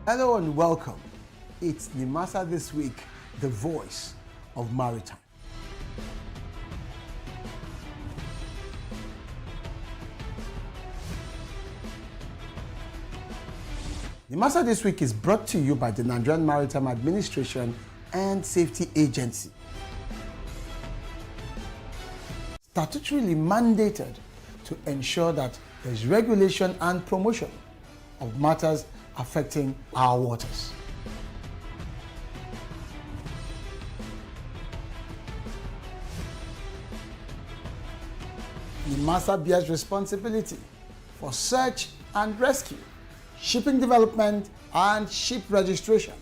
Hello and welcome. It's Nimasa This Week, the voice of maritime. Nimasa This Week is brought to you by the Nigerian Maritime Administration and Safety Agency. Statutorily mandated to ensure that there's regulation and promotion of matters affecting our waters. NIMASA bears responsibility for search and rescue, shipping development, and ship registration.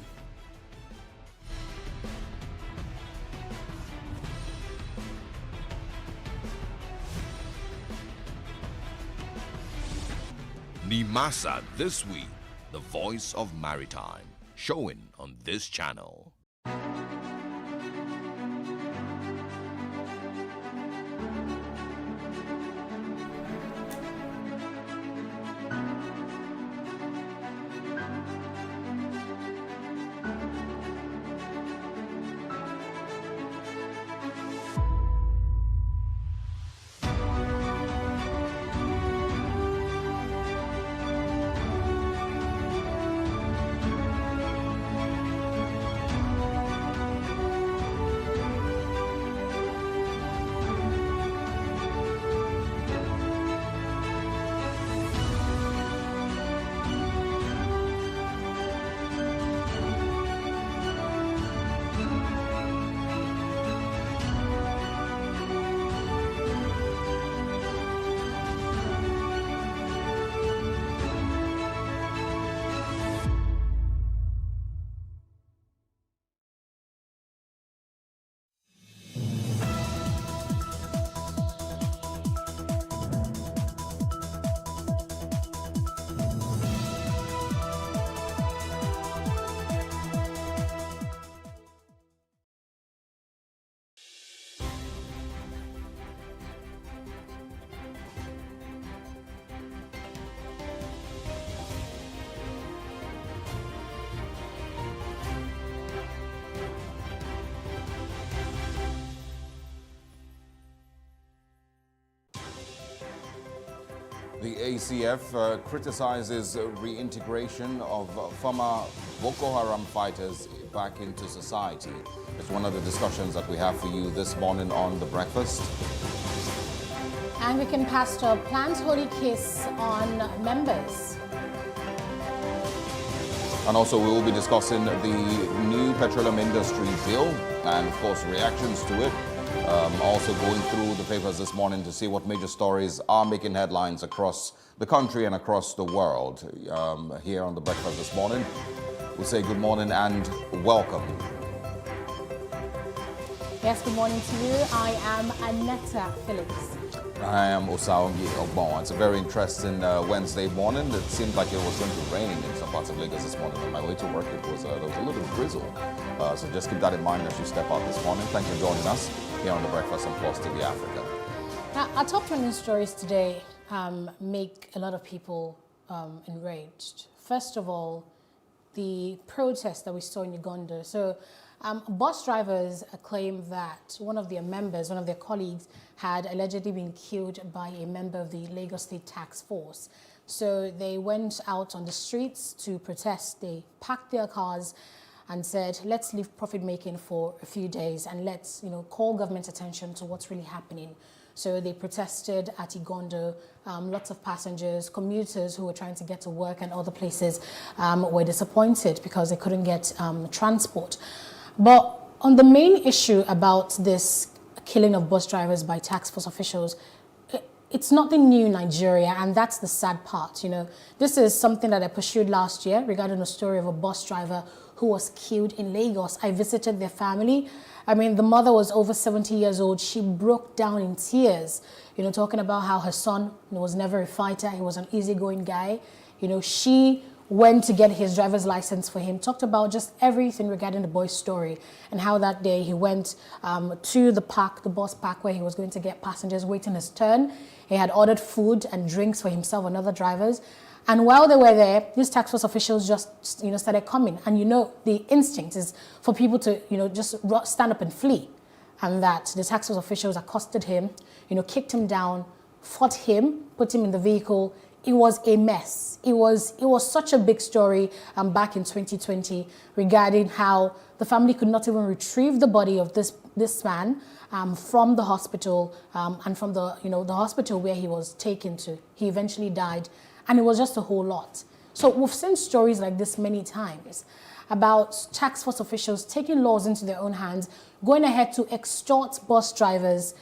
NIMASA This Week, the voice of maritime, showing on this channel. The ACF criticizes reintegration of former Boko Haram fighters back into society. It's one of the discussions that we have for you this morning on The Breakfast. Anglican pastor plans holy kiss on members. And also we will be discussing the new petroleum industry bill and, of course, reactions to it. Also going through the papers this morning to see what major stories are making headlines across the country and across the world. Here on The Breakfast this morning, we say good morning and welcome. Yes, good morning to you. I am Anetta Phillips. I am Osaongi Ogbon. It's a very interesting Wednesday morning. It seemed like it was going to rain in some parts of Lagos this morning. On my way to work, there was a little drizzle. So just keep that in mind as you step out this morning. Thank you for joining us here on The Breakfast on PlusTvAfrica. Now, our top trending stories today make a lot of people enraged. First of all, the protest that we saw in Uganda. So bus drivers claim that one of their members, one of their colleagues, had allegedly been killed by a member of the Lagos State Tax Force. So they went out on the streets to protest. They packed their cars and said, let's leave profit making for a few days and let's, call government attention to what's really happening. So they protested at Igondo. Lots of passengers, commuters who were trying to get to work and other places were disappointed because they couldn't get transport. But on the main issue about this killing of bus drivers by tax force officials, it's nothing new in Nigeria, and that's the sad part. This is something that I pursued last year regarding a story of a bus driver who was killed in Lagos. I visited their family. I mean, the mother was over 70 years old. She broke down in tears, talking about how her son was never a fighter. He was an easygoing guy. She went to get his driver's license for him, talked about just everything regarding the boy's story and how that day he went to the park, the bus park, where he was going to get passengers waiting his turn. He had ordered food and drinks for himself and other drivers. And while they were there, these task force officials just, started coming. And the instinct is for people to, just stand up and flee. And that the task force officials accosted him, kicked him down, fought him, put him in the vehicle. It was a mess. It was such a big story back in 2020 regarding how the family could not even retrieve the body of this man from the hospital and from the hospital where he was taken to. He eventually died, and it was just a whole lot. So we've seen stories like this many times about task force officials taking laws into their own hands, going ahead to extort bus drivers,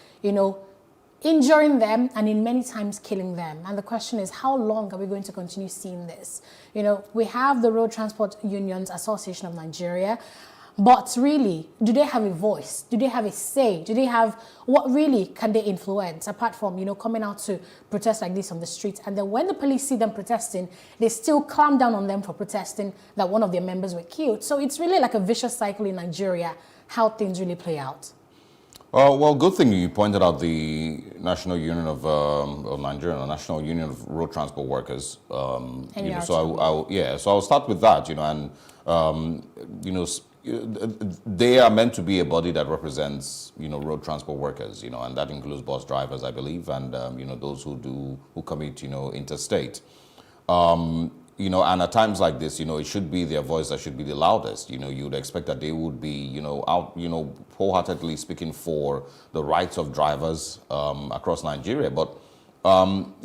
injuring them, and in many times killing them. And the question is, how long are we going to continue seeing this? We have the Road Transport Unions Association of Nigeria, but really, do they have a voice? Do they have a say? Do they have, what really can they influence apart from, coming out to protest like this on the streets? And then when the police see them protesting, they still clamp down on them for protesting that one of their members were killed. So it's really like a vicious cycle in Nigeria, how things really play out. Well, good thing you pointed out the National Union of Nigeria, the National Union of Road Transport Workers. So I'll start with that. They are meant to be a body that represents, road transport workers, and that includes bus drivers, I believe, and those who commute, interstate. And at times like this, it should be their voice that should be the loudest. You would expect that they would be, out, wholeheartedly speaking for the rights of drivers across Nigeria. But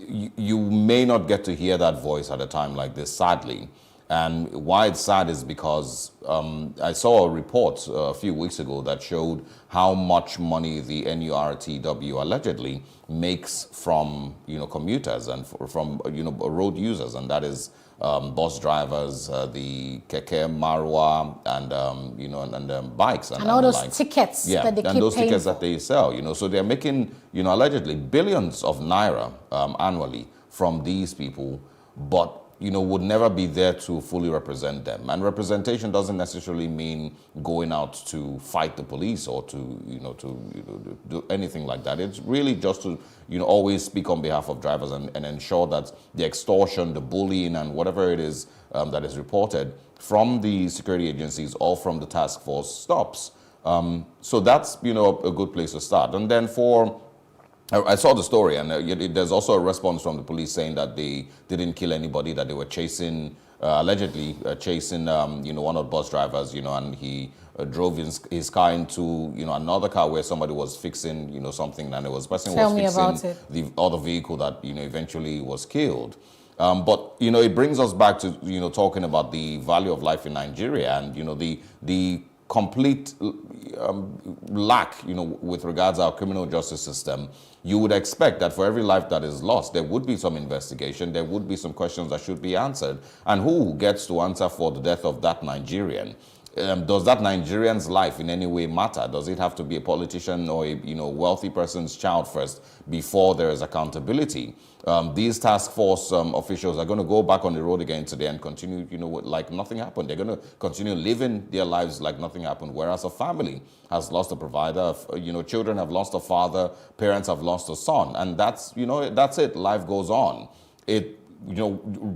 you may not get to hear that voice at a time like this, sadly. And why it's sad is because I saw a report a few weeks ago that showed how much money the NURTW allegedly makes from commuters and from road users, and that is bus drivers, the keke, marwa, and bikes and all those like. tickets that they keep and those paying tickets for. that they sell. So they're making allegedly billions of naira annually from these people, but would never be there to fully represent them. And representation doesn't necessarily mean going out to fight the police or to do anything like that. It's really just to always speak on behalf of drivers and ensure that the extortion, the bullying, and whatever it is that is reported from the security agencies or from the task force stops. So that's a good place to start. And then I saw the story, and there's also a response from the police saying that they didn't kill anybody, that they were allegedly chasing, one of the bus drivers, and he drove his car into, another car where somebody was fixing, something, and the person was fixing the other vehicle that, eventually was killed. But, it brings us back to, talking about the value of life in Nigeria and, the complete lack, with regards to our criminal justice system. You would expect that for every life that is lost, there would be some investigation, there would be some questions that should be answered. And who gets to answer for the death of that Nigerian? Does that Nigerian's life in any way matter? Does it have to be a politician or a wealthy person's child first before there is accountability? These task force officials are going to go back on the road again today and continue, like nothing happened. They're going to continue living their lives like nothing happened, whereas a family has lost a provider, children have lost a father, parents have lost a son, and that's it. Life goes on. It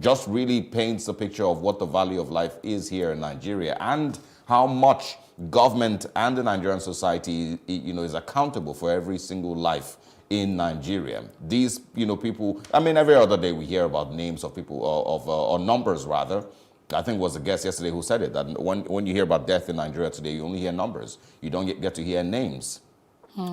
just really paints a picture of what the value of life is here in Nigeria and how much government and the Nigerian society, is accountable for every single life in Nigeria. These, people, every other day we hear about names of people, or numbers rather. I think it was a guest yesterday who said it, that when you hear about death in Nigeria today, you only hear numbers. You don't get to hear names.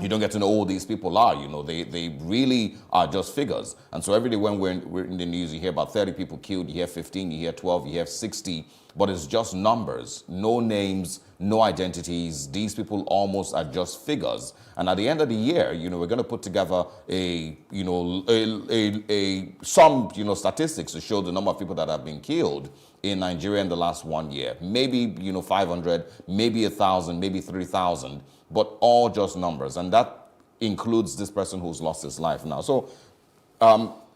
You don't get to know who these people are. They really are just figures. And so every day when we're in the news, you hear about 30 people killed, you hear 15, you hear 12, you hear 60, but it's just numbers, no names, no identities. These people almost are just figures. And at the end of the year, we're going to put together some statistics to show the number of people that have been killed in Nigeria in the last 1 year. Maybe 500, maybe 1,000, maybe 3,000. But all just numbers, and that includes this person who's lost his life now. So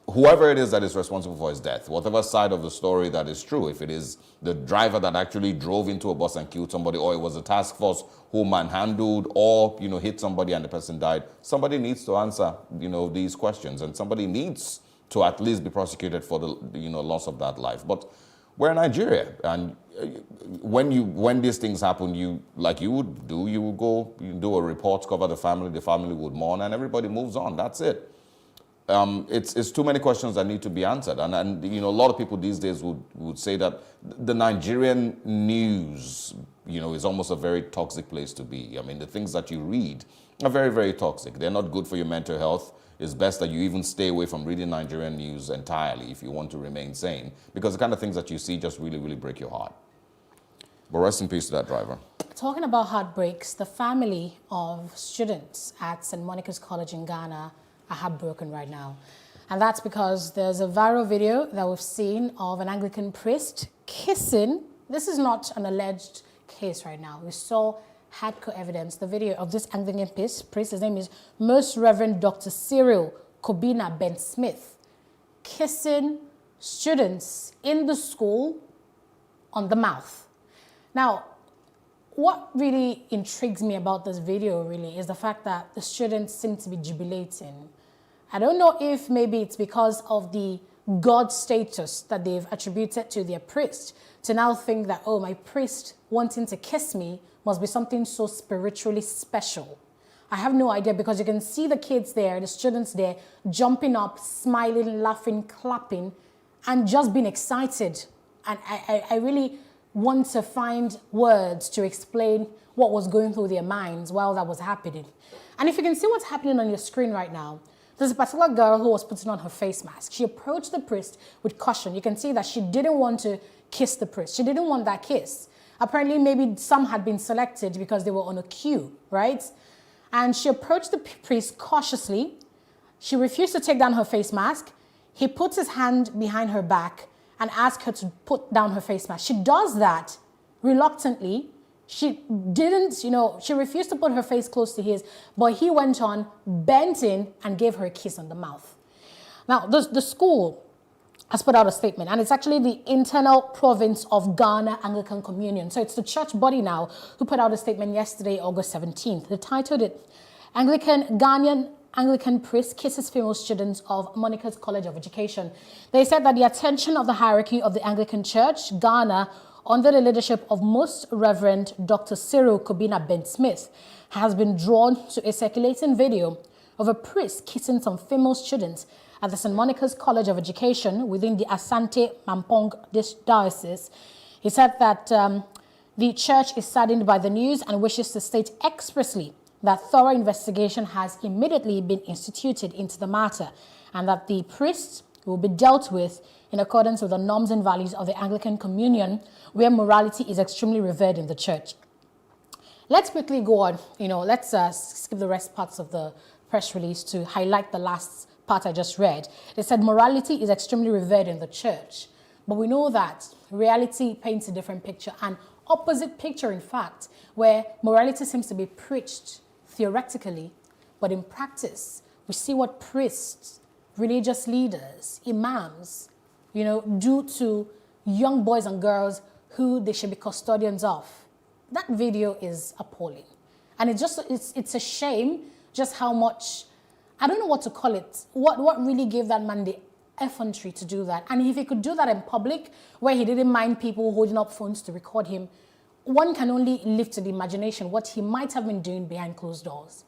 whoever it is that is responsible for his death, whatever side of the story that is true, if it is the driver that actually drove into a bus and killed somebody, or it was a task force who manhandled or hit somebody and the person died, somebody needs to answer these questions, and somebody needs to at least be prosecuted for the loss of that life. But we're in Nigeria, and when these things happen, you would go, you do a report, cover the family would mourn, and everybody moves on. That's it. It's too many questions that need to be answered, and a lot of people these days would say that the Nigerian news is almost a very toxic place to be. I mean, the things that you read are very, very toxic. They're not good for your mental health. It's best that you even stay away from reading Nigerian news entirely if you want to remain sane, because the kind of things that you see just really, really break your heart. But rest in peace to that driver. Talking about heartbreaks, the family of students at St. Monica's College in Ghana are heartbroken right now. And that's because there's a viral video that we've seen of an Anglican priest kissing. This is not an alleged case right now. We saw hardcore evidence, the video of this Anglican priest, his name is Most Reverend Dr. Cyril Kobina Ben Smith, kissing students in the school on the mouth. Now, what really intrigues me about this video really is the fact that the students seem to be jubilating. I don't know if maybe it's because of the God status that they've attributed to their priest to now think that, oh, my priest wanting to kiss me must be something so spiritually special. I have no idea, because you can see the kids there, the students there, jumping up, smiling, laughing, clapping, and just being excited. And I really want to find words to explain what was going through their minds while that was happening. And if you can see what's happening on your screen right now, there's a particular girl who was putting on her face mask. She approached the priest with caution. You can see that she didn't want to kiss the priest. She didn't want that kiss. Apparently, maybe some had been selected because they were on a queue, right? And she approached the priest cautiously. She refused to take down her face mask. He puts his hand behind her back and asked her to put down her face mask. She does that reluctantly. She didn't, she refused to put her face close to his, but he went on, bent in, and gave her a kiss on the mouth. Now, the school has put out a statement, and it's actually the internal province of Ghana Anglican Communion. So it's the church body now who put out a statement yesterday, August 17th. They titled it, Ghanaian Anglican priest kisses female students of Monica's College of Education. They said that the attention of the hierarchy of the Anglican Church, Ghana, under the leadership of Most Reverend Dr. Cyril Kobina Ben Smith, has been drawn to a circulating video of a priest kissing some female students at the St. Monica's College of Education within the Asante Mampong diocese. He said that the church is saddened by the news and wishes to state expressly that thorough investigation has immediately been instituted into the matter, and that the priests will be dealt with in accordance with the norms and values of the Anglican Communion, where morality is extremely revered in the church. Let's quickly go on. Let's skip the rest parts of the press release to highlight the last part I just read. They said morality is extremely revered in the church, but we know that reality paints a different picture, an opposite picture, in fact, where morality seems to be preached theoretically, but in practice, we see what priests, religious leaders, imams, do to young boys and girls who they should be custodians of. That video is appalling. And it's a shame just how much, I don't know what to call it, what really gave that man the effrontery to do that. And if he could do that in public, where he didn't mind people holding up phones to record him, one can only live to the imagination what he might have been doing behind closed doors.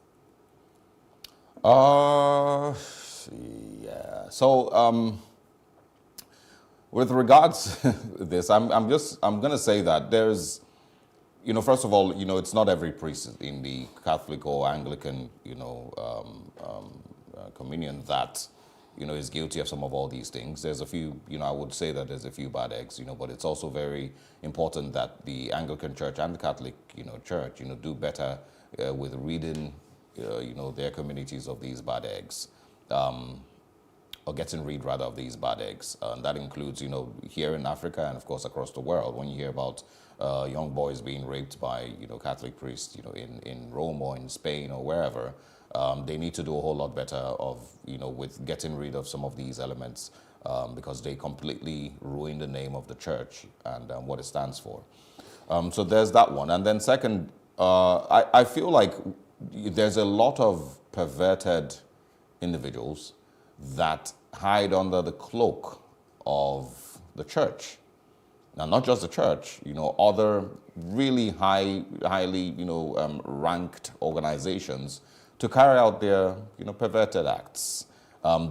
Yeah. So, with regards to this, I'm going to say that there's, first of all, it's not every priest in the Catholic or Anglican, communion that, is guilty of some of all these things. There's a few, I would say that there's a few bad eggs, but it's also very important that the Anglican Church and the Catholic, Church, do better with reading, their communities of these bad eggs, or getting rid rather of these bad eggs. And that includes, here in Africa and of course across the world. When you hear about young boys being raped by, Catholic priests, in Rome or in Spain or wherever, they need to do a whole lot better of, with getting rid of some of these elements because they completely ruin the name of the church and what it stands for. So there's that one. And then second, I feel like there's a lot of perverted individuals that hide under the cloak of the church. Now, not just the church, other really highly, ranked organizations to carry out their, perverted acts.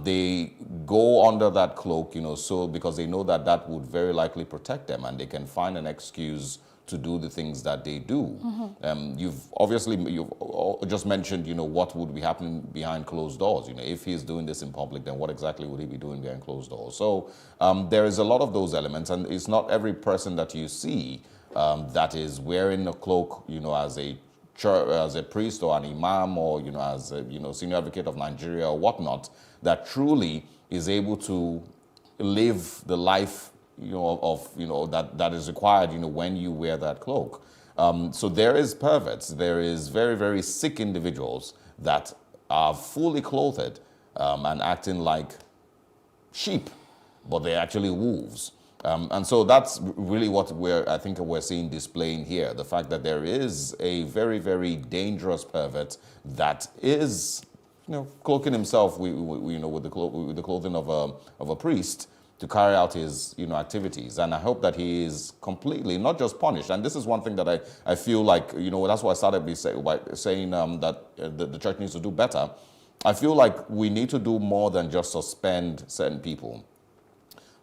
They go under that cloak, so because they know that that would very likely protect them, and they can find an excuse to do the things that they do. You've just mentioned, what would be happening behind closed doors. If he's doing this in public, then what exactly would he be doing behind closed doors? So there is a lot of those elements, and it's not every person that you see that is wearing a cloak, as a church, as a priest or an imam, or as a senior advocate of Nigeria or whatnot, that truly is able to live the life that is required, when you wear that cloak. So there is perverts, there is very, very sick individuals that are fully clothed and acting like sheep, but they're actually wolves. And so that's really what I think we're seeing displaying here. The fact that there is a very, very dangerous pervert that is, cloaking himself, with the clothing of a priest, to carry out his, activities. And I hope that he is completely, not just punished. And this is one thing that I feel like, that's why I started by saying that the church needs to do better. I feel like we need to do more than just suspend certain people.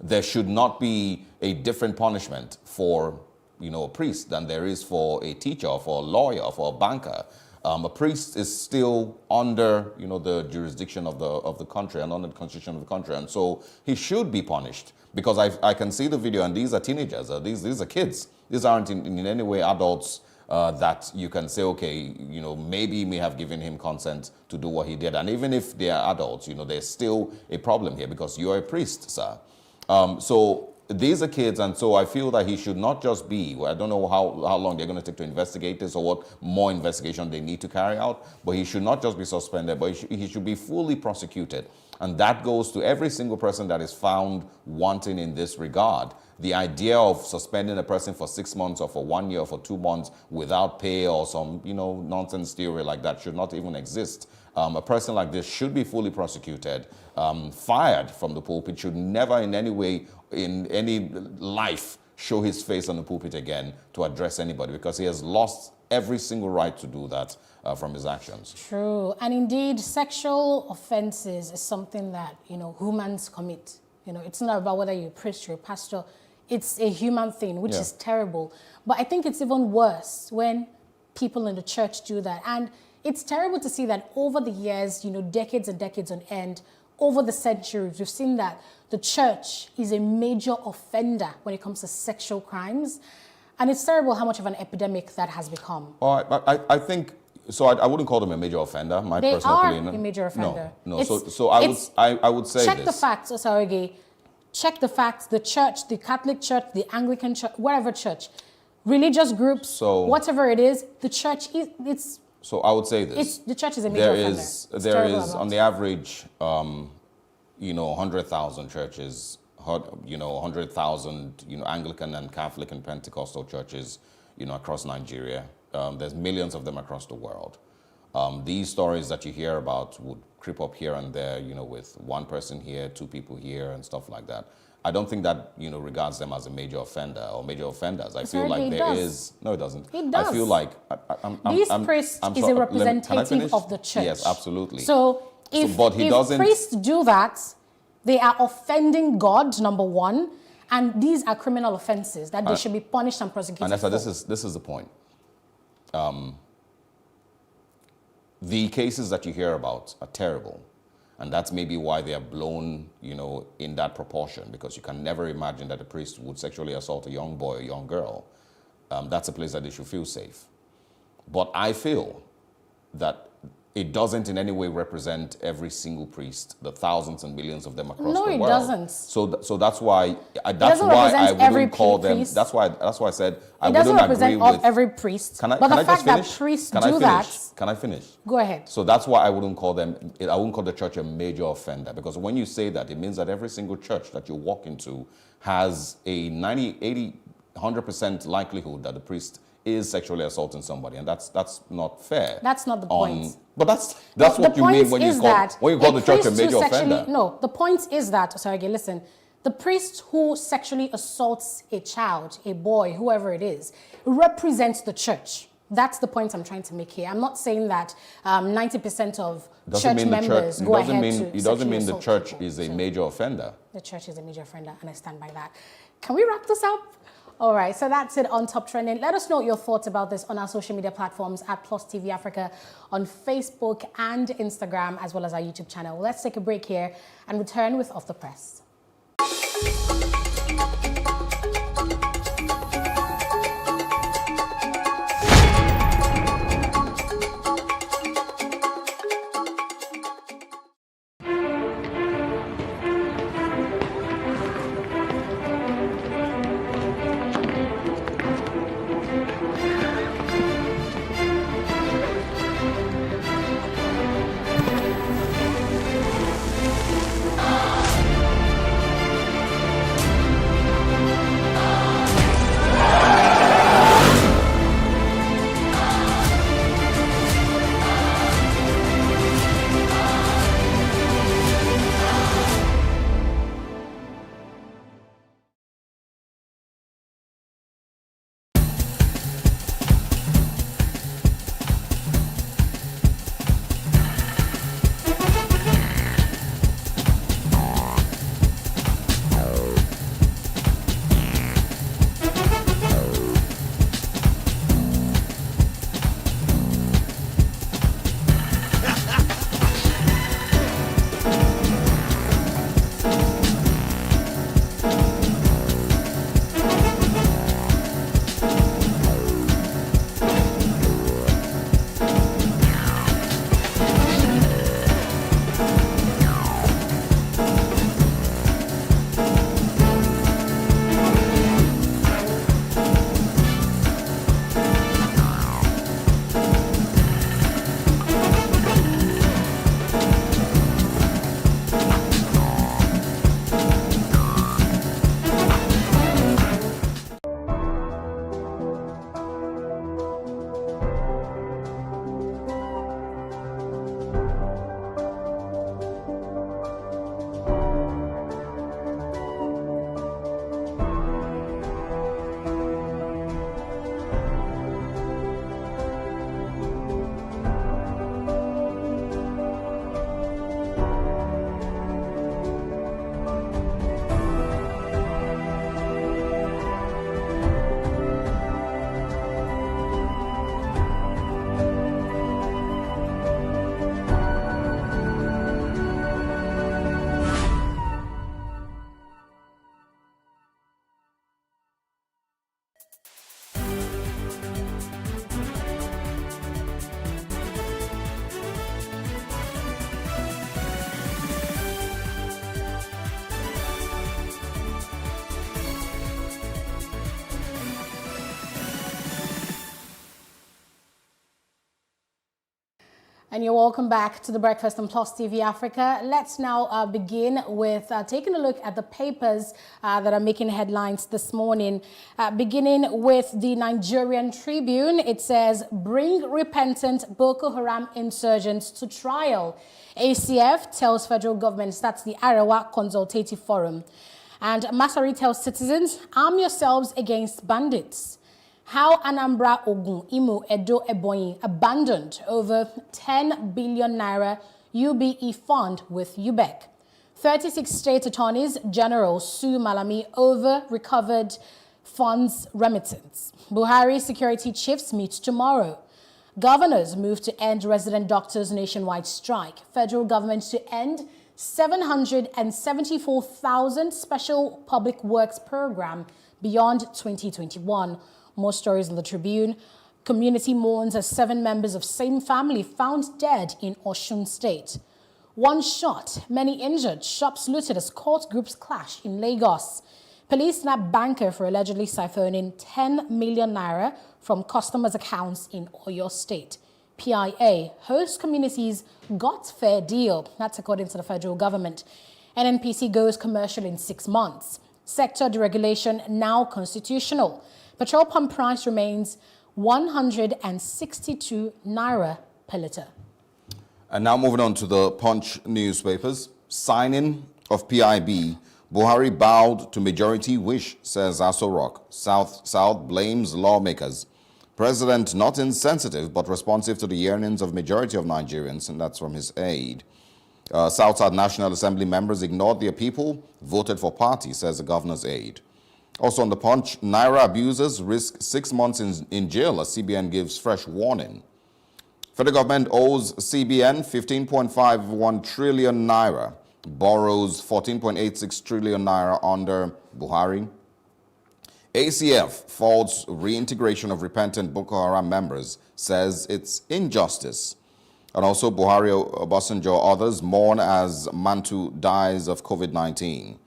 There should not be a different punishment for, a priest than there is for a teacher, or for a lawyer, or for a banker. A priest is still under, the jurisdiction of the country and under the constitution of the country, and so he should be punished. Because I can see the video, and these are teenagers, these are kids. These aren't in any way adults that you can say, okay, maybe he may have given him consent to do what he did. And even if they are adults, there's still a problem here because you're a priest, sir. So these are kids, and so I feel that he should not just be, I don't know how long they're going to take to investigate this or what more investigation they need to carry out, but he should not just be suspended, but he should be fully prosecuted. And that goes to every single person that is found wanting in this regard. The idea of suspending a person for 6 months or for 1 year or for 2 months without pay or some, nonsense theory like that should not even exist. A person like this should be fully prosecuted, fired from the pulpit, should never in any way, in any life, show his face on the pulpit again to address anybody, because he has lost every single right to do that from his actions. True. And indeed, sexual offenses is something that, humans commit. It's not about whether you're a priest or a pastor. It's a human thing, which is terrible. But I think it's even worse when people in the church do that. And it's terrible to see that over the years, decades and decades on end, over the centuries, we've seen that the church is a major offender when it comes to sexual crimes. And it's terrible how much of an epidemic that has become. Well, I think, so I wouldn't call them a major offender. My they personal are opinion. A major offender. No. So I would say check this. The facts, Osarige. Check the facts. The church, the Catholic Church, the Anglican Church, whatever church, religious groups, whatever it is, the church it's. So I would say this. The church is a major offender. There is on the average, 100,000 churches, 100,000, Anglican and Catholic and Pentecostal churches, across Nigeria. There's millions of them across the world. These stories that you hear about would creep up here and there, with one person here, 2 people here, and stuff like that. I don't think that, regards them as a major offender or major offenders. I feel like there is... No, it doesn't. It does. I feel like... This priest is a representative of the church. Yes, absolutely. So if priests do that, they are offending God, number one, and these are criminal offenses that they should be punished and prosecuted for. This is the point. The cases that you hear about are terrible. And that's maybe why they are blown, in that proportion, because you can never imagine that a priest would sexually assault a young boy or a young girl. That's a place that they should feel safe. But I feel that it doesn't in any way represent every single priest, the thousands and millions of them across the world. No, it doesn't. So that's why I wouldn't call them. That's why I said I wouldn't agree with every priest. Can I the fact finish? that priests Can do that. Can I finish? Go ahead. So that's why I wouldn't call them. I wouldn't call the church a major offender, because when you say that, it means that every single church that you walk into has a 80 100% likelihood that the priest is sexually assaulting somebody, and that's not fair. That's not the point. But that's what you mean when you call the church a major offender. No, the point is that, Osarage, listen, the priest who sexually assaults a child, a boy, whoever it is, represents the church. That's the point I'm trying to make here. I'm not saying that 90% of church members go ahead to It doesn't mean the church people. is a major offender. The church is a major offender, and I stand by that. Can we wrap this up? All right, so that's it on Top Trending. Let us know your thoughts about this on our social media platforms at PlusTvAfrica on Facebook and Instagram, as well as our YouTube channel. Let's take a break here and return with Off the Press. And you're welcome back to the Breakfast on Plus TV Africa. Let's now begin with taking a look at the papers that are making headlines this morning. Beginning with the Nigerian Tribune, it says, bring repentant Boko Haram insurgents to trial. ACF tells federal government, that's the Arewa Consultative Forum. And Masari tells citizens, arm yourselves against bandits. How Anambra, Ogun, Imo, Edo, Ebonyi abandoned over 10 billion naira UBE fund with UBEC. 36 state attorneys general sue Malami over recovered funds remittance. Buhari security chiefs meet tomorrow. Governors move to end resident doctors' nationwide strike. Federal government to end 774,000 special public works program beyond 2021. More stories in the Tribune. Community mourns as 7 members of same family found dead in Osun State. 1 shot, many injured, shops looted as court groups clash in Lagos. Police snap banker for allegedly siphoning 10 million naira from customers' accounts in Oyo State. PIA, host communities got fair deal. That's according to the federal government. NNPC goes commercial in 6 months. Sector deregulation now constitutional. Petrol pump price remains 162 naira per litre. And now moving on to the Punch newspapers. Signing of PIB. Buhari bowed to majority wish, says Aso Rock. South blames lawmakers. President not insensitive but responsive to the yearnings of majority of Nigerians, and that's from his aide. South National Assembly members ignored their people, voted for party, says the governor's aide. Also on the Punch, Naira abusers risk 6 months in jail as CBN gives fresh warning. Federal government owes CBN 15.51 trillion naira, borrows 14.86 trillion naira under Buhari. ACF faults reintegration of repentant Boko Haram members, says it's injustice. And also Buhari, Obasanjo, others mourn as Mantu dies of COVID-19.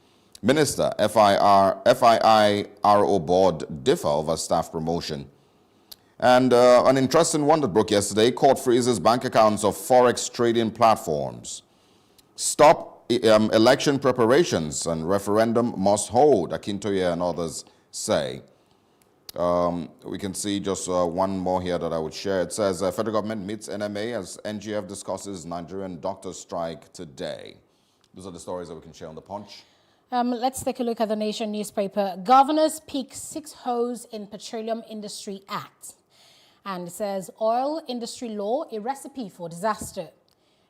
Minister, FIIRO board differ over staff promotion. And an interesting one that broke yesterday, court freezes bank accounts of forex trading platforms. Stop election preparations and referendum must hold, Akintoye and others say. We can see just one more here that I would share. It says federal government meets NMA as NGF discusses Nigerian doctors' strike today. Those are the stories that we can share on the Punch. Let's take a look at the Nation newspaper. Governors pick 6 holes in Petroleum Industry Act. And it says oil industry law, a recipe for disaster.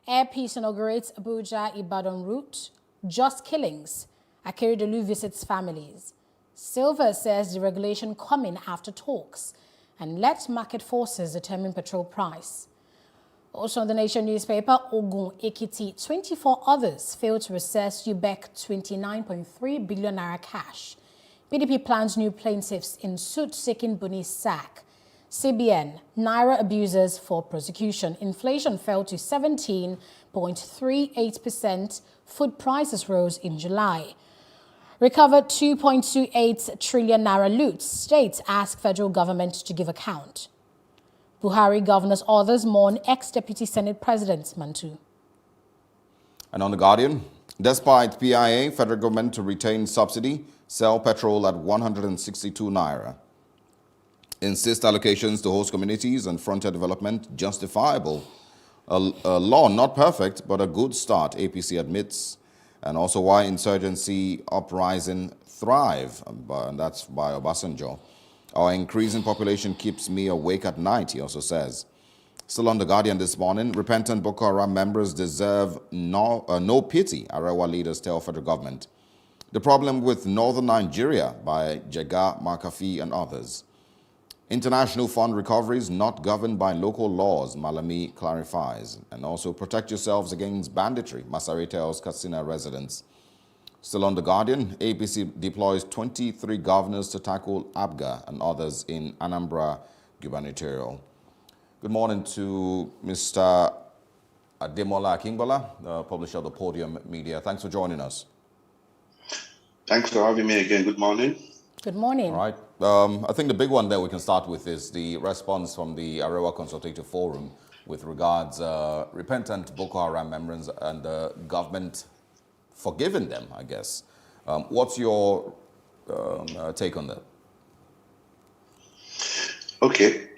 Air Peace inaugurates Abuja-Ibadan route. Just killings. Akeredolu visits families. Silver says deregulation coming after talks. And let market forces determine petrol price. Also on the Nation newspaper, Ogun, Ekiti, 24 others failed to assess UBEC 29.3 billion naira cash. PDP plans new plaintiffs in suit seeking Buni's sack. CBN, Naira abusers for prosecution. Inflation fell to 17.38%. Food prices rose in July. Recovered 2.28 trillion naira loot. States ask federal government to give account. Buhari governors others mourn ex-deputy Senate President Mantu. And on The Guardian, despite PIA, federal government to retain subsidy, sell petrol at 162 naira. Insist allocations to host communities and frontier development justifiable. A law not perfect, but a good start, APC admits. And also why insurgency uprising thrive, and that's by Obasanjo. Our increasing population keeps me awake at night, he also says. Still on The Guardian this morning, repentant Boko Haram members deserve no pity, Arewa leaders tell federal government. The problem with northern Nigeria by Jega, Markafi and others. International fund recoveries not governed by local laws, Malami clarifies. And also protect yourselves against banditry, Masari tells Katsina residents. Still on The Guardian, APC deploys 23 governors to tackle Afghan and others in Anambra gubernatorial. Good morning to Mr. Ademola Akingbola, the publisher of the Podium Media. Thanks for joining us. Thanks for having me again. Good morning. Good morning. All right. I think the big one that we can start with is the response from the Arewa Consultative Forum with regards repentant Boko Haram members and the government forgiving them, I guess. What's your take on that? Okay.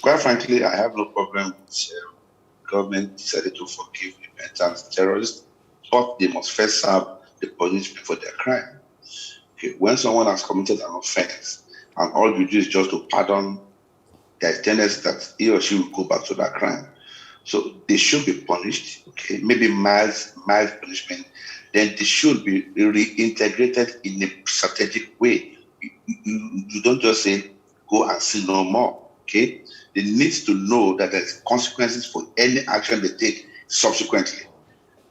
Quite frankly, I have no problem with government decided to forgive repentant terrorists, but they must first serve the punishment for their crime. Okay. When someone has committed an offense and all you do is just to pardon, there's a tendency that he or she will go back to that crime. So they should be punished, okay, maybe mild punishment. Then they should be reintegrated in a strategic way. You don't just say, go and sin no more, okay? They need to know that there's consequences for any action they take subsequently.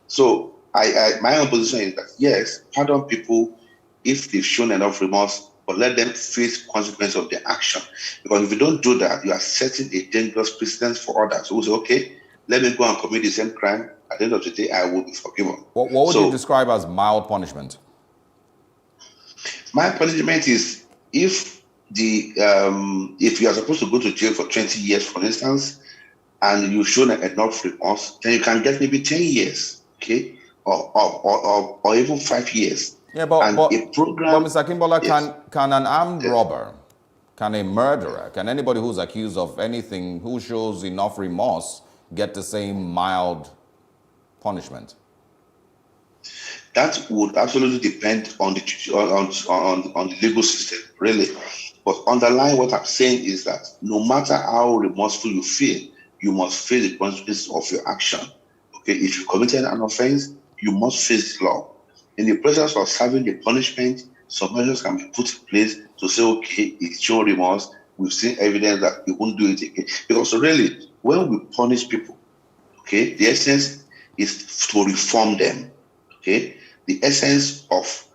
So my own position is that, yes, pardon people if they've shown enough remorse, but let them face consequences of their action. Because if you don't do that, you are setting a dangerous precedent for others who say, okay, let me go and commit the same crime. At the end of the day, I will be forgiven. What would you describe as mild punishment? Mild punishment is if you are supposed to go to jail for 20 years, for instance, and you've shown enough remorse, then you can get maybe 10 years, okay, or even 5 years. Yeah, And a program. Mr. Kimbola, Yes, can an armed yes. robber, can a murderer, can anybody who's accused of anything who shows enough remorse get the same mild punishment? That would absolutely depend on the legal system, really. But underlying what I'm saying is that no matter how remorseful you feel, you must face the consequences of your action. Okay, if you committed an offense, you must face the law. In the process of serving the punishment, some measures can be put in place to say, okay, it's show remorse. We've seen evidence that you won't do it again. Because really, when we punish people, okay, the essence is to reform them. Okay, the essence of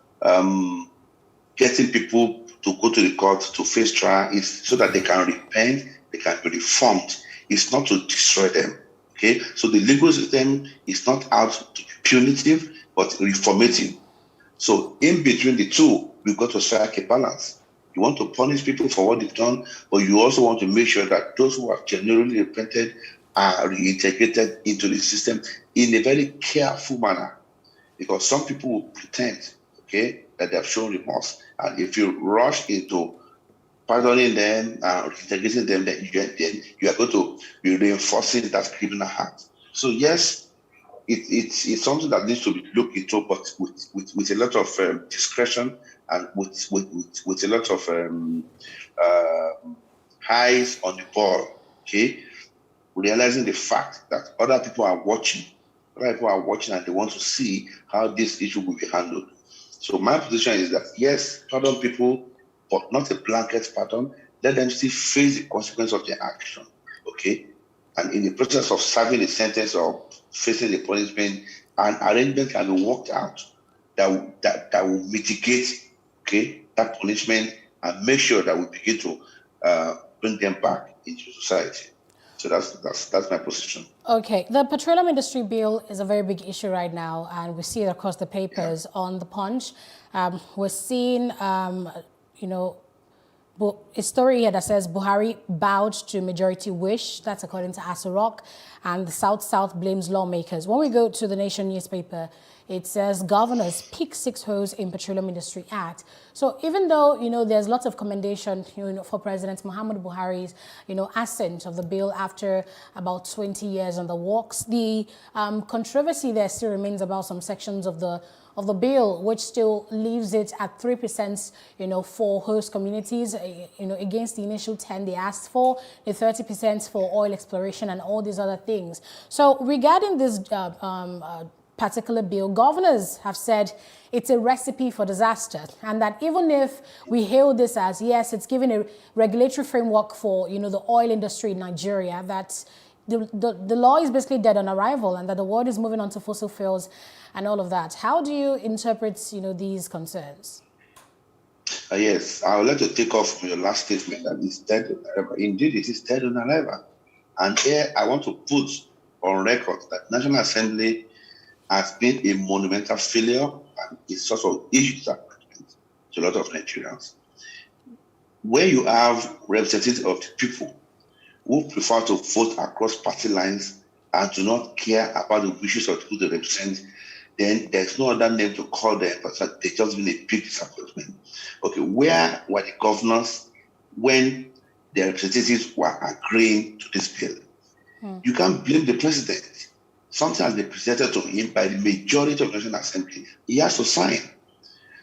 getting people to go to the court to face trial is so that they can repent, they can be reformed. It's not to destroy them. Okay, so the legal system is not out to be punitive, but reformative. So in between the two, we've got to strike a balance. You want to punish people for what they've done, but you also want to make sure that those who have genuinely repented are reintegrated into the system in a very careful manner. Because some people will pretend, okay, that they have shown remorse. And if you rush into pardoning them, reintegrating them, then you are going to be reinforcing that criminal act. So yes, it's something that needs to be looked into, but with a lot of discretion and with a lot of eyes on the ball, okay? Realizing the fact that other people are watching and they want to see how this issue will be handled. So my position is that yes, pardon people, but not a blanket pardon. Let them still face the consequence of their action, okay? And in the process of serving the sentence or facing the punishment, an arrangement can be worked out that will mitigate, okay, that punishment and make sure that we begin to bring them back into society. So that's my position. Okay, the petroleum industry bill is a very big issue right now, and we see it across the papers on the Punch. We're seeing, a story here that says Buhari bowed to majority wish. That's according to Asurok, and the South blames lawmakers. When we go to the Nation newspaper, it says governors pick 6 holes in Petroleum Industry Act. So even though, there's lots of commendation, for President Muhammadu Buhari's, ascent of the bill after about 20 years on the works, the controversy there still remains about some sections of the bill, which still leaves it at 3%, for host communities, against the initial 10 they asked for, the 30% for oil exploration and all these other things. So regarding this particular bill, governors have said it's a recipe for disaster, and that even if we hail this as, yes, it's giving a regulatory framework for, the oil industry in Nigeria, that the law is basically dead on arrival and that the world is moving on to fossil fuels and all of that. How do you interpret, these concerns? Yes, I would like to take off from your last statement that it's dead on arrival. Indeed, it is dead on arrival. And here I want to put on record that National Assembly has been a monumental failure and it's sort of issues that to a lot of Nigerians. Where you have representatives of the people who prefer to vote across party lines and do not care about the wishes of who they represent, then there's no other name to call them, but they just been a big disappointment. Okay, where were the governors when the representatives were agreeing to this bill? You can't blame the president. Something has been presented to him by the majority of the National Assembly. He has to sign.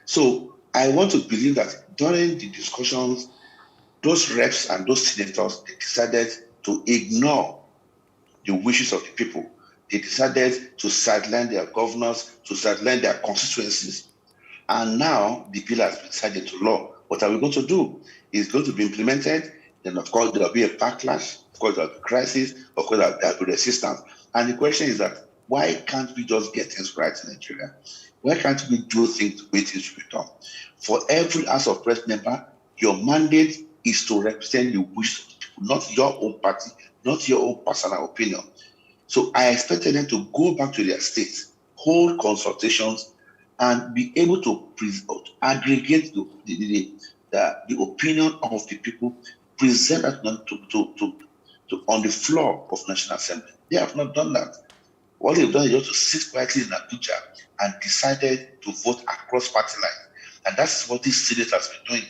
So I want to believe that during the discussions, those reps and those senators, they decided to ignore the wishes of the people. They decided to sideline their governors, to sideline their constituencies. And now the bill has been signed into law. What are we going to do? It's going to be implemented. Then, of course, there will be a backlash. Of course, there will be crisis. Of course, there will be resistance. And the question is that why can't we just get things right in Nigeria? Why can't we do things the way things should be done? For every House of Press member, your mandate is to represent the wishes of the people, not your own party, not your own personal opinion. So I expected them to go back to their states, hold consultations, and be able to aggregate the opinion of the people, present that on the floor of National Assembly. They have not done that. What they've done is just to sit quietly in Abuja and decided to vote across party lines. And that's what this Senate has been doing.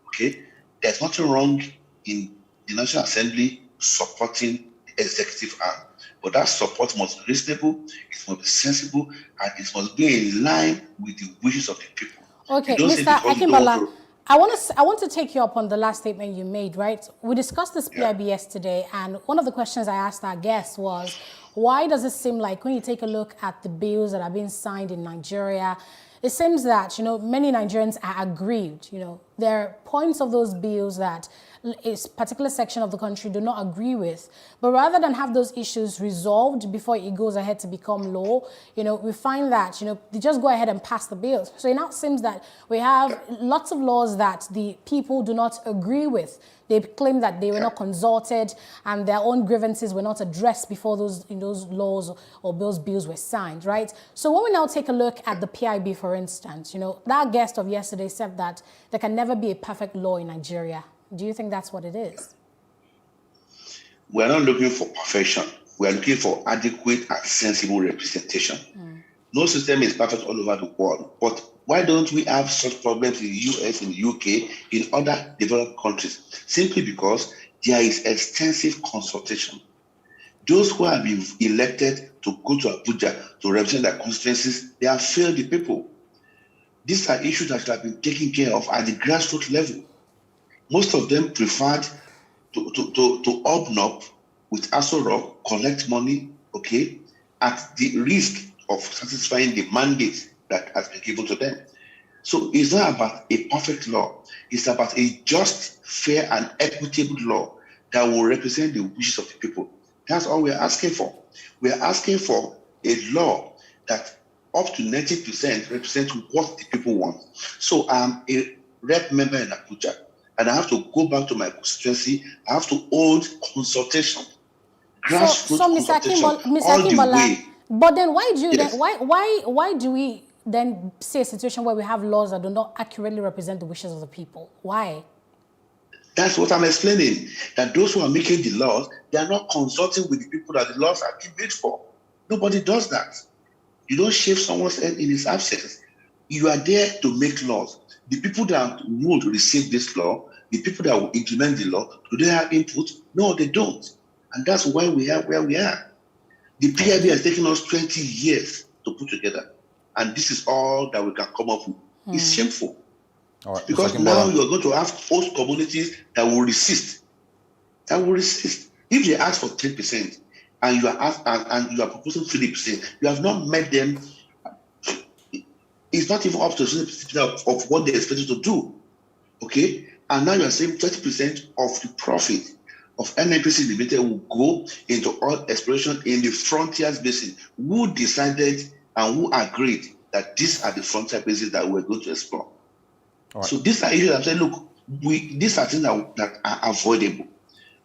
Okay? There's nothing wrong in the National Assembly supporting the executive arm. But that support must be reasonable, it must be sensible, and it must be in line with the wishes of the people. Okay, You don't say Mr. because you don't Akimbala, want to- I want to take you up on the last statement you made, right? We discussed this PIB yesterday, and one of the questions I asked our guests was, why does it seem like when you take a look at the bills that are being signed in Nigeria, it seems that, many Nigerians are aggrieved. There are points of those bills that a particular section of the country do not agree with. But rather than have those issues resolved before it goes ahead to become law, we find that, they just go ahead and pass the bills. So it now seems that we have lots of laws that the people do not agree with. They claim that they were not consulted and their own grievances were not addressed before those laws or those bills were signed, right? So when we now take a look at the PIB, for instance, that guest of yesterday said that there can never be a perfect law in Nigeria. Do you think that's what it is? We're not looking for perfection. We're looking for adequate and sensible representation. No system is perfect all over the world. But why don't we have such problems in the US, in the UK, in other developed countries? Simply because there is extensive consultation. Those who have been elected to go to Abuja to represent their constituencies, they have failed the people. These are issues that have been taken care of at the grassroots level. Most of them preferred to open up with Aso Rock, collect money, okay, at the risk of satisfying the mandate that has been given to them. So it's not about a perfect law. It's about a just, fair, and equitable law that will represent the wishes of the people. That's all we're asking for. We're asking for a law that up to 90% represents what the people want. So I'm a rep member in Abuja, and I have to go back to my constituency. I have to hold consultation, grassroots consultation, all the way. But then why do you why do we then see a situation where we have laws that do not accurately represent the wishes of the people? Why? That's what I'm explaining. That those who are making the laws, they are not consulting with the people that the laws are being made for. Nobody does that. You don't shave someone's head in his absence. You are there to make laws. The people that would receive this law, the people that will implement the law, do they have input? No, they don't. And that's why we are where we are. The PIB has taken us 20 years to put together. And this is all that we can come up with. It's shameful. All right, because now you're going to have host communities that will resist. If they ask for 10% and you are proposing 3%, you have not met them. It's not even up to 30% of what they expected to do. Okay? And now you're saying 30% of the profit of NNPC Limited will go into oil exploration in the frontiers basin. Who decided and who agreed that these are the frontier basins that we're going to explore? Right. So these are issues I'm saying, look, these are things that are avoidable.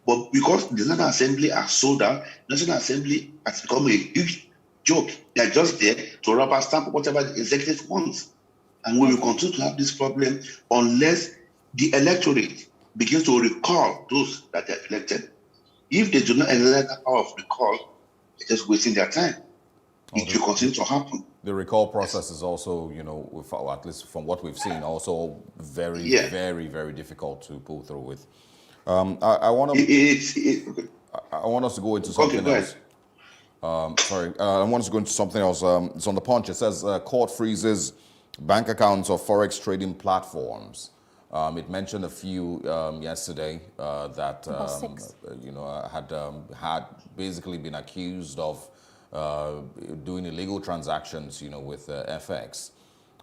But because the National Assembly are sold out, National Assembly has become a huge joke. They're just there to rubber stamp whatever the executive wants. And we will continue to have this problem unless the electorate begins to recall those that they elected. If they do not exercise that power of recall, they're just wasting their time. It will continue to happen. The recall process is also, at least from what we've seen, also very, very, very difficult to pull through with. I want us to go into something else. I want us to go into something else. It's on the Punch. It says court freezes bank accounts of forex trading platforms. It mentioned a few yesterday that had basically been accused of doing illegal transactions, with FX.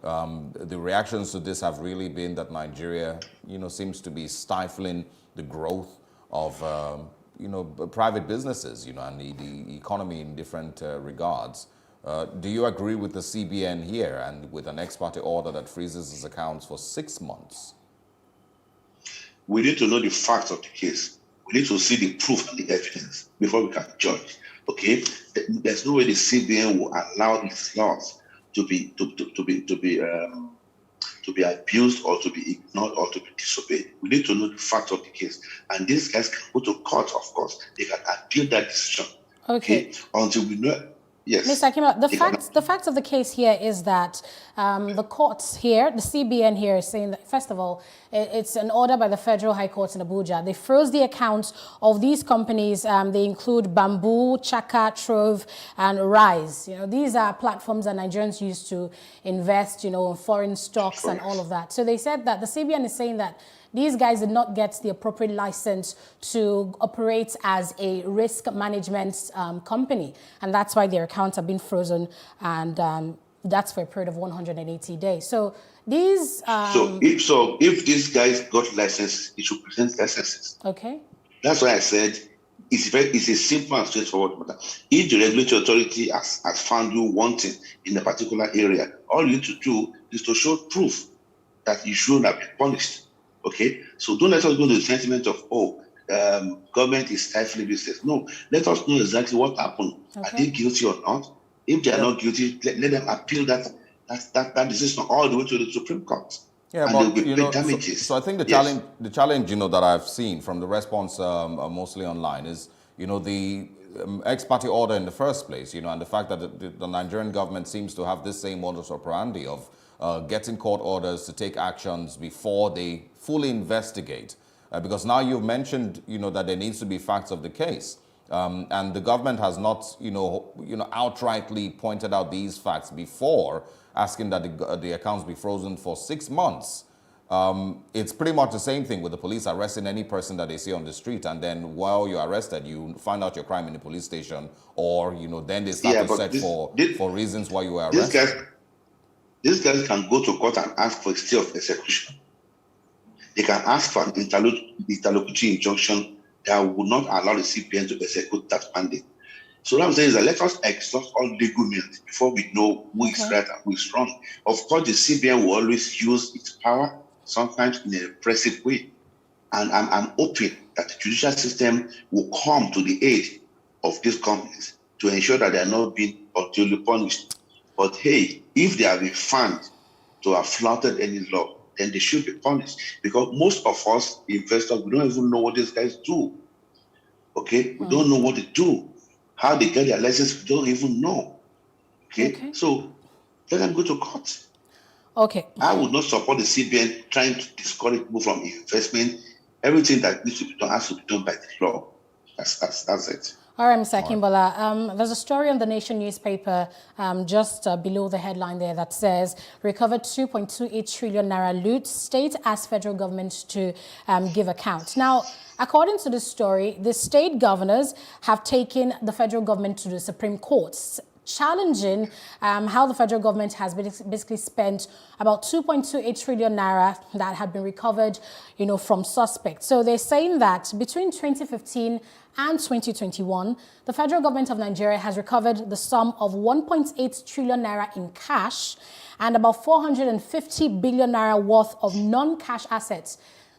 The reactions to this have really been that Nigeria, seems to be stifling the growth of, private businesses, and the economy in different regards. Do you agree with the CBN here and with an ex parte order that freezes its accounts for 6 months? We need to know the facts of the case. We need to see the proof and the evidence before we can judge. Okay, there's no way the CBN will allow its laws to be abused or to be ignored or to be disobeyed. We need to know the facts of the case, and these guys can go to court. Of course, they can appeal that decision. Okay. Until we know. Yes. Mr. Akima, the fact of the case here is that the courts here, the CBN here is saying that, first of all, it's an order by the Federal High Court in Abuja. They froze the accounts of these companies. They include Bamboo, Chaka, Trove, and Rise. You know, these are platforms that Nigerians use to invest, you know, in foreign stocks and all of that. So they said that the CBN is saying that these guys did not get the appropriate license to operate as a risk management company. And that's why their accounts have been frozen. And that's for a period of 180 days. So these... if these guys got licenses, it should present licenses. Okay. That's why I said it's a simple and straightforward matter. If the regulatory authority has found you wanting in a particular area, all you need to do is to show proof that you should have been punished. Okay, so don't let us go to the sentiment of, government is stifling business. No, let us know exactly what happened. Okay. Are they guilty or not? If they are not guilty, let them appeal that decision all the way to the Supreme Court. Yeah, and but you know, so I think the challenge, you know, that I've seen from the response mostly online is, you know, the ex-party order in the first place, you know, and the fact that the Nigerian government seems to have this same modus operandi of getting court orders to take actions before they fully investigate. Because now you've mentioned, you know, that there needs to be facts of the case. And the government has not, you know, outrightly pointed out these facts before asking that the accounts be frozen for 6 months. It's pretty much the same thing with the police arresting any person that they see on the street, and then while you're arrested, you find out your crime in the police station, or, you know, then they start to search for reasons why you were arrested. These guys can go to court and ask for a stay of execution. They can ask for an interlocutory injunction that would not allow the CBN to execute that mandate. So what I'm saying is that let us exhaust all legal means before we know who is right and who is wrong. Of course, the CBN will always use its power, sometimes in a repressive way. And I'm hoping that the judicial system will come to the aid of these companies to ensure that they are not being unduly punished. But hey, if they have been found to have flouted any law, then they should be punished. Because most of us investors, we don't even know what these guys do. Okay? We don't know what they do. How they get their license, we don't even know. Okay? So let them go to court. Okay. I would not support the CBN trying to discourage people from investment. Everything that needs to be done has to be done by the law. That's it. All right, Mr. Akimbola. There's a story on the Nation newspaper just below the headline there that says, recovered 2.28 trillion naira loot, state asks federal government to give account. Now, according to this story, the state governors have taken the federal government to the Supreme Court, challenging how the federal government has basically spent about 2.28 trillion naira that had been recovered, you know, from suspects. So they're saying that between 2015 and 2021, the federal government of Nigeria has recovered the sum of 1.8 trillion naira in cash and about 450 billion naira worth of non-cash assets.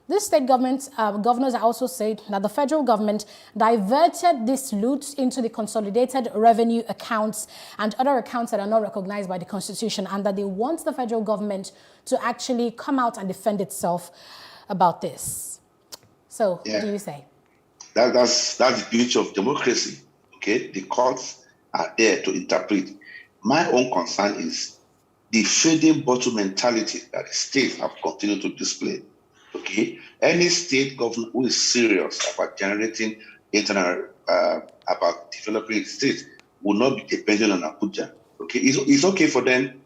This state government governors also said that the federal government diverted this loot into the consolidated revenue accounts and other accounts that are not recognized by the Constitution, and that they want the federal government to actually come out and defend itself about this. So, what do you say? That's the beauty of democracy. Okay, the courts are there to interpret. My own concern is the feeding bottle mentality that the states have continued to display. Okay, any state government who is serious about generating internal, about developing state will not be dependent on Abuja. Okay, it's okay for them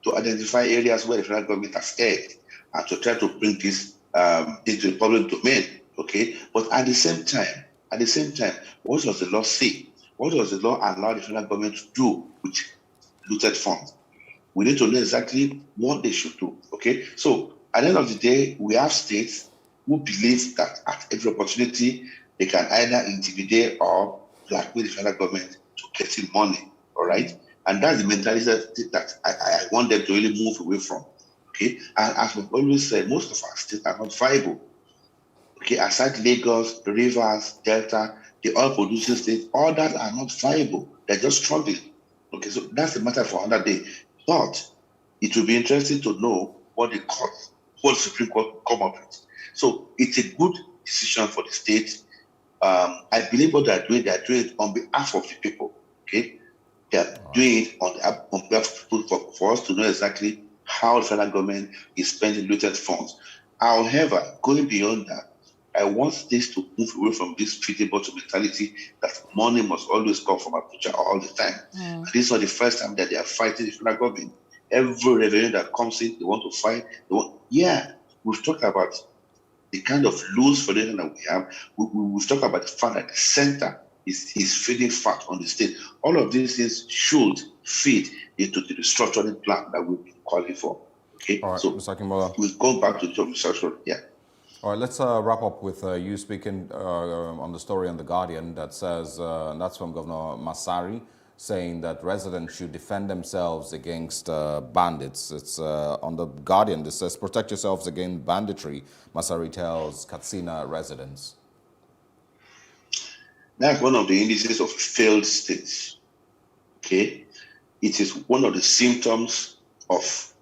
to identify areas where the federal government has erred and to try to bring this into the public domain. Okay, but at the same time, what does the law say? What does the law allow the federal government to do with looted funds? We need to know exactly what they should do. Okay, so at the end of the day, we have states who believe that at every opportunity, they can either intimidate or blackmail the federal government to get in money, all right? And that's the mentality that I want them to really move away from, okay? And as we've always said, most of our states are not viable, okay? Aside Lagos, Rivers, Delta, the oil-producing states, all that are not viable. They're just struggling, okay? So that's the matter for another day. But it will be interesting to know what the Supreme Court come up with. So it's a good decision for the state. I believe what they're doing it on behalf of the people. Okay, They are doing it on behalf of people for us to know exactly how the federal government is spending looted funds. However, going beyond that, I want this to move away from this feeding bottle mentality that money must always come from Abuja all the time. And this is not the first time that they are fighting the federal government. Every revenue that comes in, they want to fight. We've talked about the kind of loose federation that we have. We've talked about the fact that the center is feeding fat on the state. All of these things should feed into the restructuring plan that we've been calling for. Okay, all right, so Mr. Akimbola, we'll go back to the restructuring. Yeah. All right, let's wrap up with you speaking on the story on The Guardian that says, and that's from Governor Masari, saying that residents should defend themselves against bandits. It's on The Guardian. This says, protect yourselves against banditry, Masari tells Katsina residents. That's one of the indices of failed states. Okay? It is one of the symptoms of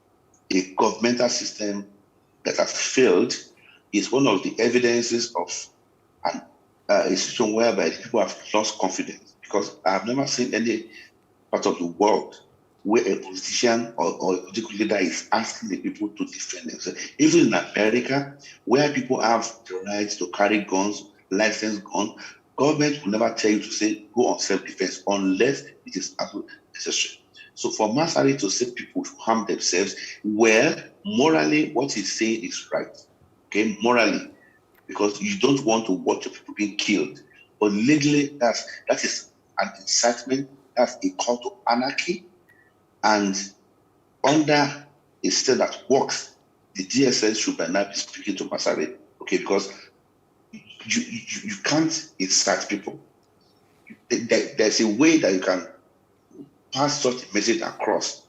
a governmental system that has failed. It's one of the evidences of a situation whereby people have lost confidence. Because I have never seen any part of the world where a politician or a political leader is asking the people to defend themselves. Even in America, where people have the right to carry guns, licensed guns, government will never tell you to say go on self-defense unless it is absolutely necessary. So for Masari to say people to harm themselves, well, morally, what he's saying is right. Okay, morally, because you don't want to watch people being killed. But legally, that is an incitement, that's a call to anarchy. And under a state that works, the DSS should by now be speaking to Masari. Okay, because you can't incite people. There's a way that you can pass such a message across,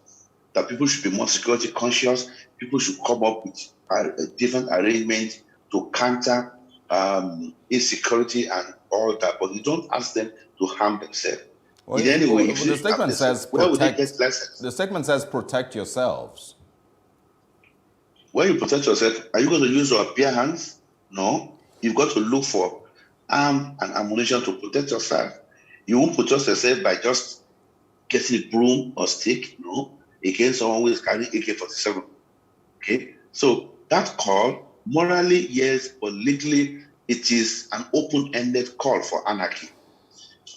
that people should be more security conscious. People should come up with a different arrangement to counter insecurity and all that. But you don't ask them to harm themselves. Well, Anyway, the statement says the statement says protect yourselves. When you protect yourself, are you going to use your bare hands? No. You've got to look for arm and ammunition to protect yourself. You won't protect yourself by just getting a broom or stick, no, against someone who is carrying AK-47. Okay? So that call, morally, yes, but legally, it is an open-ended call for anarchy.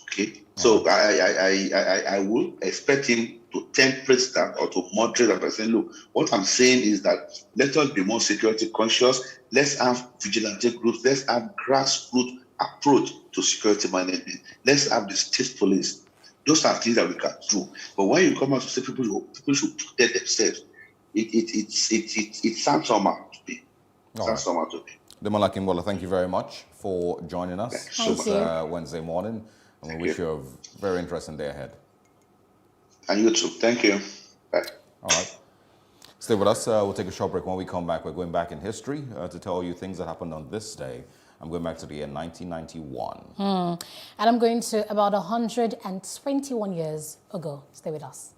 Okay? So I will expect him to temperate that or to moderate that by saying, look, what I'm saying is that let us be more security conscious. Let's have vigilante groups. Let's have grassroots approach to security management. Let's have the state police. Those are things that we can do. But when you come out to say people should protect themselves, it sounds somehow to me. Demola Akimbola, thank you very much for joining us this Wednesday morning. And we wish you a very interesting day ahead. And you too. Thank you. Bye. All right. Stay with us. We'll take a short break. When we come back, we're going back in history to tell you things that happened on this day. I'm going back to the year 1991. And I'm going to about 121 years ago. Stay with us.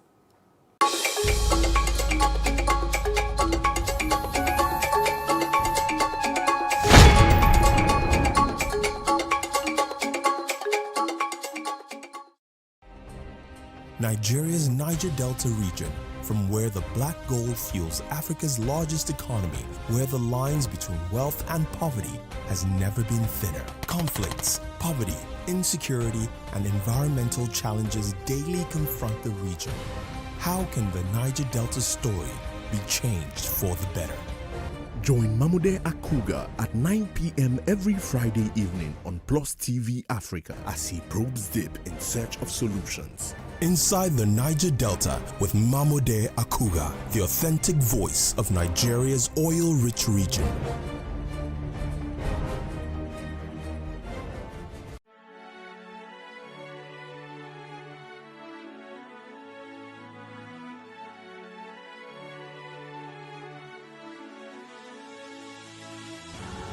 Nigeria's Niger Delta region, from where the black gold fuels Africa's largest economy, where the lines between wealth and poverty has never been thinner. Conflicts, poverty, insecurity, and environmental challenges daily confront the region. How can the Niger Delta story be changed for the better? Join Mamude Akuga at 9 p.m. every Friday evening on PlusTvAfrica as he probes deep in search of solutions. Inside the Niger Delta with Mamude Akuga, the authentic voice of Nigeria's oil-rich region.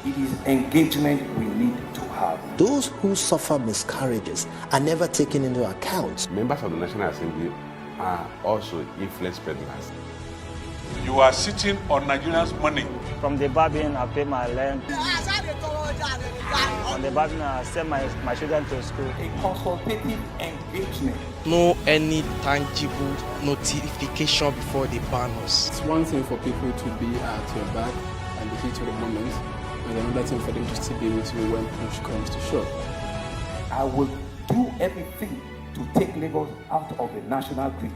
It is engagement we need to have. Those who suffer miscarriages are never taken into account. Members of the National Assembly are also influence peddlers. You are sitting on Nigerians' money. From the Barbarian, I pay my land. On the button, send my children to school. A consultative engagement. No any tangible notification before they ban us. It's one thing for people to be at your back and the heat of the moment, and another thing for them to still be with you when push comes to shove. I will do everything to take Lagos out of the national grid.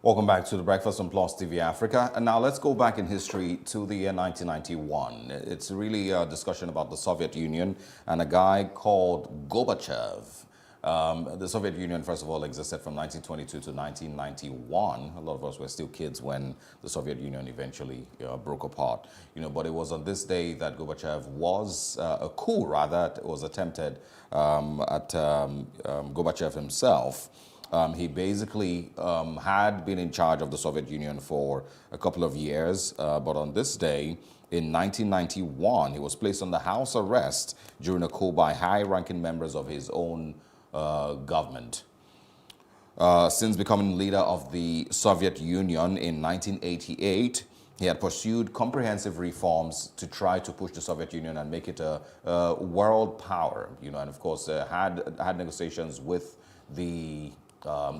Welcome back to the Breakfast on Plus TV Africa. And now let's go back in history to the year 1991. It's really a discussion about the Soviet Union and a guy called Gorbachev. The Soviet Union, first of all, existed from 1922 to 1991. A lot of us were still kids when the Soviet Union eventually broke apart. But it was on this day that Gorbachev was, a coup rather, was attempted at Gorbachev himself. He basically had been in charge of the Soviet Union for a couple of years, but on this day, in 1991, he was placed under house arrest during a coup by high-ranking members of his own government. Since becoming leader of the Soviet Union in 1988, he had pursued comprehensive reforms to try to push the Soviet Union and make it a world power, and of course had negotiations with the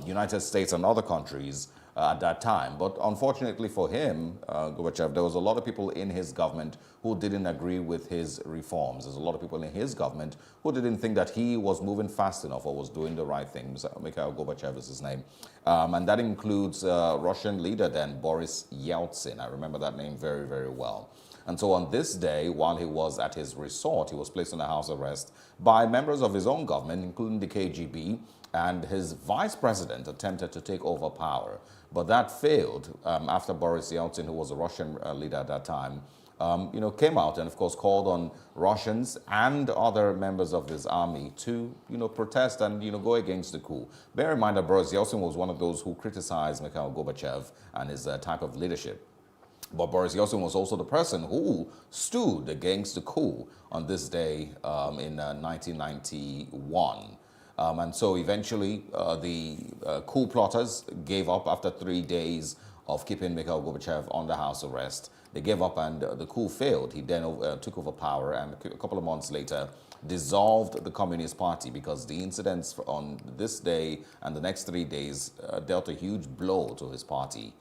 United States and other countries at that time. But unfortunately for him, Gorbachev, there was a lot of people in his government who didn't agree with his reforms. There's a lot of people in his government who didn't think that he was moving fast enough or was doing the right thing. Mikhail Gorbachev is his name. And that includes Russian leader then, Boris Yeltsin. I remember that name very, very well. And so on this day, while he was at his resort, he was placed under house arrest by members of his own government, including the KGB, and his vice president attempted to take over power. But that failed after Boris Yeltsin, who was a Russian leader at that time, came out and, of course, called on Russians and other members of his army to, protest and, go against the coup. Bear in mind that Boris Yeltsin was one of those who criticized Mikhail Gorbachev and his type of leadership. But Boris Yeltsin was also the person who stood against the coup on this day in 1991. And so eventually the coup plotters gave up after 3 days of keeping Mikhail Gorbachev under house arrest. They gave up and the coup failed. He then took over power and a couple of months later dissolved the Communist Party because the incidents on this day and the next 3 days dealt a huge blow to his party.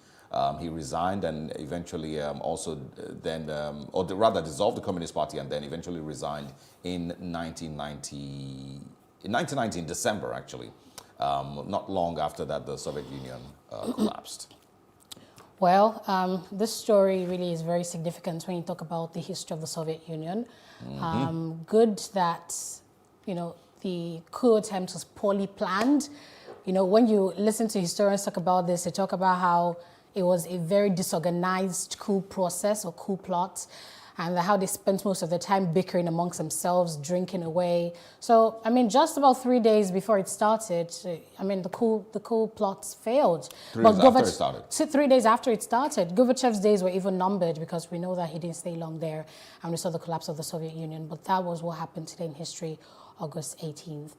He resigned and eventually also then, or rather dissolved the Communist Party and then eventually resigned in 1990. In 1990, in December, actually, not long after that, the Soviet Union collapsed. Well, this story really is very significant when you talk about the history of the Soviet Union. Good that, the coup attempt was poorly planned. When you listen to historians talk about this, they talk about how it was a very disorganized coup process or coup plot, and how they spent most of the time bickering amongst themselves, drinking away. So, just about 3 days before it started, the coup plots failed. 3 days after it started. 3 days after it started. Gorbachev's days were even numbered because we know that he didn't stay long there, and we saw the collapse of the Soviet Union. But that was what happened today in history, August 18th.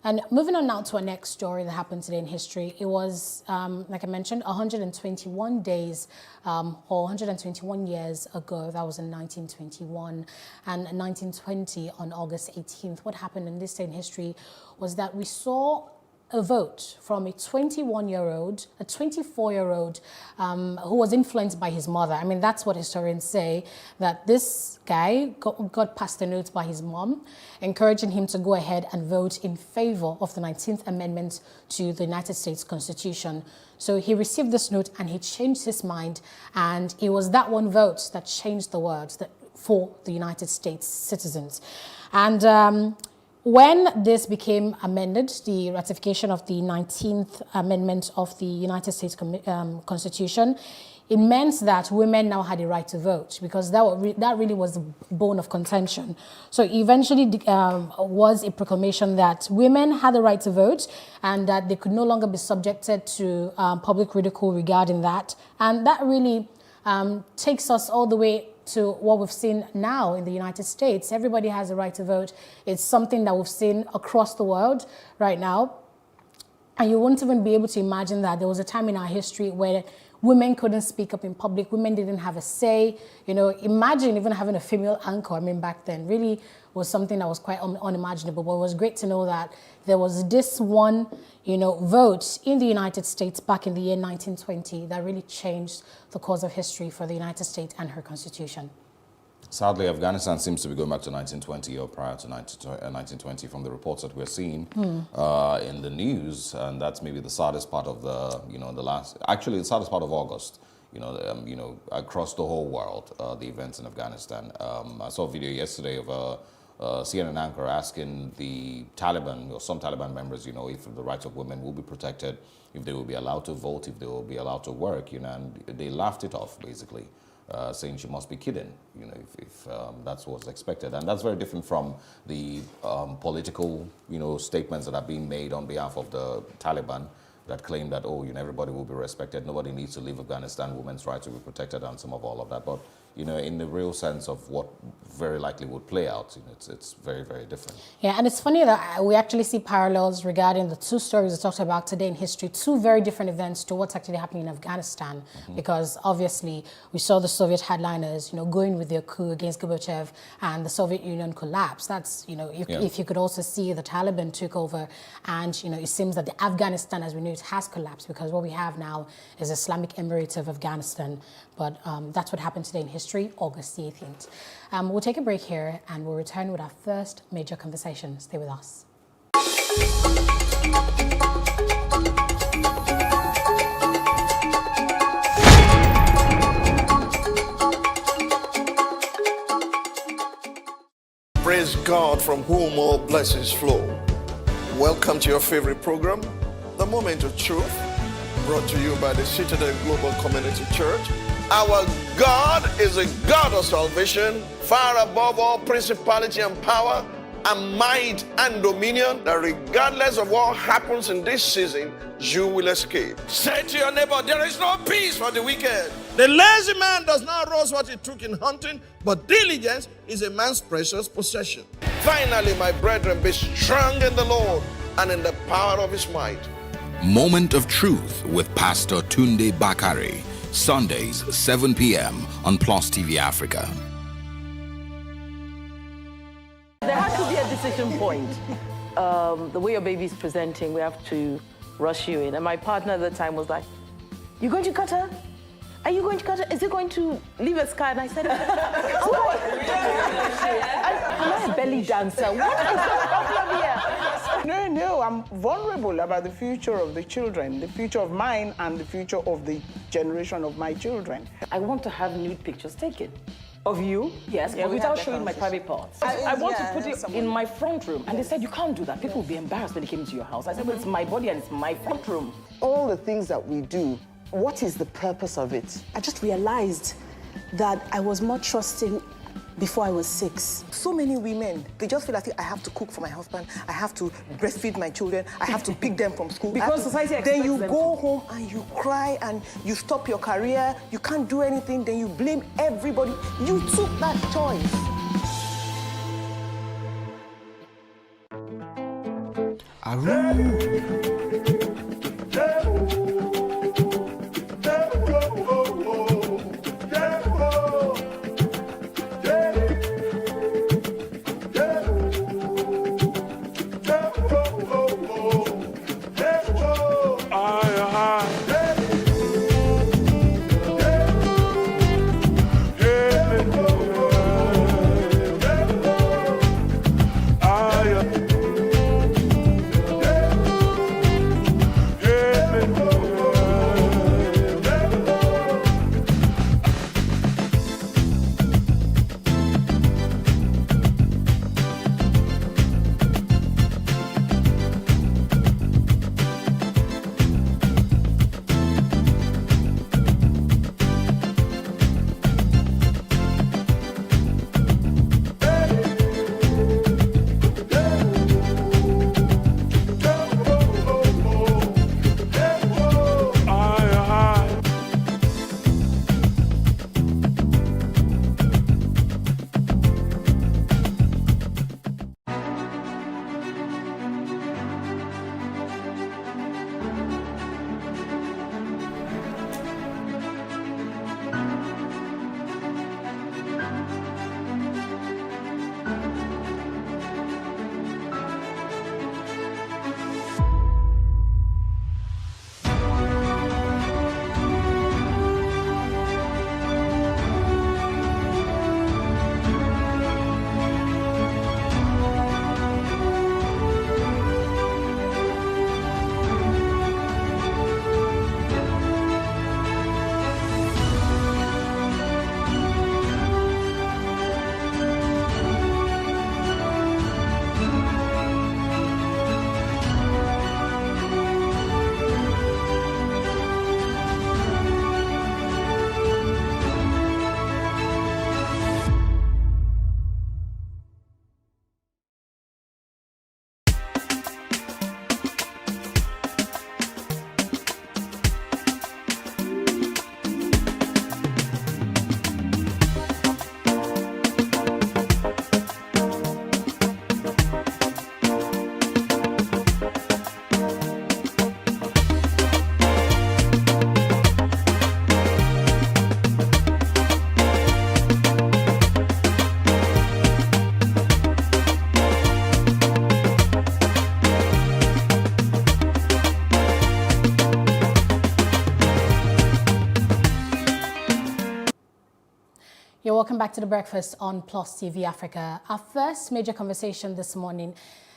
And moving on now to our next story that happened today in history, it was, like I mentioned, 121 days or 121 years ago. That was in 1921. And in 1920, on August 18th, what happened in this day in history was that we saw a vote from a 21-year-old, a 24-year-old who was influenced by his mother. I mean, that's what historians say, that this guy got passed a note by his mom, encouraging him to go ahead and vote in favor of the 19th Amendment to the United States Constitution. So he received this note and he changed his mind, and it was that one vote that changed the world for the United States citizens. And when this became amended, the ratification of the 19th Amendment of the United States Constitution, it meant that women now had a right to vote, because that really was the bone of contention. So eventually was a proclamation that women had the right to vote and that they could no longer be subjected to public ridicule regarding that. And that really takes us all the way to what we've seen now in the United States. Everybody has a right to vote. It's something that we've seen across the world right now. And you won't even be able to imagine that there was a time in our history where women couldn't speak up in public, women didn't have a say. You know, imagine even having a female anchor. I mean, back then really was something that was quite unimaginable. But it was great to know that there was this one, vote in the United States back in the year 1920 that really changed the course of history for the United States and her constitution. Sadly, Afghanistan seems to be going back to 1920 or prior to 1920 from the reports that we're seeing in the news, and that's maybe the saddest part of the the saddest part of August. Across the whole world, the events in Afghanistan. I saw a video yesterday of a CNN anchor asking the Taliban or some Taliban members, if the rights of women will be protected, if they will be allowed to vote, if they will be allowed to work, and they laughed it off basically. Saying she must be kidding, if that's what's expected. And that's very different from the political, statements that are being made on behalf of the Taliban that claim that, everybody will be respected, nobody needs to leave Afghanistan, women's rights will be protected, and some of all of that. But, in the real sense of what very likely would play out, it's very, very different. Yeah, and it's funny that we actually see parallels regarding the two stories we talked about today in history, two very different events to what's actually happening in Afghanistan, because obviously we saw the Soviet headliners, going with their coup against Gorbachev, and the Soviet Union collapsed. That's, if you could also see the Taliban took over, and, it seems that the Afghanistan as we know it has collapsed, because what we have now is Islamic Emirate of Afghanistan. But that's what happened today in history, August the 18th. We'll take a break here and we'll return with our first major conversation. Stay with us. Praise God, from whom all blessings flow. Welcome to your favorite program, The Moment of Truth, brought to you by the Citadel Global Community Church. Our God is a God of salvation, far above all principality and power and might and dominion, that regardless of what happens in this season, you will escape. Say to your neighbor, there is no peace for the wicked. The lazy man does not roast what he took in hunting, but diligence is a man's precious possession. Finally, my brethren, be strong in the Lord and in the power of his might. Moment of Truth with Pastor Tunde Bakare. Sundays, 7 p.m. on PlusTvAfrica. There has to be a decision point. The way your baby is presenting, we have to rush you in. And my partner at the time was like, "You going to cut her? Are you going to cut her? Is it going to leave a scar?" And I said, "Am I a belly dancer? What is the problem here?" No, I'm vulnerable about the future of the children, the future of mine and the future of the generation of my children. I want to have nude pictures taken. Of you? Yes, but without showing my private parts. I want to put it in my front room. And they said, "You can't do that. People will be embarrassed when they came to your house." I said, "Well, it's my body and it's my front room." All the things that we do, what is the purpose of it? I just realized that I was more trusting before I was 6. So many women, they just feel like I have to cook for my husband, I have to breastfeed my children, I have to pick them from school. Because society expects them. Then you go to. home and you cry and you stop your career, you can't do anything, then you blame everybody. You took that choice. welcome back to The Breakfast on Plus TV Africa. Our first major conversation this morning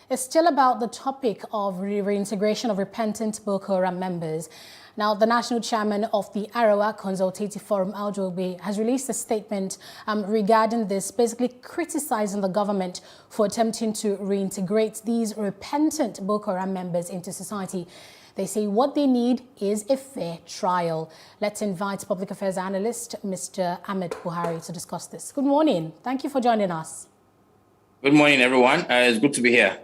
is still about the topic of reintegration of repentant Boko Haram members. Now, the national chairman of the Arawa Consultative Forum, Aljobe, has released a statement regarding this, basically criticizing the government for attempting to reintegrate these repentant Boko Haram members into society. They say what they need is a fair trial. Let's invite public affairs analyst Mr. Ahmed Buhari to discuss this. Good morning. Thank you for joining us. Good morning, everyone. It's good to be here.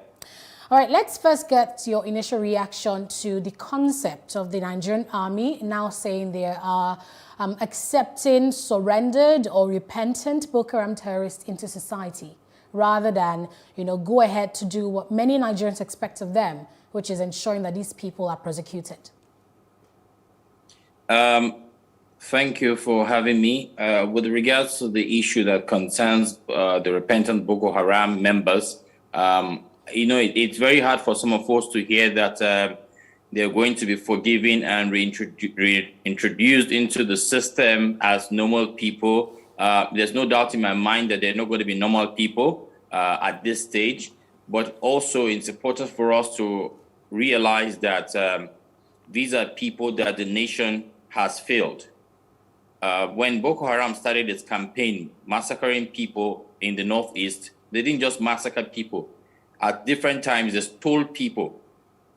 All right, let's first get your initial reaction to the concept of the Nigerian army now saying they are accepting surrendered or repentant Boko Haram terrorists into society, rather than, go ahead to do what many Nigerians expect of them, which is ensuring that these people are prosecuted. Thank you for having me. With regards to the issue that concerns the repentant Boko Haram members, it's very hard for some of us to hear that they're going to be forgiven and reintroduced into the system as normal people. There's no doubt in my mind that they're not going to be normal people at this stage. But also it's important for us to realize that these are people that the nation has failed. When Boko Haram started its campaign massacring people in the Northeast, they didn't just massacre people. At different times, they stole people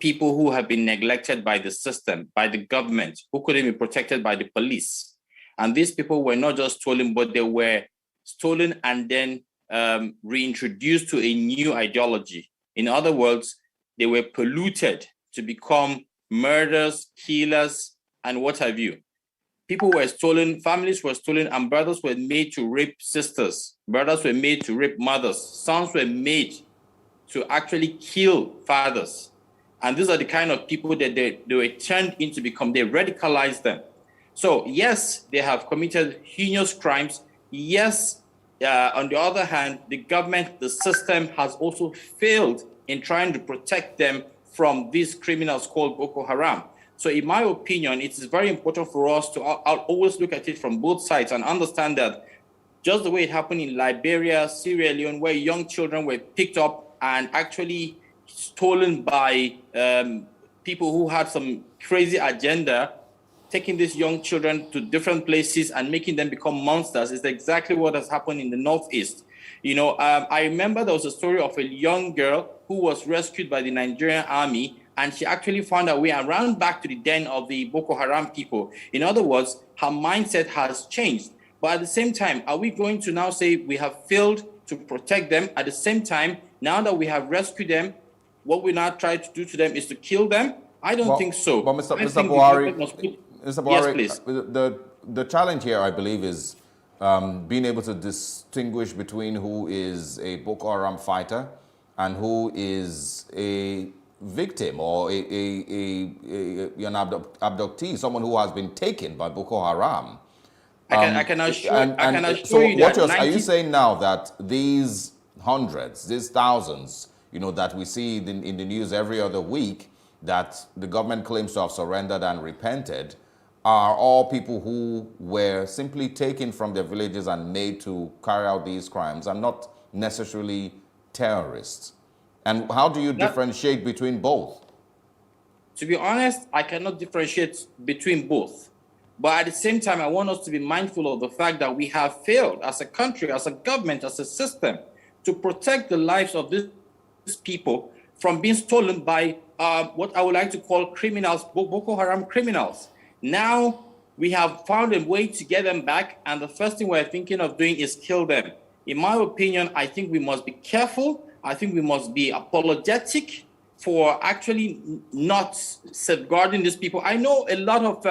who have been neglected by the system, by the government, who couldn't be protected by the police. And these people were not just stolen, but they were stolen and then reintroduced to a new ideology. In other words, they were polluted to become murderers, killers, and what have you. People were stolen, families were stolen, and brothers were made to rape sisters. Brothers were made to rape mothers. Sons were made to actually kill fathers. And these are the kind of people that they were turned into become, they radicalized them. So yes, they have committed heinous crimes. Yes, on the other hand, the government, the system has also failed in trying to protect them from these criminals called Boko Haram. So in my opinion, it is very important for us to always look at it from both sides and understand that just the way it happened in Liberia, Sierra Leone, where young children were picked up and actually stolen by people who had some crazy agenda, taking these young children to different places and making them become monsters, is exactly what has happened in the Northeast. I remember there was a story of a young girl who was rescued by the Nigerian army, and she actually found her way around back to the den of the Boko Haram people. In other words, her mindset has changed. But at the same time, are we going to now say we have failed to protect them? At the same time, now that we have rescued them, what we now try to do to them is to kill them? I don't think so. But Mr. Buhari, Yes, please. The challenge here, I believe, is being able to distinguish between who is a Boko Haram fighter and who is a victim or an abductee, someone who has been taken by Boko Haram. I can assure you that. Are you saying now that these hundreds, these thousands, that we see in the news every other week, that the government claims to have surrendered and repented, are all people who were simply taken from their villages and made to carry out these crimes and not necessarily terrorists? And how do you differentiate between both? To be honest, I cannot differentiate between both. But at the same time, I want us to be mindful of the fact that we have failed as a country, as a government, as a system to protect the lives of these people from being stolen by what I would like to call criminals, Boko Haram criminals. Now we have found a way to get them back, and the first thing we're thinking of doing is kill them. In my opinion, I think we must be careful. I think we must be apologetic for actually not safeguarding these people. I know a lot of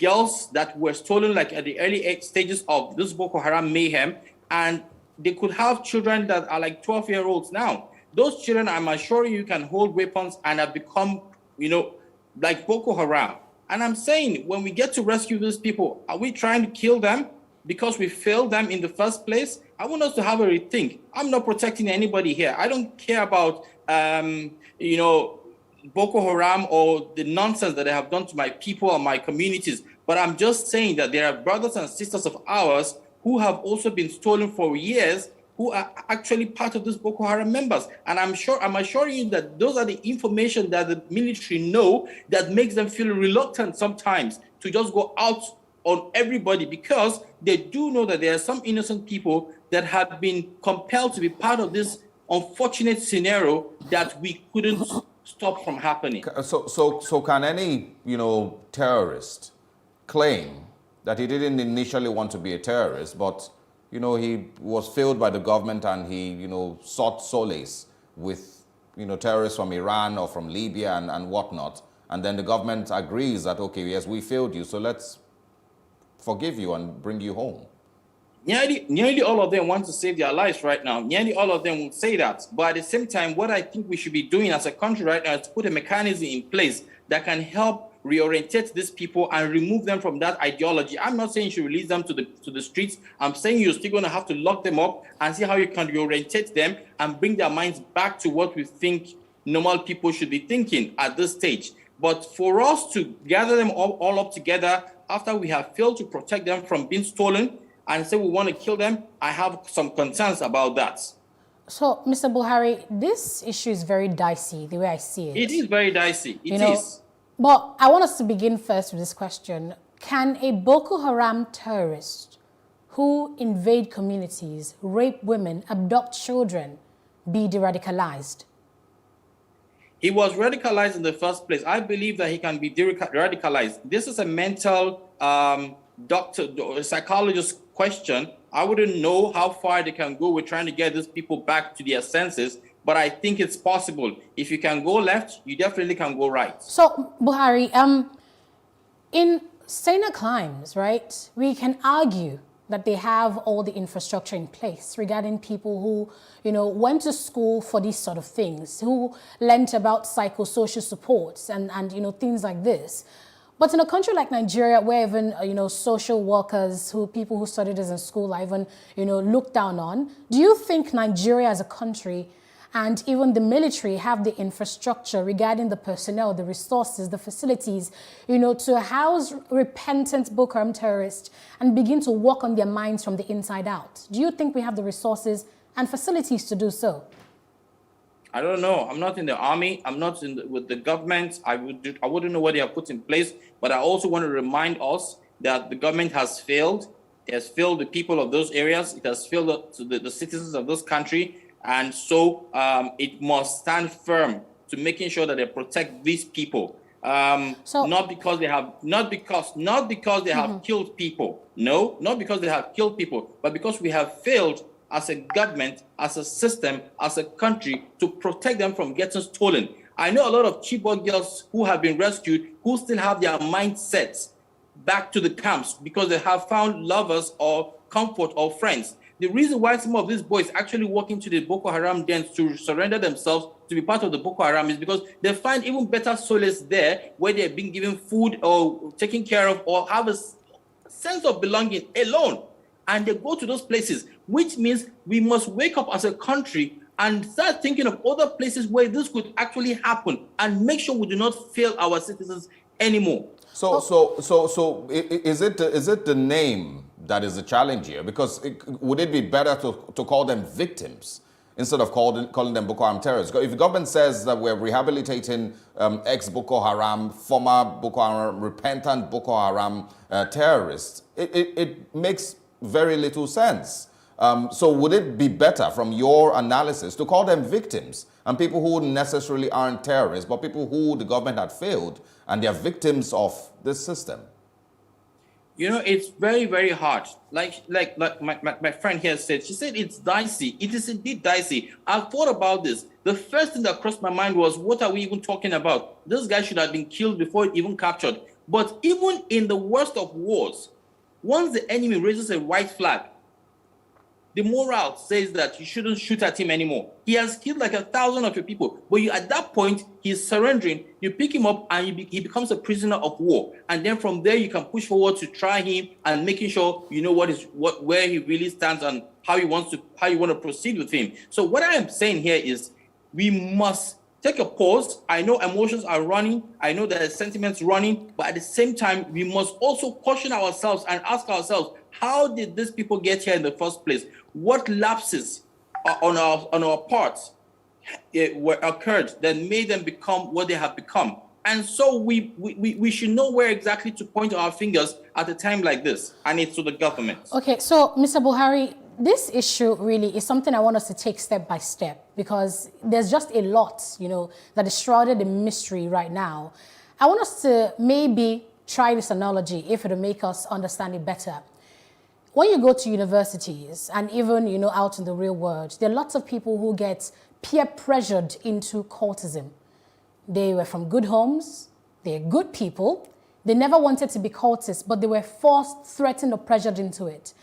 girls that were stolen like at the early stages of this Boko Haram mayhem, and they could have children that are like 12-year-olds now. Those children, I'm assuring you, can hold weapons and have become, like Boko Haram. And I'm saying, when we get to rescue these people, are we trying to kill them because we failed them in the first place? I want us to have a rethink. I'm not protecting anybody here. I don't care about, Boko Haram or the nonsense that they have done to my people or my communities. But I'm just saying that there are brothers and sisters of ours who have also been stolen for years, who are actually part of this Boko Haram members. And I'm assuring you that those are the information that the military know that makes them feel reluctant sometimes to just go out on everybody, because they do know that there are some innocent people that have been compelled to be part of this unfortunate scenario that we couldn't stop from happening. So can any, terrorist claim that he didn't initially want to be a terrorist, but, he was failed by the government and he, sought solace with, terrorists from Iran or from Libya and whatnot, and then the government agrees that, okay, yes, we failed you, so let's forgive you and bring you home? Nearly all of them want to save their lives right now. Nearly all of them will say that. But at the same time, what I think we should be doing as a country right now is to put a mechanism in place that can help reorientate these people and remove them from that ideology. I'm not saying you should release them to the streets. I'm saying you're still going to have to lock them up and see how you can reorientate them and bring their minds back to what we think normal people should be thinking at this stage. But for us to gather them all up together after we have failed to protect them from being stolen and say we want to kill them, I have some concerns about that. So, Mr. Buhari, this issue is very dicey, the way I see it. It is very dicey. It is. But I want us to begin first with this question. Can a Boko Haram terrorist who invade communities, rape women, abduct children, be de-radicalized? He was radicalized in the first place. I believe that he can be de-radicalized. This is a mental psychologist question. I wouldn't know how far they can go with trying to get these people back to their senses, but I think it's possible. If you can go left, you definitely can go right. So, Buhari, in saner climes, right, we can argue that they have all the infrastructure in place regarding people who, went to school for these sort of things, who learnt about psychosocial supports and things like this. But in a country like Nigeria, where even, social workers, people who studied this in school are even, looked down on, do you think Nigeria as a country and even the military have the infrastructure regarding the personnel, the resources, the facilities, to house repentant Boko Haram terrorists and begin to work on their minds from the inside out? Do you think we have the resources and facilities to do so? I don't know. I'm not in the army. I'm not with the government. I wouldn't know what they have put in place. But I also want to remind us that the government has failed. It has failed the people of those areas. It has failed the citizens of this country. And so it must stand firm to making sure that they protect these people. Not because they have killed people. No, not because they have killed people, but because we have failed as a government, as a system, as a country to protect them from getting stolen. I know a lot of Chibok girls who have been rescued who still have their mindsets back to the camps because they have found lovers or comfort or friends. The reason why some of these boys actually walk into the Boko Haram dens to surrender themselves to be part of the Boko Haram is because they find even better solace there, where they're being given food or taken care of or have a sense of belonging alone. And they go to those places, which means we must wake up as a country and start thinking of other places where this could actually happen and make sure we do not fail our citizens anymore. So is it the name that is the challenge here? Because would it be better to call them victims instead of calling them Boko Haram terrorists? If the government says that we're rehabilitating ex-Boko Haram, former Boko Haram, repentant Boko Haram terrorists, it makes very little sense. So would it be better from your analysis to call them victims and people who necessarily aren't terrorists, but people who the government had failed and they're victims of this system? It's very, very hard. Like my friend here said, she said it's dicey. It is indeed dicey. I've thought about this. The first thing that crossed my mind was, what are we even talking about? This guy should have been killed before even captured. But even in the worst of wars, once the enemy raises a white flag, the morale says that you shouldn't shoot at him anymore. He has killed like 1,000 of your people, but at that point, he's surrendering. You pick him up and he becomes a prisoner of war. And then from there, you can push forward to try him and making sure you know where he really stands and how you want to proceed with him. So what I am saying here is we must take a pause. I know emotions are running. I know there are sentiments running, but at the same time, we must also caution ourselves and ask ourselves, How did these people get here in the first place? What lapses on our parts were occurred that made them become what they have become? And so we should know where exactly to point our fingers at a time like this, and it's to the government. Okay, so Mr. Buhari, this issue really is something I want us to take step by step, because there's just a lot, that is shrouded in mystery right now. I want us to maybe try this analogy if it'll make us understand it better. When you go to universities and even, out in the real world, there are lots of people who get peer pressured into cultism. They were from good homes, they're good people, they never wanted to be cultists, but they were forced, threatened, or pressured into it.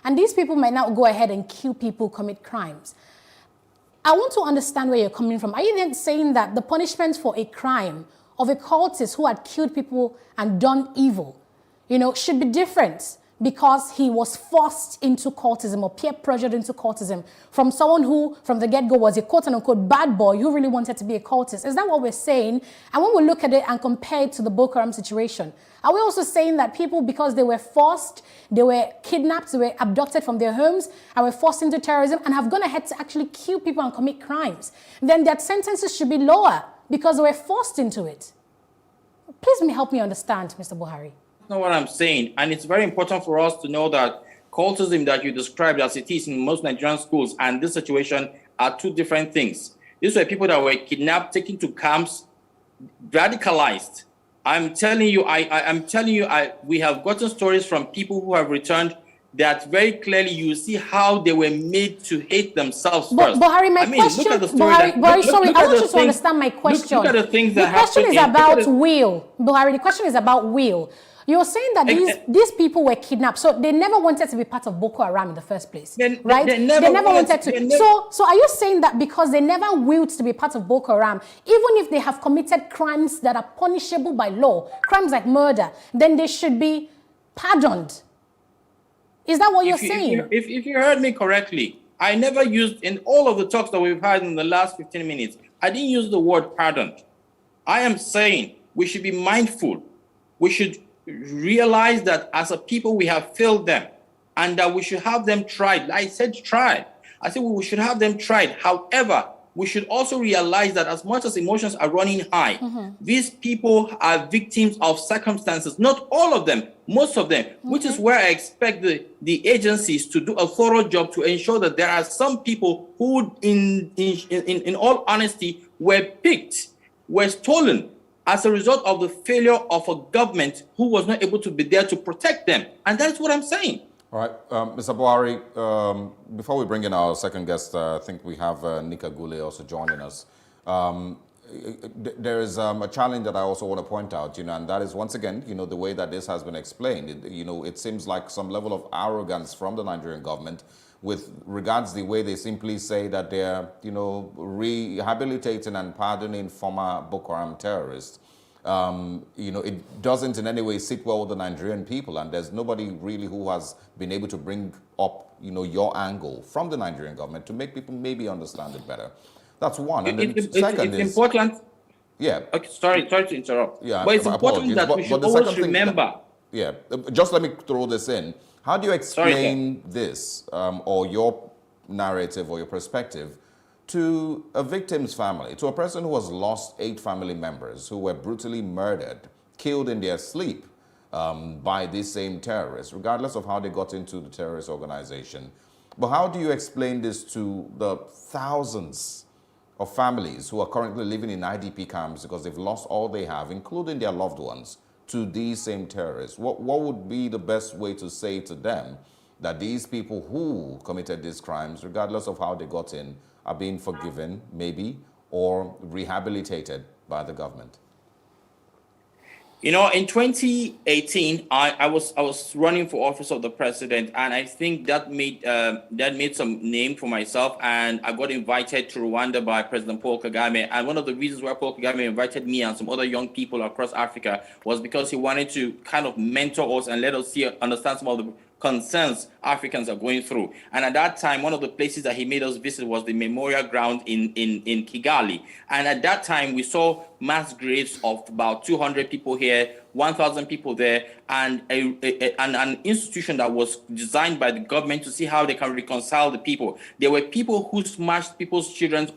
And these people might now go ahead and kill people, commit crimes. I want to understand where you're coming from. Are you then saying that the punishment for a crime of a cultist who had killed people and done evil, should be different because he was forced into cultism or peer pressured into cultism from someone who, from the get-go, was a quote-unquote bad boy who really wanted to be a cultist? Is that what we're saying? And when we look at it and compare it to the Boko Haram situation, are we also saying that people, because they were forced, they were kidnapped, they were abducted from their homes, and were forced into terrorism and have gone ahead to actually kill people and commit crimes, then their sentences should be lower because they were forced into it? Please help me understand, Mr. Buhari. That's not what I'm saying. And it's very important for us to know that cultism that you described as it is in most Nigerian schools and this situation are two different things. These were people that were kidnapped, taken to camps, radicalized. I'm telling you, we have gotten stories from people who have returned that very clearly you see how they were made to hate themselves first. Buhari, question, Buhari, sorry, I want you to understand my question. Look at the things that happen. The question is about will. Buhari, the question is about will. You're saying that these people were kidnapped, so they never wanted to be part of Boko Haram in the first place, right? They never wanted to. So are you saying that because they never willed to be part of Boko Haram, even if they have committed crimes that are punishable by law, crimes like murder, then they should be pardoned? Is that what you're saying? If you heard me correctly, I never used, in all of the talks that we've had in the last 15 minutes, I didn't use the word pardoned. I am saying we should be mindful. We should realize that as a people, we have failed them and that we should have them tried. I said tried. I said we should have them tried. However, we should also realize that as much as emotions are running high, these people are victims of circumstances. Not all of them, most of them, which is where I expect the agencies to do a thorough job to ensure that there are some people who, in all honesty, were picked, were stolen as a result of the failure of a government who was not able to be there to protect them. And that's what I'm saying. All right, Mr. Buhari, before we bring in our second guest, I think we have Nika Gule also joining us. There is a challenge that I also want to point out, and that is, once again, the way that this has been explained. It seems like some level of arrogance from the Nigerian government with regards the way they simply say that they're, rehabilitating and pardoning former Boko Haram terrorists. It doesn't in any way sit well with the Nigerian people, and there's nobody really who has been able to bring up, your angle from the Nigerian government to make people maybe understand it better. That's one. And then second is important. Yeah. Okay, sorry to interrupt. Yeah, but it's important that we should always remember. Just let me throw this in. How do you explain this, or your narrative or your perspective, to a victim's family, to a person who has lost 8 family members who were brutally murdered, killed in their sleep by these same terrorists, regardless of how they got into the terrorist organization? But how do you explain this to the thousands of families who are currently living in IDP camps because they've lost all they have, including their loved ones, to these same terrorists? What would be the best way to say to them that these people who committed these crimes, regardless of how they got in, are being forgiven, maybe, or rehabilitated by the government? In 2018, I was running for office of the president, and I think that made some name for myself. And I got invited to Rwanda by President Paul Kagame. And one of the reasons why Paul Kagame invited me and some other young people across Africa was because he wanted to kind of mentor us and let us understand some of the concerns Africans are going through. And at that time, one of the places that he made us visit was the memorial ground in Kigali. And at that time, we saw mass graves of about 200 people here, 1,000 people there, and an institution that was designed by the government to see how they can reconcile the people. There were people who smashed people's children's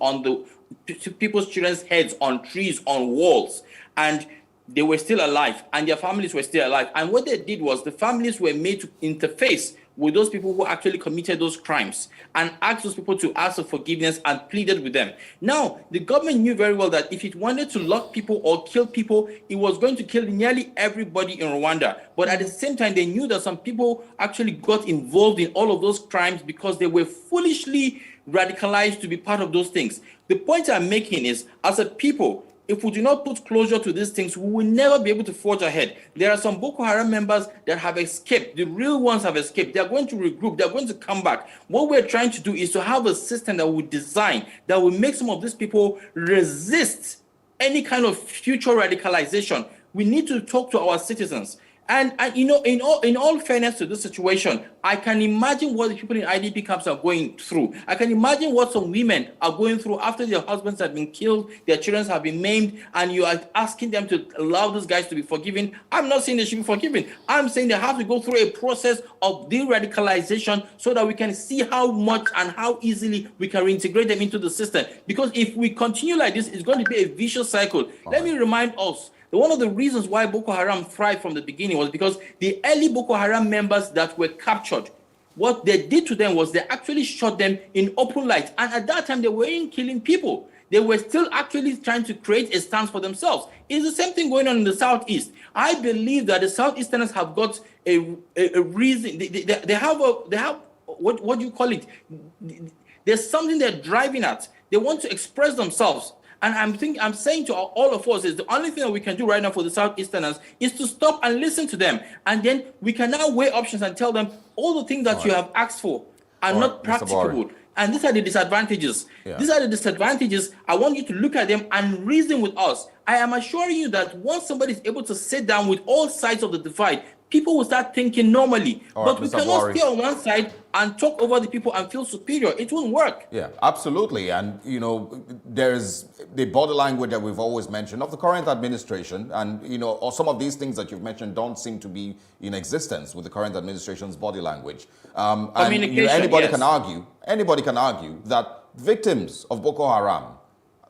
heads on trees, on walls, and they were still alive, and their families were still alive. And what they did was the families were made to interface with those people who actually committed those crimes and asked those people to ask for forgiveness and pleaded with them. Now, the government knew very well that if it wanted to lock people or kill people, it was going to kill nearly everybody in Rwanda. But at the same time, they knew that some people actually got involved in all of those crimes because they were foolishly radicalized to be part of those things. The point I'm making is, as a people, if we do not put closure to these things, we will never be able to forge ahead. There are some Boko Haram members that have escaped. The real ones have escaped. They are going to regroup. They are going to come back. What we're trying to do is to have a system that we design that will make some of these people resist any kind of future radicalization. We need to talk to our citizens. And you know, in all fairness to this situation, I can imagine what the people in IDP camps are going through. I can imagine what some women are going through after their husbands have been killed, their children have been maimed, and you are asking them to allow these guys to be forgiven. I'm not saying they should be forgiven. I'm saying they have to go through a process of de-radicalization so that we can see how much and how easily we can reintegrate them into the system. Because if we continue like this, it's going to be a vicious cycle. Let me remind us, one of the reasons why Boko Haram thrived from the beginning was because the early Boko Haram members that were captured, what they did to them was they actually shot them in open light. And at that time, they weren't killing people. They were still actually trying to create a stance for themselves. It's the same thing going on in the Southeast. I believe that the Southeasterners have got a reason. They have what do you call it? There's something they're driving at. They want to express themselves. And I'm saying to all of us is the only thing that we can do right now for the Southeasterners is to stop and listen to them. And then we can now weigh options and tell them all the things that you have asked for are not practicable. And these are the disadvantages. Yeah. These are the disadvantages. I want you to look at them and reason with us. I am assuring you that once somebody is able to sit down with all sides of the divide, people will start thinking normally. But we cannot stay on one side and talk over the people and feel superior. It won't work. Yeah, absolutely. And, you know, there's the body language that we've always mentioned of the current administration. And, you know, or some of these things that you've mentioned don't seem to be in existence with the current administration's body language. And you know, anybody can argue that victims of Boko Haram,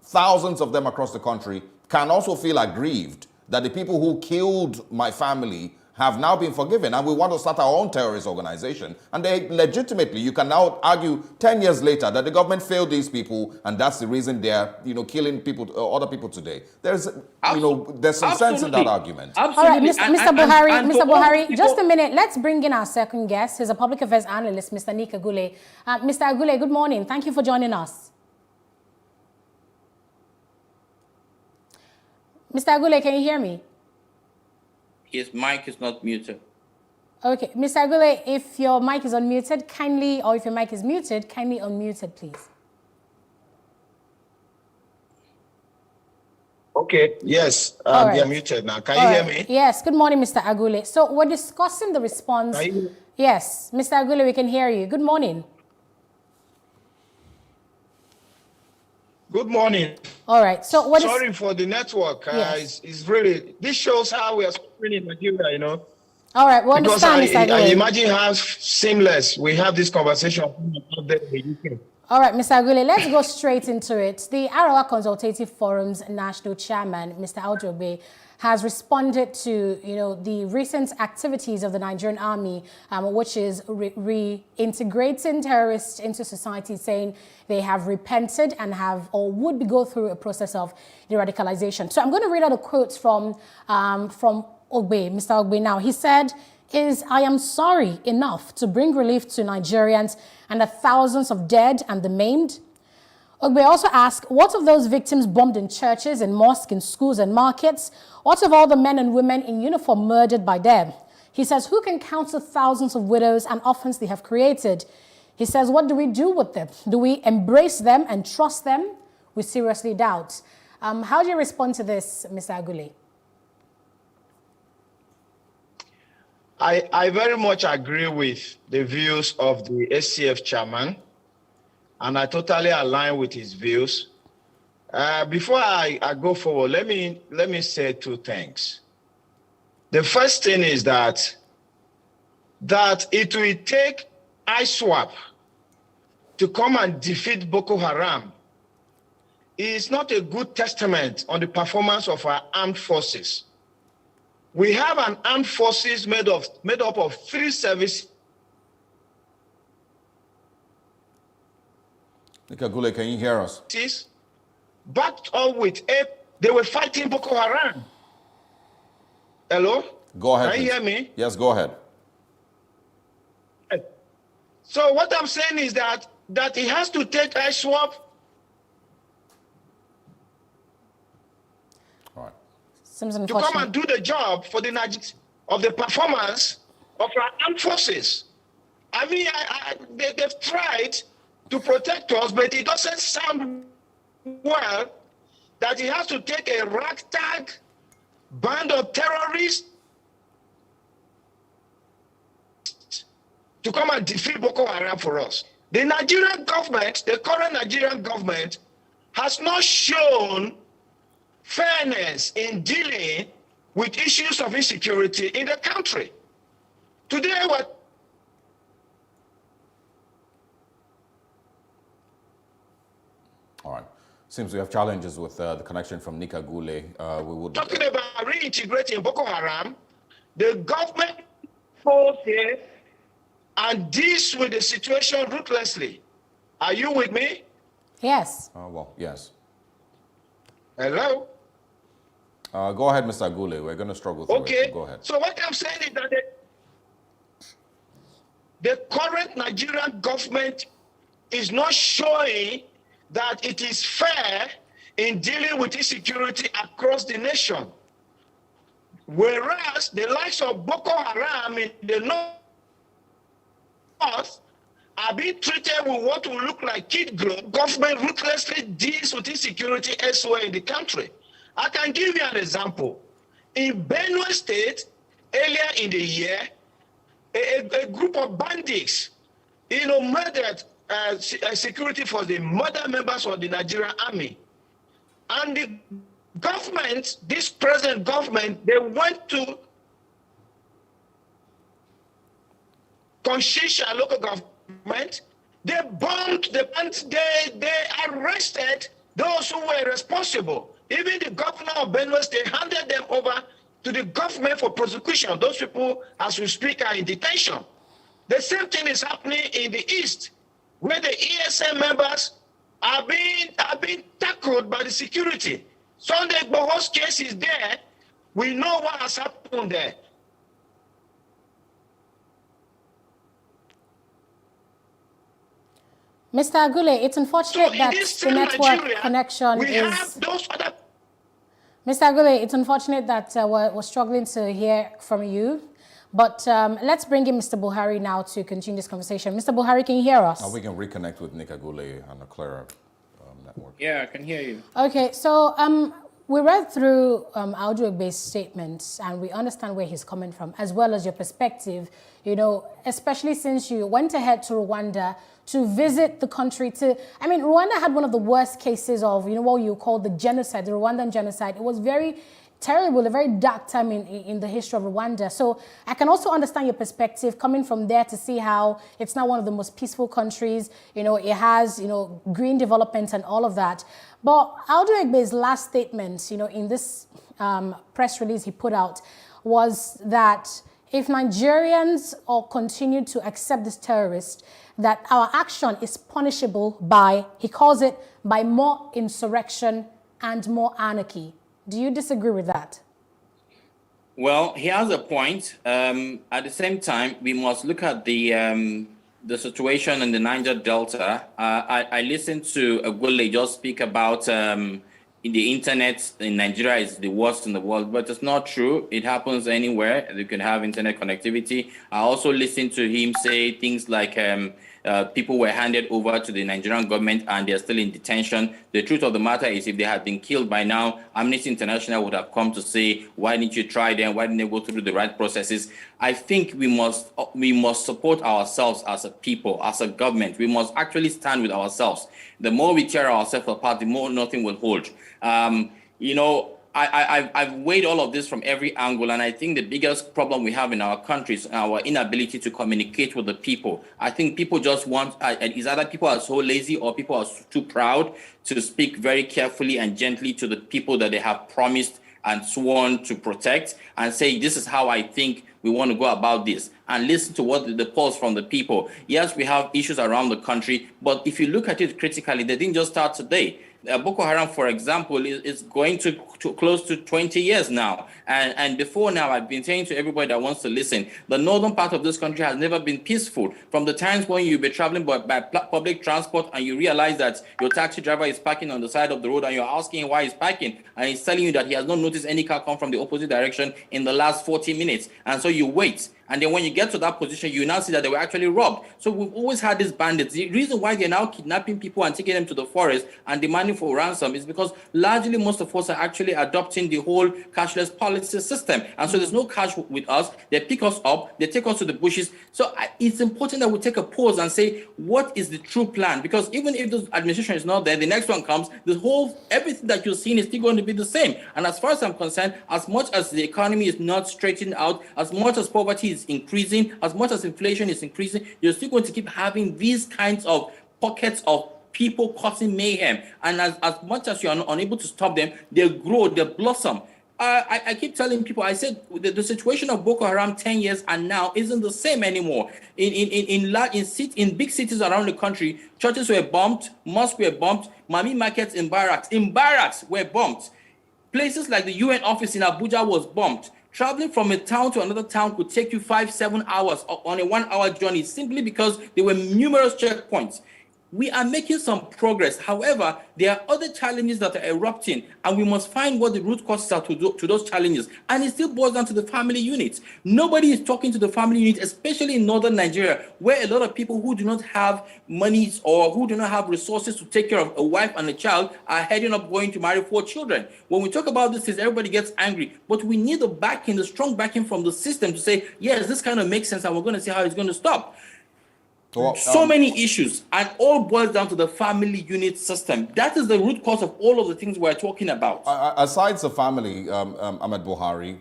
thousands of them across the country, can also feel aggrieved that the people who killed my family have now been forgiven, and we want to start our own terrorist organization. And they legitimately, you can now argue 10 years later that the government failed these people, and that's the reason they're, you know, killing people, other people today. There's, you know, there's some sense in that argument. Absolutely. All right, Mr. Buhari, just a minute. Let's bring in our second guest. He's a public affairs analyst, Mr. Nick Agule. Mr. Agule, good morning. Thank you for joining us. Mr. Agule, can you hear me? His mic is not muted. Okay, Mr. Agule, if your mic is unmuted, kindly, or if your mic is muted, kindly unmute it, please. Okay, yes, you're muted now. Can you hear me? Yes, good morning, Mr. Agule. So we're discussing the response. Yes, Mr. Agule, we can hear you. Good morning. Good morning. All right. So what Sorry for the network. It's really, this shows how we are suffering in Nigeria, you know. All right. Well, because I imagine how seamless we have this conversation out there in the UK. All right, Mr. Agule, let's go straight into it. The Arewa Consultative Forum's national chairman, Mr. Audrogbe, has responded to, you know, the recent activities of the Nigerian army, which is reintegrating terrorists into society, saying they have repented and have or would go through a process of de-radicalization. So I'm going to read out a quote from Ogbe, Mr. Ogbe now. He said, I am sorry enough to bring relief to Nigerians and the thousands of dead and the maimed. Ogbe also asked, what of those victims bombed in churches, in mosques, in schools and markets? What of all the men and women in uniform murdered by them? He says, who can count the thousands of widows and orphans they have created? He says, what do we do with them? Do we embrace them and trust them? We seriously doubt. How do you respond to this, Mr. Agule? I very much agree with the views of the SCF chairman, and I totally align with his views. Before I go forward, let me say two things. The first thing is that it will take ISWAP to come and defeat Boko Haram. It is not a good testament on the performance of our armed forces. We have an armed forces made up of 3 services. Nikagule, can you hear us? Backed up with they were fighting Boko Haram. Hello? Go ahead. Can you please. hear me? Yes, go ahead. So what I'm saying is that it has to take ISWAP. To come and do the job for the of the performance of our armed forces. I mean, they've tried to protect us, but it doesn't sound well that it has to take a ragtag band of terrorists to come and defeat Boko Haram for us. The Nigerian government, the current Nigerian government, has not shown fairness in dealing with issues of insecurity in the country. Today, what? All right. Seems we have challenges with the connection from Nikagule. We would talking about reintegrating Boko Haram. The government goes here and deals with the situation ruthlessly. Are you with me? Yes. Well, yes. Hello? Go ahead, Mr. Agule. We're going to struggle through it. So go ahead. So what I'm saying is that the current Nigerian government is not showing that it is fair in dealing with insecurity across the nation. Whereas the likes of Boko Haram in the north are being treated with what will look like kid glove. Government ruthlessly deals with insecurity elsewhere in the country. I can give you an example. In Benue State, earlier in the year, a group of bandits, murdered security for the murder members of the Nigerian army. And the government, this present government, they went to Conshisha local government, they bombed the plant, they arrested those who were responsible. Even the governor of Benue State handed them over to the government for prosecution. Those people, as we speak, are in detention. The same thing is happening in the east, where the ESM members are being tackled by the security. Sunday Igboho's case is there. We know what has happened there. Mr. Agule, it's unfortunate that the network connection is... Mr. Agule, it's unfortunate that we're struggling to hear from you. But let's bring in Mr. Buhari now to continue this conversation. Mr. Buhari, can you hear us? We can reconnect with Nick Agule on a clearer network. Yeah, I can hear you. Okay, so we read through Auduegbe's statements and we understand where he's coming from, as well as your perspective, especially since you went ahead to Rwanda to visit the country Rwanda had one of the worst cases of, what you call the genocide, the Rwandan genocide. It was very terrible, a very dark time in the history of Rwanda. So I can also understand your perspective coming from there to see how it's now one of the most peaceful countries. It has, green development and all of that. But Auduegbe's last statement, in this press release he put out was that if Nigerians all continue to accept this terrorist, that our action is punishable by, he calls it, by more insurrection and more anarchy. Do you disagree with that? Well, he has a point. At the same time, we must look at the situation in the Niger Delta. I listened to Agule just speak about the internet in Nigeria is the worst in the world, but it's not true. It happens anywhere. You can have internet connectivity. I also listened to him say things like people were handed over to the Nigerian government and they're still in detention. The truth of the matter is, if they had been killed by now, Amnesty International would have come to say, why didn't you try them? Why didn't they go through the right processes? I think we must support ourselves as a people, as a government. We must actually stand with ourselves. The more we tear ourselves apart, the more nothing will hold. I've weighed all of this from every angle, and I think the biggest problem we have in our country is our inability to communicate with the people. I think people just want, it's either people are so lazy or people are too proud to speak very carefully and gently to the people that they have promised and sworn to protect, and say, this is how I think we want to go about this, and listen to what the pulse from the people. Yes, we have issues around the country, but if you look at it critically, they didn't just start today. Boko Haram, for example, is going to close to 20 years now. And before now, I've been saying to everybody that wants to listen, the northern part of this country has never been peaceful. From the times when you'll be traveling by public transport and you realize that your taxi driver is parking on the side of the road and you're asking why he's parking, and he's telling you that he has not noticed any car come from the opposite direction in the last 40 minutes. And so you wait. And then when you get to that position, you now see that they were actually robbed. So we've always had these bandits. The reason why they're now kidnapping people and taking them to the forest and demanding for ransom is because largely most of us are actually adopting the whole cashless policy system. And so there's no cash with us. They pick us up, they take us to the bushes. So it's important that we take a pause and say, what is the true plan? Because even if this administration is not there, the next one comes, everything that you're seeing is still going to be the same. And as far as I'm concerned, as much as the economy is not straightened out, as much as poverty is increasing, as much as inflation is increasing, you're still going to keep having these kinds of pockets of people causing mayhem. And as much as you are unable to stop them, they grow, they blossom. I keep telling people, I said the situation of Boko Haram 10 years and now isn't the same anymore. In big cities around the country, churches were bombed, mosques were bombed, Mami markets in barracks were bombed. Places like the UN office in Abuja was bombed. Traveling from a town to another town could take you 5-7 hours on a 1-hour journey simply because there were numerous checkpoints. We are making some progress. However, there are other challenges that are erupting, and we must find what the root causes are to those challenges. And it still boils down to the family units. Nobody is talking to the family unit, especially in northern Nigeria, where a lot of people who do not have monies or who do not have resources to take care of a wife and a child are heading up going to marry 4 children. When we talk about this, everybody gets angry. But we need the strong backing from the system to say, yes, this kind of makes sense, and we're going to see how it's going to stop. Well, many issues, and all boils down to the family unit system. That is the root cause of all of the things we're talking about. Aside the family, Ahmed Buhari,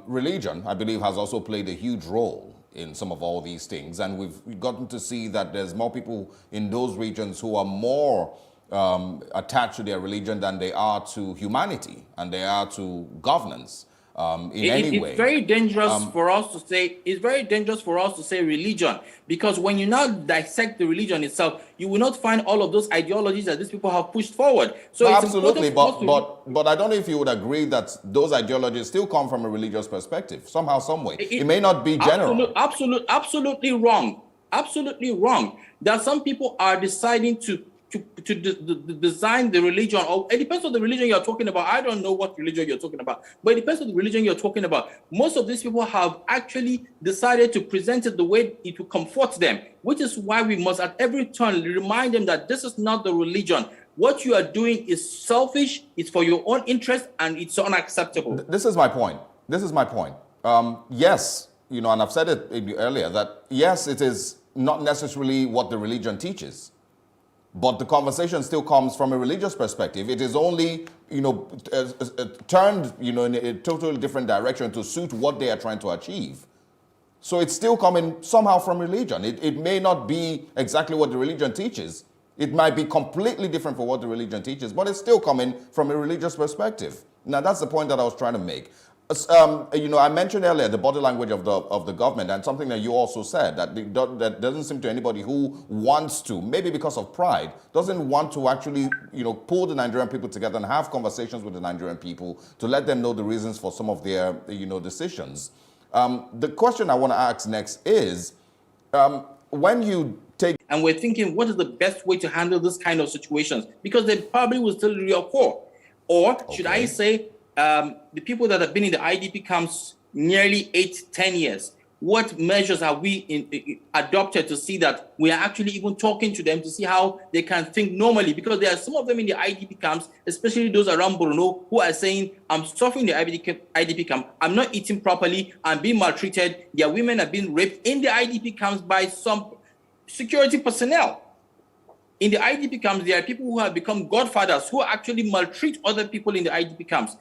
religion, I believe, has also played a huge role in some of all these things. And we've gotten to see that there's more people in those regions who are more attached to their religion than they are to humanity and they are to governance. It's very dangerous for us to say. It's very dangerous for us to say religion, because when you now dissect the religion itself, you will not find all of those ideologies that these people have pushed forward. So no, it's absolutely, but I don't know if you would agree that those ideologies still come from a religious perspective somehow, some way. It may not be general. Absolutely wrong. Absolutely wrong. That some people are deciding to design the religion, or it depends on the religion you're talking about. I don't know what religion you're talking about, but it depends on the religion you're talking about. Most of these people have actually decided to present it the way it will comfort them, which is why we must at every turn remind them that this is not the religion. What you are doing is selfish, it's for your own interest, and it's unacceptable. This is my point. Yes, and I've said it earlier, that yes, it is not necessarily what the religion teaches. But the conversation still comes from a religious perspective. It is only, turned, in a totally different direction to suit what they are trying to achieve. So it's still coming somehow from religion. It may not be exactly what the religion teaches. It might be completely different from what the religion teaches, but it's still coming from a religious perspective. Now, that's the point that I was trying to make. I mentioned earlier the body language of the government, and something that you also said, that doesn't seem to anybody who wants to, maybe because of pride, doesn't want to actually, pull the Nigerian people together and have conversations with the Nigerian people to let them know the reasons for some of their, decisions. The question I want to ask next is, when you take... And we're thinking, what is the best way to handle this kind of situations? Because they probably will still reoccur. Or should I say, the people that have been in the IDP camps nearly 8-10 years, what measures have we adopted to see that we are actually even talking to them to see how they can think normally? Because there are some of them in the IDP camps, especially those around Borno, who are saying, I'm suffering in the IDP camp, I'm not eating properly, I'm being maltreated, their women are being raped in the IDP camps by some security personnel. In the IDP camps, there are people who have become godfathers who actually maltreat other people in the IDP camps.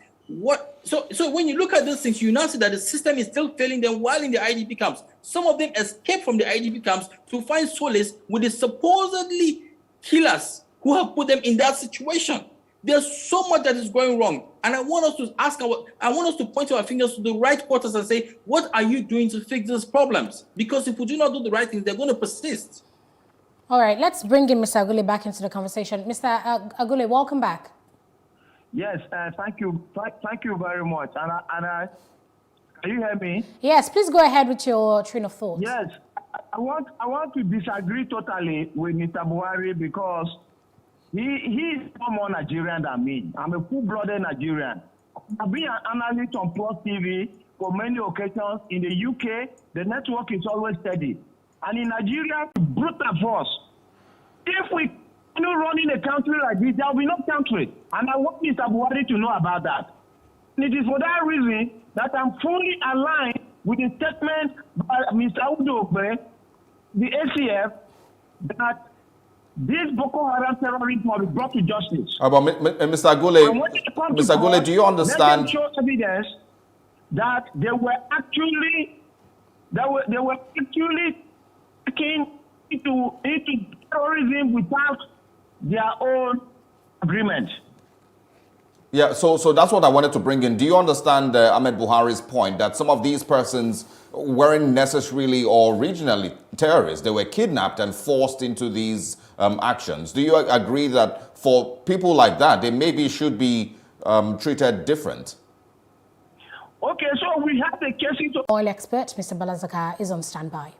So when you look at those things, you now see that the system is still failing them while in the IDP camps. Some of them escape from the IDP camps to find solace with the supposedly killers who have put them in that situation. There's so much that is going wrong. And I want us to point our fingers to the right quarters and say, what are you doing to fix these problems? Because if we do not do the right things, they're going to persist. All right, let's bring in Mr. Agule back into the conversation. Mr. Agule, welcome back. Yes, thank you. Thank you very much. And can you hear me? Yes, please go ahead with your train of thought. Yes, I want to disagree totally with Mr. Buhari because he is far more Nigerian than me. I'm a full-blooded Nigerian. I've been an analyst on Plus TV for many occasions. In the UK, the network is always steady. And in Nigeria, brutal force. If we running a country like this, there will be no country. And I want Mr. Buhari to know about that. And it is for that reason that I'm fully aligned with the statement by Mr. Udobe, the ACF, that these Boko Haram terrorists must be brought to justice. But Mr. Agule, do you understand? Let them show evidence that they were actually taking into terrorism without their own agreement. Yeah, so that's what I wanted to bring in. Do you understand Ahmed Buhari's point that some of these persons weren't necessarily or originally terrorists? They were kidnapped and forced into these actions. Do you agree that for people like that, they maybe should be treated different? Okay, so we have the case into... Oil expert, Mr. Balazaka, is on standby.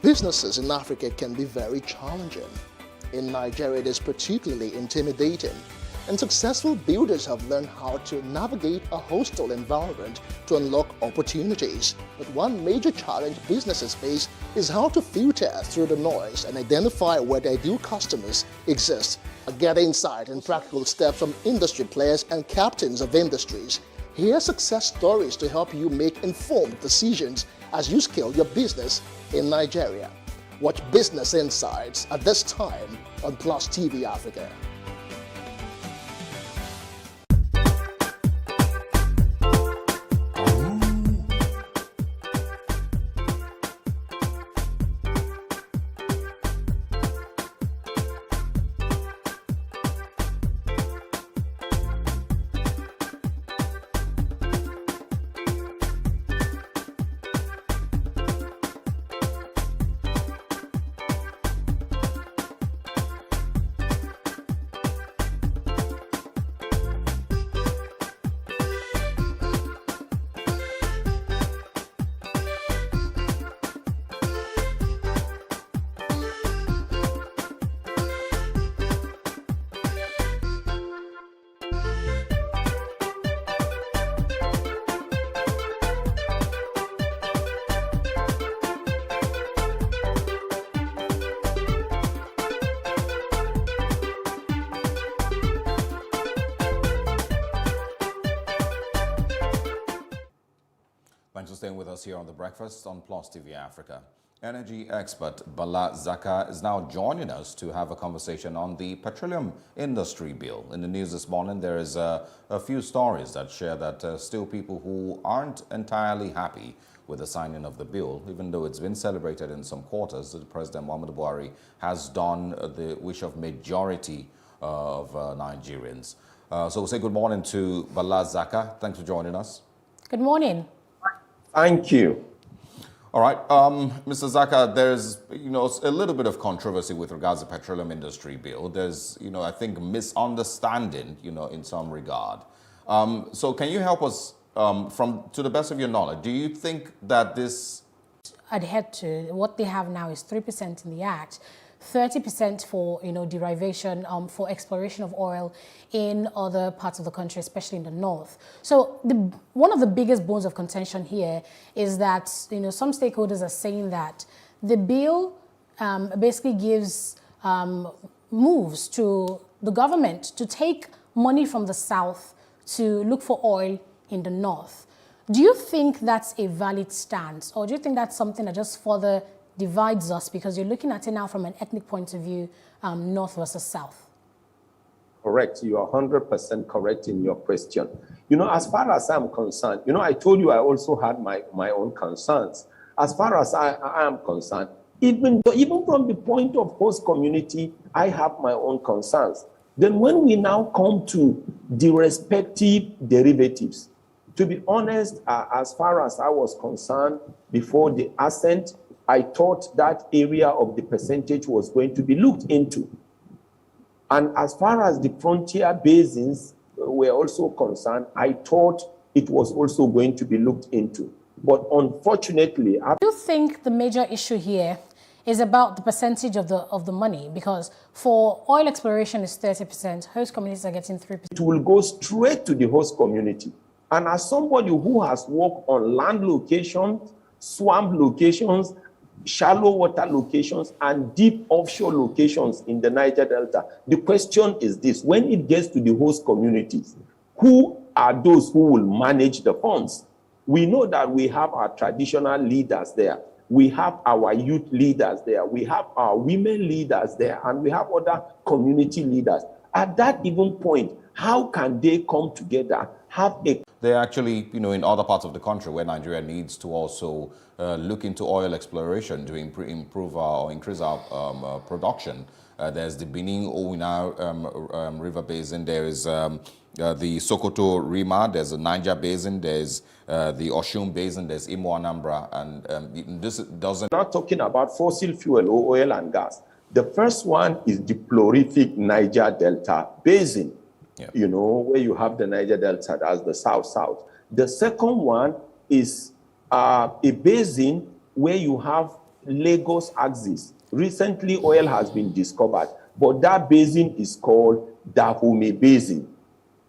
Businesses in Africa can be very challenging. In Nigeria, it is particularly intimidating, and successful builders have learned how to navigate a hostile environment to unlock opportunities. But one major challenge businesses face is how to filter through the noise and identify where their ideal customers exist. Get insight and practical steps from industry players and captains of industries. Hear success stories to help you make informed decisions as you scale your business in Nigeria. Watch Business Insights at this time on Plus TV Africa. Thanks for staying with us here on The Breakfast on Plus TV Africa. Energy expert Bala Zaka is now joining us to have a conversation on the petroleum industry bill. In the news this morning, there is a few stories that share that still people who aren't entirely happy with the signing of the bill, even though it's been celebrated in some quarters. The President Muhammadu Buhari has done the wish of majority of Nigerians. So we'll say good morning to Bala Zaka. Thanks for joining us. Good morning. Thank you. All right, Mr. Zaka, there's, a little bit of controversy with regards to the petroleum industry bill. There's, I think, misunderstanding, in some regard. So can you help us, to the best of your knowledge, do you think that this adhered to. What they have now is 3% in the Act, 30% for derivation, for exploration of oil in other parts of the country, especially in the north. So one of the biggest bones of contention here is that some stakeholders are saying that the bill basically gives moves to the government to take money from the south to look for oil in the north. Do you think that's a valid stance, or do you think that's something that just further divides us because you're looking at it now from an ethnic point of view, north versus south? Correct. You are 100% correct in your question. As far as I'm concerned, I told you I also had my own concerns. As far as I am concerned, even from the point of host community, I have my own concerns. Then when we now come to the respective derivatives, to be honest, as far as I was concerned before the assent, I thought that area of the percentage was going to be looked into. And as far as the frontier basins were also concerned, I thought it was also going to be looked into. But unfortunately, do you think the major issue here is about the percentage of the money? Because for oil exploration is 30%, host communities are getting 3%. It will go straight to the host community. And as somebody who has worked on land locations, swamp locations, shallow water locations, and deep offshore locations in the Niger Delta, the question is this: when it gets to the host communities, who are those who will manage the funds? We know that we have our traditional leaders there. We have our youth leaders there. We have our women leaders there. And we have other community leaders. At that even point, how can they come together, have a... They're actually, in other parts of the country where Nigeria needs to also look into oil exploration to improve or increase our production. There's the Benin-Owina River Basin. There is the Sokoto-Rima. There's the Niger Basin. There's the Oshun Basin. There's Imo-Anambra. And this doesn't... We're not talking about fossil fuel or oil and gas. The first one is the prolific Niger Delta Basin. Yeah. Where you have the Niger Delta as the south-south. The second one is a basin where you have Lagos axis. Recently, oil has been discovered, but that basin is called Dahomey Basin.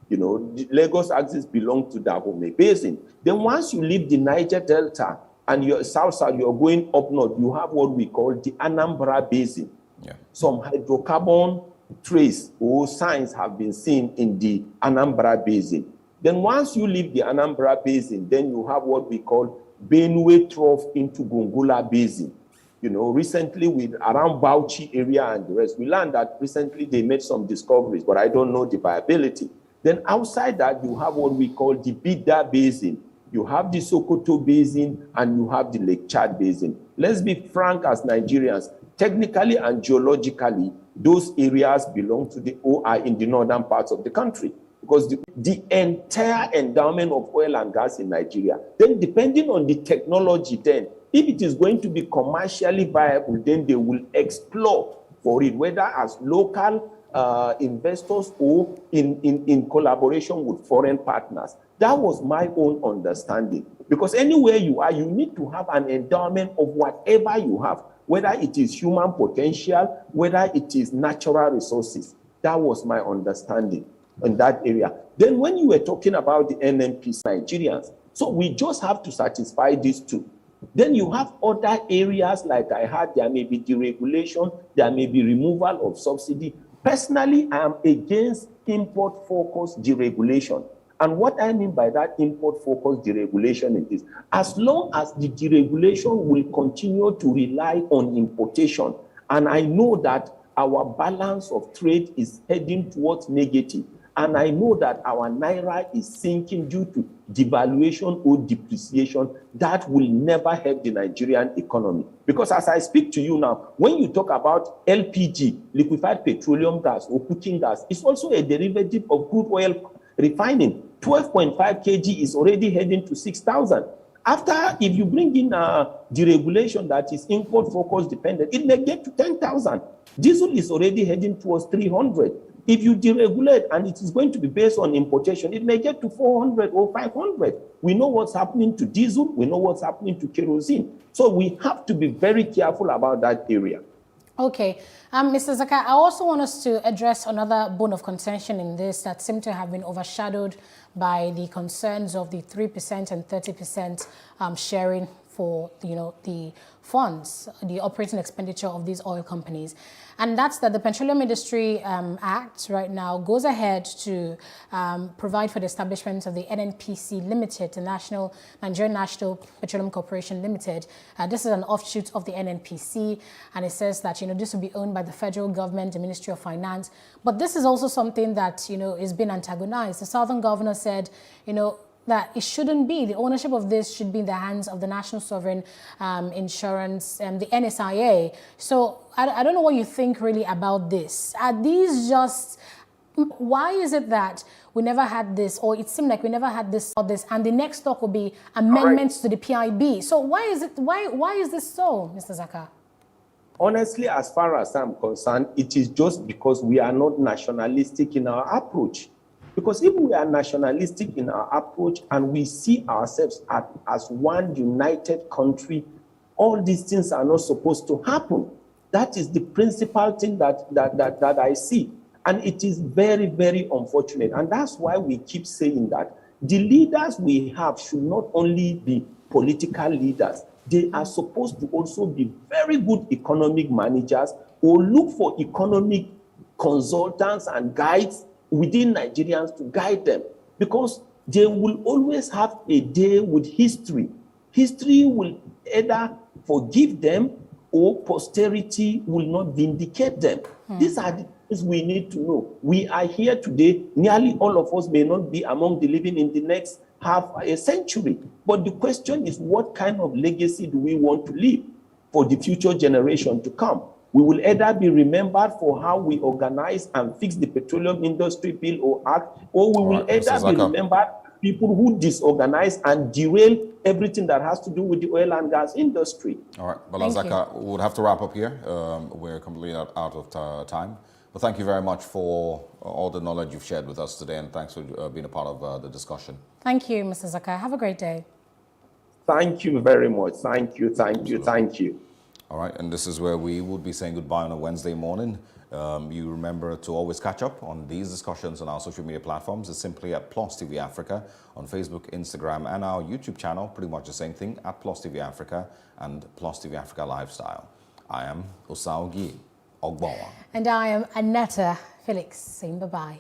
The Lagos axis belongs to Dahomey Basin. Then once you leave the Niger Delta and you're south-south, you're going up north, you have what we call the Anambra Basin. Yeah. Some hydrocarbon trace or signs have been seen in the Anambra Basin. Then once you leave the Anambra Basin, then you have what we call Benue Trough into Gongola Basin. Recently with around Bauchi area and the rest, we learned that recently they made some discoveries, but I don't know the viability. Then outside that, you have what we call the Bida Basin. You have the Sokoto Basin and you have the Lake Chad Basin. Let's be frank as Nigerians, technically and geologically, those areas belong to the OI in the northern parts of the country, because the entire endowment of oil and gas in Nigeria, then depending on the technology, then if it is going to be commercially viable, then they will explore for it, whether as local investors or in collaboration with foreign partners. That was my own understanding, because anywhere you are, you need to have an endowment of whatever you have, whether it is human potential, whether it is natural resources. That was my understanding in that area. Then when you were talking about the NNPC Nigerians, so we just have to satisfy these two. Then you have other areas, like I had, there may be deregulation, there may be removal of subsidy. Personally, I am against import-focused deregulation. And what I mean by that import-focused deregulation is as long as the deregulation will continue to rely on importation, and I know that our balance of trade is heading towards negative, and I know that our Naira is sinking due to devaluation or depreciation, that will never help the Nigerian economy. Because as I speak to you now, when you talk about LPG, liquefied petroleum gas or cooking gas, it's also a derivative of crude oil refining. 12.5 kg is already heading to 6,000. After, if you bring in deregulation that is import focus dependent, it may get to 10,000. Diesel is already heading towards 300. If you deregulate and it is going to be based on importation, it may get to 400 or 500. We know what's happening to diesel. We know what's happening to kerosene. So we have to be very careful about that area. Okay. Mr. Zaka, I also want us to address another bone of contention in this that seem to have been overshadowed by the concerns of the 3% and 30% sharing for, the funds, the operating expenditure of these oil companies. And that's that the Petroleum Industry Act right now goes ahead to provide for the establishment of the NNPC Limited, the Nigerian National Petroleum Corporation Limited. This is an offshoot of the NNPC, and it says that, this will be owned by the federal government, the Ministry of Finance. But this is also something that, is being antagonized. The Southern governor said, that it shouldn't be. The ownership of this should be in the hands of the National Sovereign Insurance and the NSIA. So I don't know what you think really about this. Are these just, why is it that we never had this, or it seemed like we never had this, and the next talk will be amendments to the PIB? So why is it? Why is this so, Mr. Zaka? Honestly, as far as I'm concerned, it is just because we are not nationalistic in our approach. Because if we are nationalistic in our approach and we see ourselves as one united country, all these things are not supposed to happen. That is the principal thing that I see. And it is very, very unfortunate. And that's why we keep saying that the leaders we have should not only be political leaders, they are supposed to also be very good economic managers or look for economic consultants and guides within Nigerians to guide them, because they will always have a day with history. History will either forgive them or posterity will not vindicate them. These are the things we need to know. We are here today. Nearly all of us may not be among the living in the next half a century. But the question is, what kind of legacy do we want to leave for the future generation to come? We will either be remembered for how we organize and fix the Petroleum Industry Bill or Act, or we will either be remembered people who disorganize and derail everything that has to do with the oil and gas industry. All right, Bala Zaka, we would have to wrap up here. We're completely out of time. But thank you very much for all the knowledge you've shared with us today, and thanks for being a part of the discussion. Thank you, Mr. Zaka. Have a great day. Thank you very much. Thank you, thank you, thank you. All right, and this is where we would be saying goodbye on a Wednesday morning. You remember to always catch up on these discussions on our social media platforms. It's simply at PlusTvAfrica on Facebook, Instagram, and our YouTube channel. Pretty much the same thing, at PlusTvAfrica and PlusTvAfrica Lifestyle. I am Osaugi Ogbawa. And I am Anetta Felix, saying bye-bye.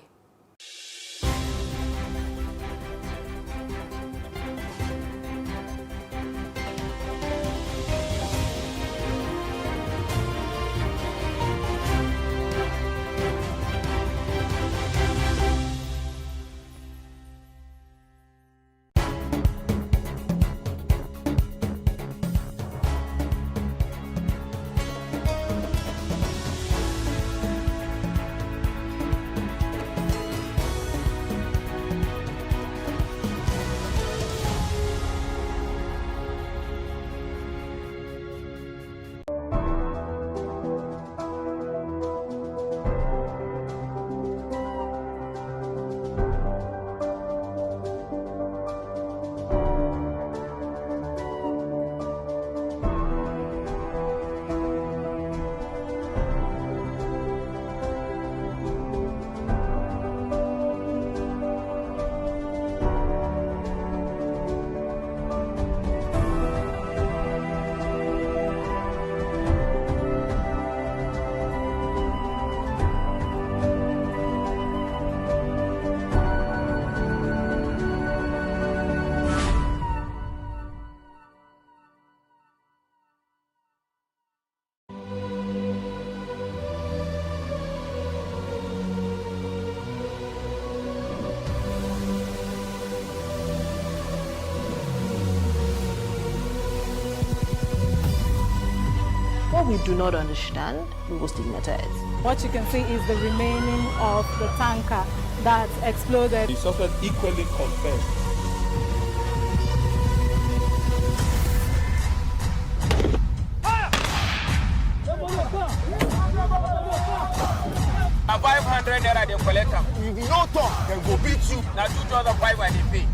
What we do not understand, we will stigmatize. What you can see is the remaining of the tanker that exploded. The suspect equally confessed. $500 they they collect them. If you don't talk, they go beat you. Now do other buy when they pay.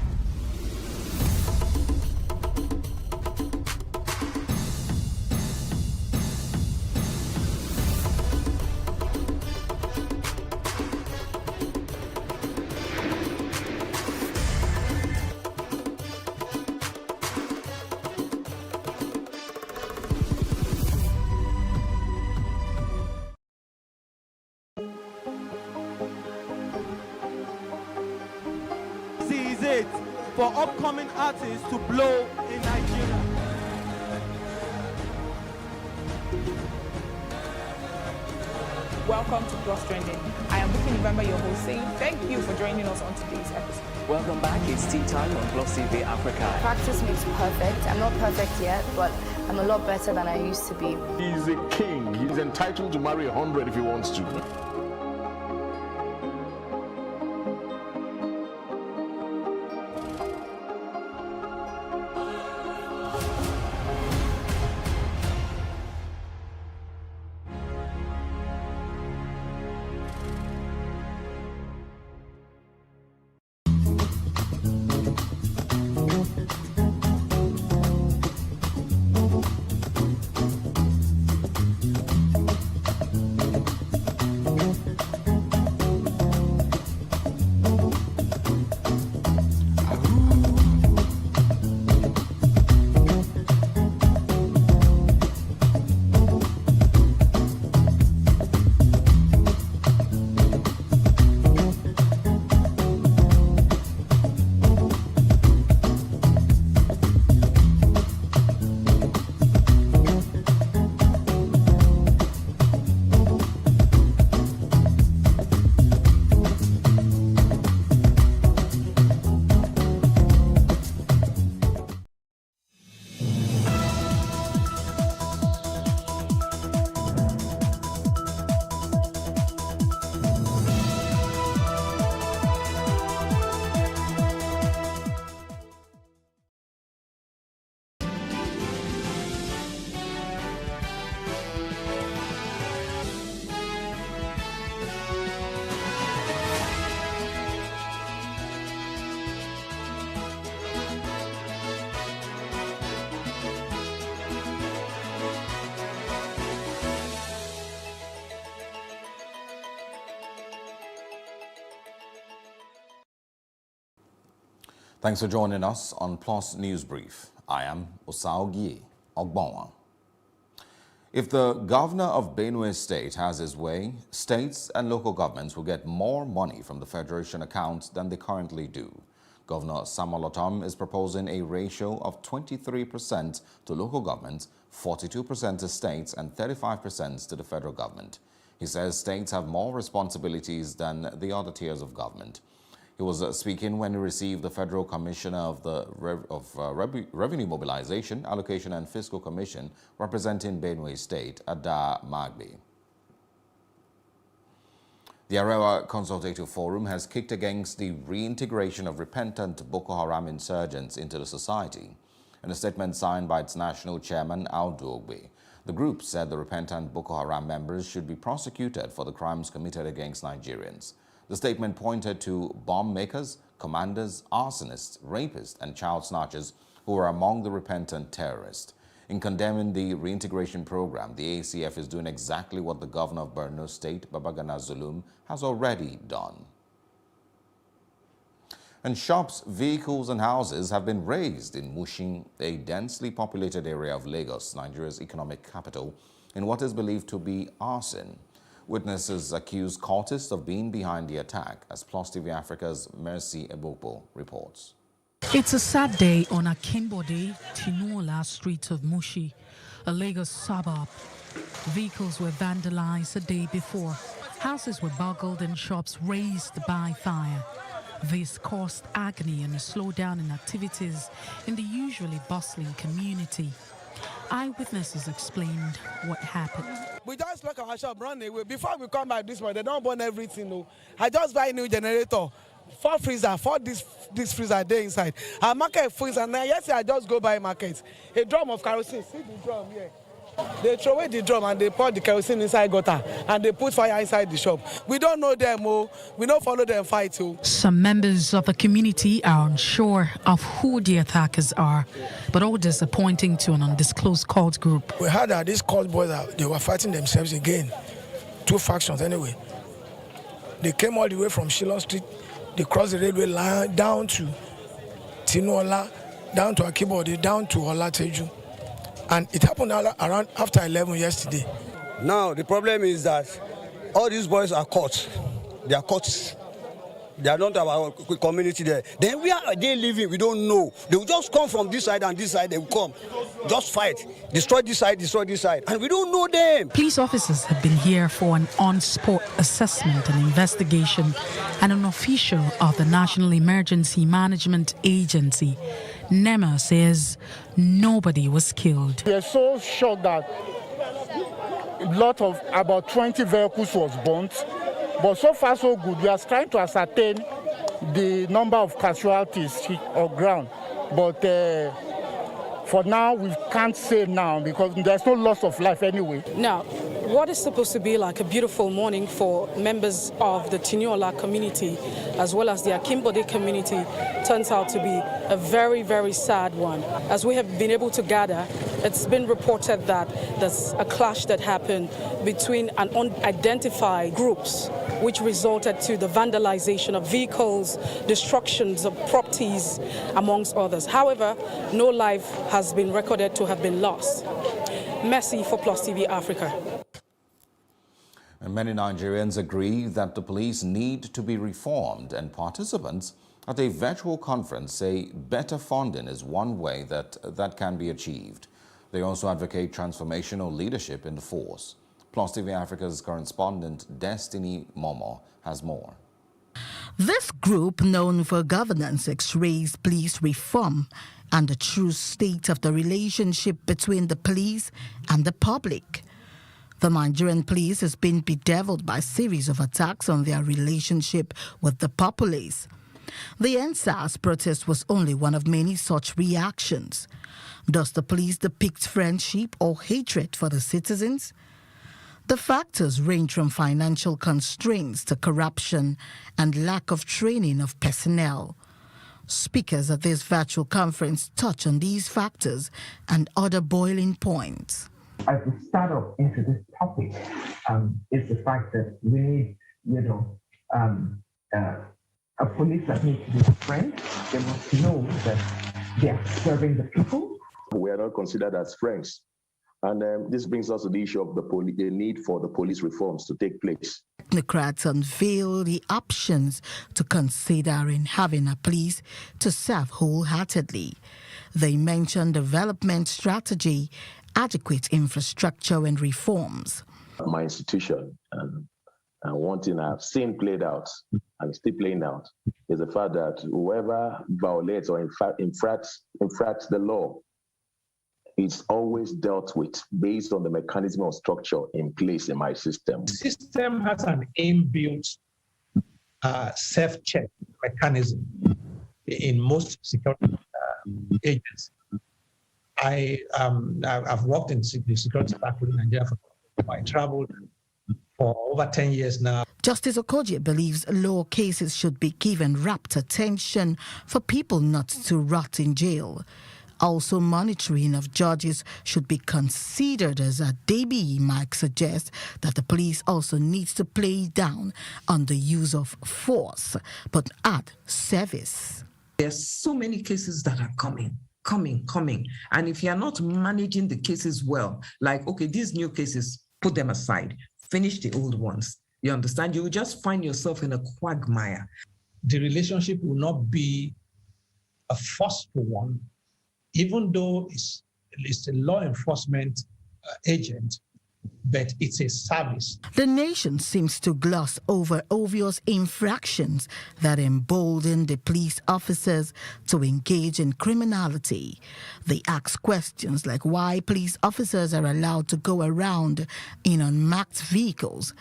It for upcoming artists to blow in Nigeria. Welcome to Plus Trending. I am Booking November, your host, saying thank you for joining us on today's episode. Welcome back. It's tea time on PlusTvAfrica. Practice makes perfect. I'm not perfect yet, but I'm a lot better than I used to be. He's a king. He's entitled to marry 100 if he wants to. Thanks for joining us on Plus News Brief. I am Osaogie Ogbonwa. If the governor of Benue State has his way, states and local governments will get more money from the Federation account than they currently do. Governor Samuel Otom is proposing a ratio of 23% to local governments, 42% to states, and 35% to the federal government. He says states have more responsibilities than the other tiers of government. He was speaking when he received the Federal Commissioner of the Revenue Mobilization, Allocation and Fiscal Commission representing Benue State, Ada Magbi. The Arewa Consultative Forum has kicked against the reintegration of repentant Boko Haram insurgents into the society. In a statement signed by its national chairman, Audu Ogbe, the group said the repentant Boko Haram members should be prosecuted for the crimes committed against Nigerians. The statement pointed to bomb makers, commanders, arsonists, rapists, and child snatchers who were among the repentant terrorists. In condemning the reintegration program, the ACF is doing exactly what the governor of Borno State, Babagana Zulum, has already done. And shops, vehicles, and houses have been razed in Mushin, a densely populated area of Lagos, Nigeria's economic capital, in what is believed to be arson. Witnesses accuse cultists of being behind the attack, as PlusTvAfrica's Mercy Ebopo reports. It's a sad day on Akinbode, Tinuola street of Mushi, a Lagos suburb. Vehicles were vandalized a day before. Houses were boggled and shops razed by fire. This caused agony and a slowdown in activities in the usually bustling community. Eyewitnesses explained what happened. We just lock our shop, run away. Before we come back this morning, they don't burn everything. No. I just buy a new generator, 4 freezer, 4 this freezer there inside. I market freezer, and yesterday I just go buy market. A drum of kerosene, see the drum here. They throw away the drum and they pour the kerosene inside gutter and they put fire inside the shop. We don't know them, oh. We don't follow them fight, oh. Some members of the community are unsure of who the attackers are, but all disappointing to an undisclosed cult group. We heard that these cult boys, they were fighting themselves again. 2 factions anyway. They came all the way from Shillong Street. They crossed the railway line down to Tinuola, down to Akibode, down to Olateju. And it happened around after 11 yesterday. Now, the problem is that all these boys are caught. They are caught. They are not our community there. Then where are they living? We don't know. They will just come from this side and this side. They will come, just fight, destroy this side, and we don't know them. Police officers have been here for an on-spot assessment and investigation, and an official of the National Emergency Management Agency, NEMA, says nobody was killed. We are so shocked that about 20 vehicles was burnt. But so far, so good. We are trying to ascertain the number of casualties on ground. But for now, we can't say now because there's no loss of life anyway. Now, what is supposed to be like a beautiful morning for members of the Tiniola community as well as the Akimbode community turns out to be a very, very sad one. As we have been able to gather, it's been reported that there's a clash that happened between an unidentified groups, which resulted to the vandalization of vehicles, destructions of properties, amongst others. However, no life has been recorded to have been lost. Messi for Plus TV Africa. And many Nigerians agree that the police need to be reformed, and participants at a virtual conference say better funding is one way that can be achieved. They also advocate transformational leadership in the force. Plus TV Africa's correspondent Destiny Momo has more. This group, known for governance, x-rays police reform and the true state of the relationship between the police and the public. The Nigerian police has been bedeviled by a series of attacks on their relationship with the populace. The NSAS protest was only one of many such reactions. Does the police depict friendship or hatred for the citizens? The factors range from financial constraints to corruption and lack of training of personnel. Speakers at this virtual conference touch on these factors and other boiling points. As we start off into this topic, is the fact that we need, a police that needs to be friends. They must know that they are serving the people. We are not considered as friends. And this brings us to the issue of the need for the police reforms to take place. Technocrats unveil the options to consider in having a police to serve wholeheartedly. They mention development strategy, adequate infrastructure and reforms. My institution, and one thing I've seen played out and still playing out is the fact that whoever violates or infracts the law, it's always dealt with based on the mechanism of structure in place in my system. The system has an inbuilt self-check mechanism in most security agencies. I've worked in the security department in Nigeria I traveled for over 10 years now. Justice Okoje believes law cases should be given rapt attention for people not to rot in jail. Also, monitoring of judges should be considered, as Adebi Mike suggests that the police also needs to play down on the use of force, but add service. There's so many cases that are coming. And if you're not managing the cases well, like, okay, these new cases, put them aside, finish the old ones. You understand? You will just find yourself in a quagmire. The relationship will not be a forceful one, even though it's a law enforcement agent, but it's a service. The nation seems to gloss over obvious infractions that embolden the police officers to engage in criminality. They ask questions like why police officers are allowed to go around in unmarked vehicles.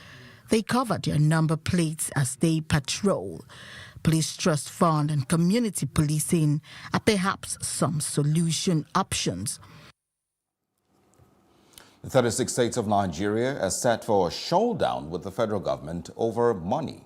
They cover their number plates as they patrol. Police Trust Fund and community policing are perhaps some solution options. The 36 states of Nigeria are set for a showdown with the federal government over money.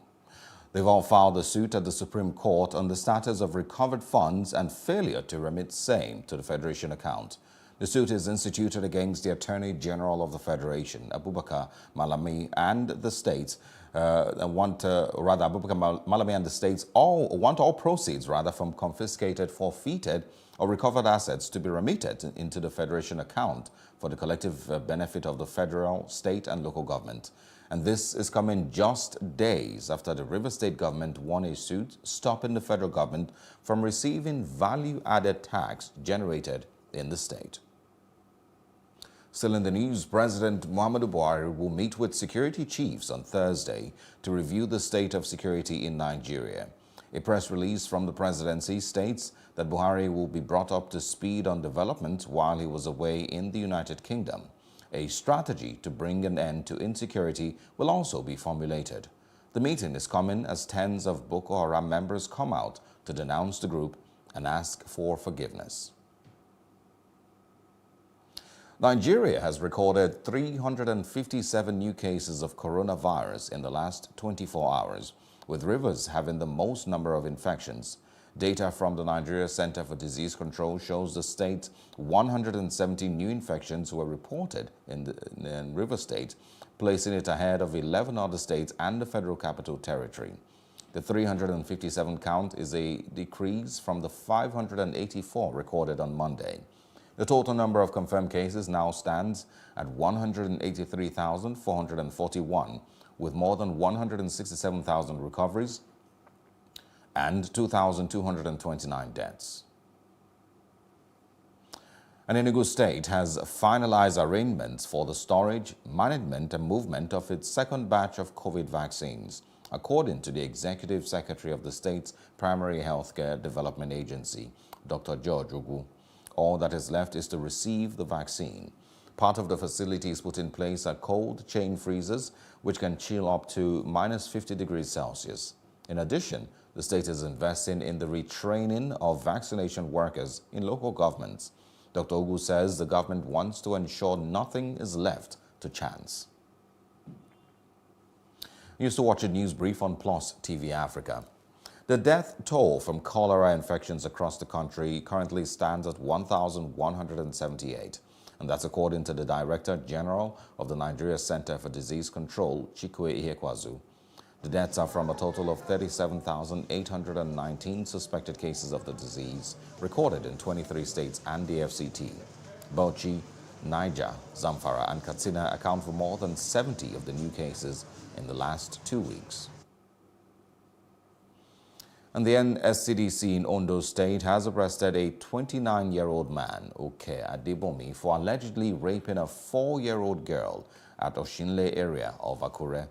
They've all filed a suit at the Supreme Court on the status of recovered funds and failure to remit same to the Federation account. The suit is instituted against the Attorney General of the Federation, Abubakar Malami, and the states Abubakar Malami and the states want all proceeds from confiscated, forfeited, or recovered assets to be remitted into the Federation account for the collective benefit of the federal, state, and local government. And this is coming just days after the River State government won a suit stopping the federal government from receiving value-added tax generated in the state. Still in the news, President Muhammadu Buhari will meet with security chiefs on Thursday to review the state of security in Nigeria. A press release from the presidency states that Buhari will be brought up to speed on development while he was away in the United Kingdom. A strategy to bring an end to insecurity will also be formulated. The meeting is coming as tens of Boko Haram members come out to denounce the group and ask for forgiveness. Nigeria has recorded 357 new cases of coronavirus in the last 24 hours, with Rivers having the most number of infections. Data from the Nigeria Center for Disease Control shows the state 170 new infections were reported in River State, placing it ahead of 11 other states and the Federal Capital Territory. The 357 count is a decrease from the 584 recorded on Monday. The total number of confirmed cases now stands at 183,441, with more than 167,000 recoveries and 2,229 deaths. And Enugu State has finalized arrangements for the storage, management, and movement of its second batch of COVID vaccines, according to the Executive Secretary of the state's Primary Healthcare Development Agency, Dr. George Ugu. All that is left is to receive the vaccine. Part of the facilities put in place are cold chain freezers, which can chill up to minus 50 degrees Celsius. In addition, the state is investing in the retraining of vaccination workers in local governments. Dr. Ugu says the government wants to ensure nothing is left to chance. You used to watch a news brief on PlusTvAfrica. The death toll from cholera infections across the country currently stands at 1,178, and that's according to the Director General of the Nigeria Center for Disease Control, Chikwe Ihekwazu. The deaths are from a total of 37,819 suspected cases of the disease recorded in 23 states and the FCT. Bauchi, Niger, Zamfara, and Katsina account for more than 70 of the new cases in the last 2 weeks. And the NSCDC in Ondo State has arrested a 29-year-old man, Oke Adebomi, for allegedly raping a 4-year-old girl at Oshinle area of Akure.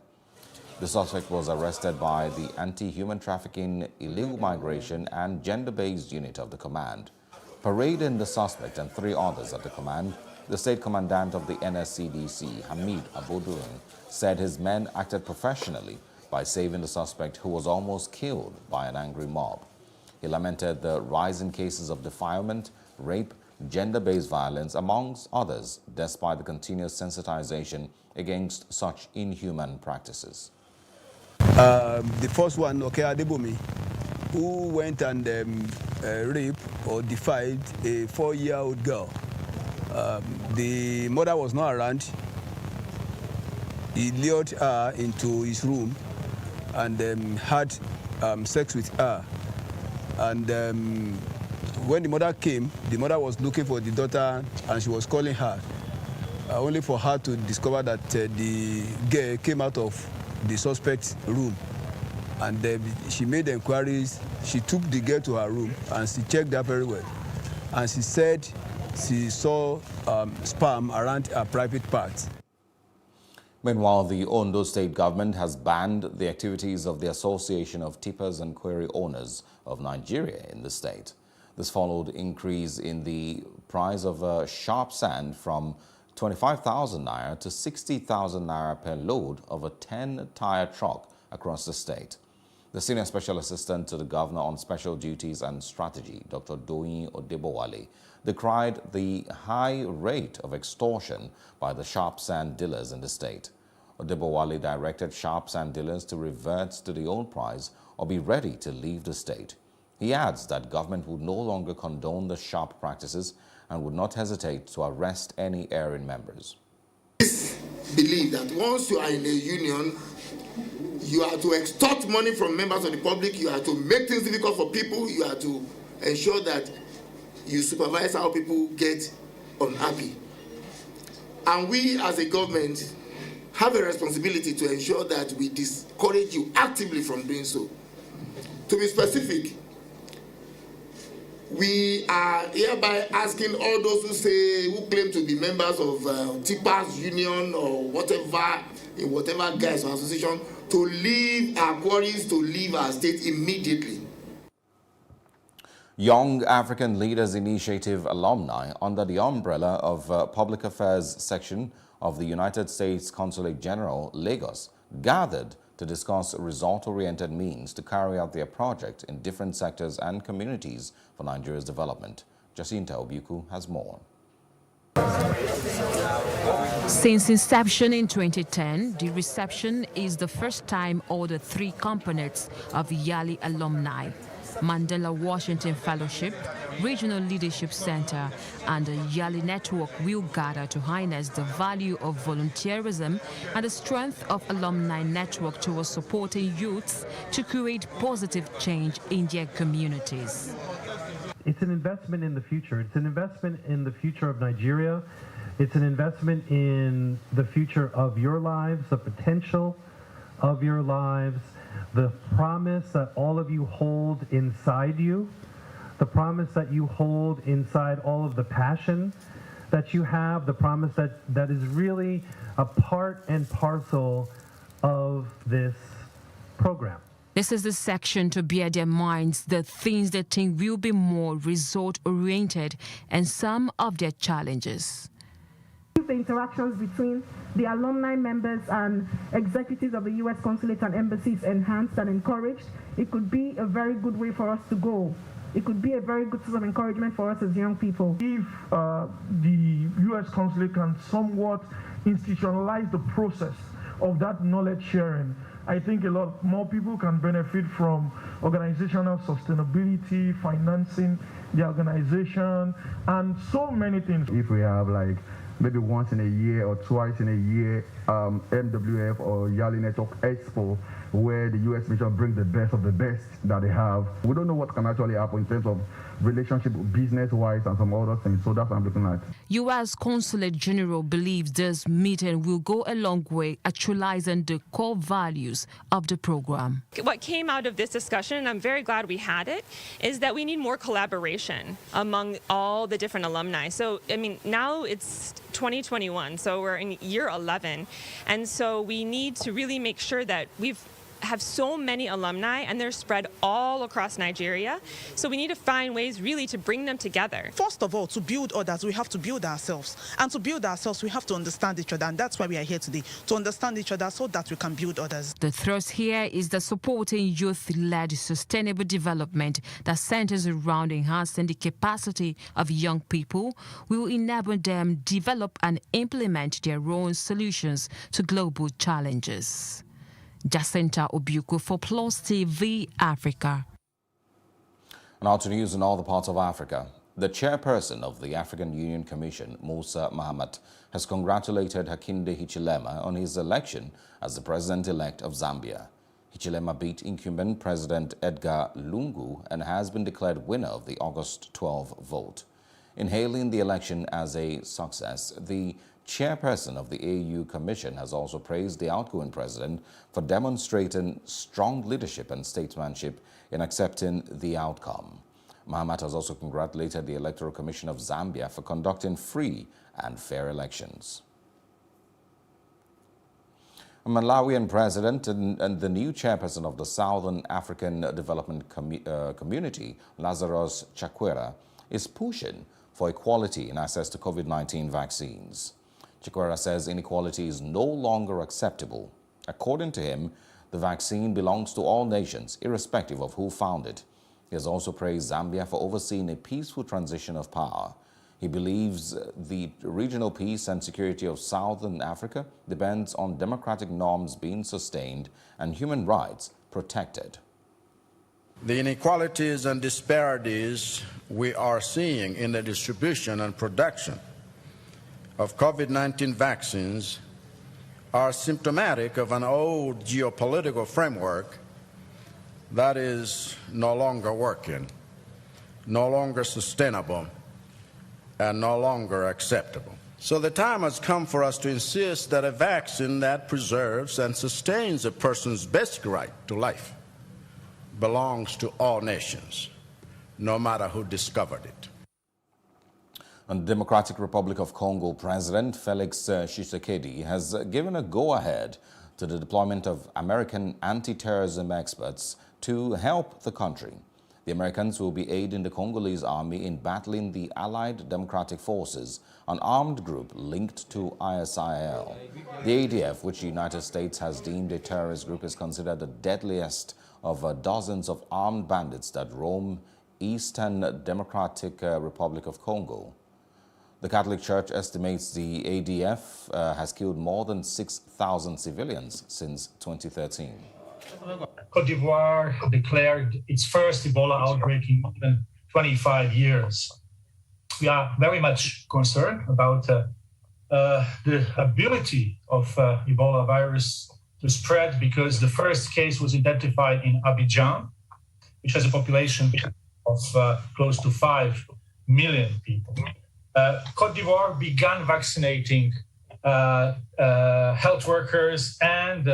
The suspect was arrested by the Anti-Human Trafficking, Illegal Migration and Gender-Based Unit of the Command. Parading the suspect and 3 others at the command, the state commandant of the NSCDC, Hamid Abodurin, said his men acted professionally by saving the suspect, who was almost killed by an angry mob. He lamented the rising cases of defilement, rape, gender-based violence, amongst others, despite the continuous sensitization against such inhuman practices. The first one, Oke Adebomi, who went and raped or defied a 4-year-old girl. The mother was not around. He lured her into his room and had sex with her. And when the mother came, the mother was looking for the daughter and she was calling her, only for her to discover that the girl came out of the suspect's room. And she made inquiries. She took the girl to her room and she checked her very well. And she said she saw sperm around her private parts. Meanwhile, the Ondo State government has banned the activities of the Association of Tippers and Quarry Owners of Nigeria in the state. This followed increase in the price of sharp sand from 25,000 naira to 60,000 naira per load of a 10-tire truck across the state. The Senior Special Assistant to the Governor on Special Duties and Strategy, Dr. Doyin Odebowale, decried the high rate of extortion by the sharp sand dealers in the state. Odebowale directed sharp sand dealers to revert to the old price or be ready to leave the state. He adds that government would no longer condone the sharp practices and would not hesitate to arrest any erring members. Believe that once you are in a union, you are to extort money from members of the public, you are to make things difficult for people, you are to ensure that you supervise how people get unhappy. And we as a government have a responsibility to ensure that we discourage you actively from doing so. To be specific, we are hereby asking all those who claim to be members of TIPA's union or whatever, in whatever guise or association, to leave our quarries, to leave our state immediately. Young African Leaders Initiative alumni under the umbrella of Public Affairs Section of the United States Consulate General, Lagos, gathered to discuss result-oriented means to carry out their project in different sectors and communities for Nigeria's development. Jacinta Obuku has more. Since inception in 2010, the reception is the first time all the three components of Yali alumni, Mandela Washington Fellowship, Regional Leadership Center, and the Yali Network will gather to harness the value of volunteerism and the strength of alumni network towards supporting youths to create positive change in their communities. It's an investment in the future. It's an investment in the future of Nigeria. It's an investment in the future of your lives, the potential of your lives, the promise that all of you hold inside you, the promise that you hold inside all of the passion that you have, the promise that is really a part and parcel of this program. This is the section to bear their minds the things they think will be more result-oriented and some of their challenges. The interactions between the alumni members and executives of the U.S. consulate and embassies enhanced and encouraged, it could be a very good way for us to go. It could be a very good source of encouragement for us as young people. If the U.S. consulate can somewhat institutionalize the process of that knowledge sharing, I think a lot more people can benefit from organizational sustainability, financing the organization, and so many things. If we have like maybe once in a year or twice in a year MWF or Yali Network Expo, where the U.S. mission brings the best of the best that they have. We don't know what can actually happen in terms of relationship business-wise and some other things, so that's what I'm looking at. U.S. Consulate General believes this meeting will go a long way actualizing the core values of the program. What came out of this discussion, and I'm very glad we had it, is that we need more collaboration among all the different alumni. So, I mean, now it's 2021, so we're in year 11, and so we need to really make sure that we have so many alumni and they're spread all across Nigeria. So we need to find ways really to bring them together. First of all, to build others, we have to build ourselves. And to build ourselves, we have to understand each other. And that's why we are here today, to understand each other so that we can build others. The thrust here is the supporting youth-led sustainable development that centers around enhancing the capacity of young people will enable them develop and implement their own solutions to global challenges. Jacinta Obuku for Plus TV Africa. Now to news in all the parts of Africa. The chairperson of the African Union Commission, Musa Mahamat, has congratulated Hakainde Hichilema on his election as the president-elect of Zambia. Hichilema beat incumbent President Edgar Lungu and has been declared winner of the August 12 vote. In hailing the election as a success, the chairperson of the AU Commission has also praised the outgoing president for demonstrating strong leadership and statesmanship in accepting the outcome. Mahamat has also congratulated the Electoral Commission of Zambia for conducting free and fair elections. A Malawian president and the new chairperson of the Southern African Development Community, Lazarus Chakwera, is pushing for equality in access to COVID-19 vaccines. Chakwera says inequality is no longer acceptable. According to him, The vaccine belongs to all nations, irrespective of who found it. He has also praised Zambia for overseeing a peaceful transition of power. He believes the regional peace and security of Southern Africa depends on democratic norms being sustained and human rights protected. The inequalities and disparities we are seeing in the distribution and production of COVID-19 vaccines are symptomatic of an old geopolitical framework that is no longer working, no longer sustainable, and no longer acceptable. So the time has come for us to insist that a vaccine that preserves and sustains a person's basic right to life belongs to all nations, no matter who discovered it. And the Democratic Republic of Congo President Felix Tshisekedi has given a go-ahead to the deployment of American anti-terrorism experts to help the country. The Americans will be aiding the Congolese army in battling the Allied Democratic Forces, an armed group linked to ISIL. The ADF, which the United States has deemed a terrorist group, is considered the deadliest of dozens of armed bandits that roam Eastern Democratic Republic of Congo. The Catholic Church estimates the ADF has killed more than 6,000 civilians since 2013. Côte d'Ivoire declared its first Ebola outbreak in more than 25 years. We are very much concerned about the ability of Ebola virus to spread, because the first case was identified in Abidjan, which has a population of close to 5 million people. Côte d'Ivoire began vaccinating health workers and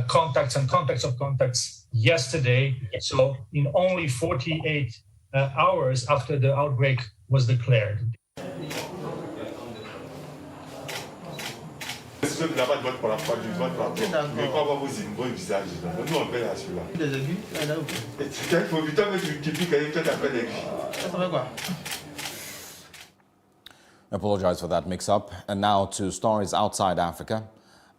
contacts and contacts of contacts yesterday. So in only 48 hours after the outbreak was declared. Apologize for that mix-up. And now to stories outside Africa.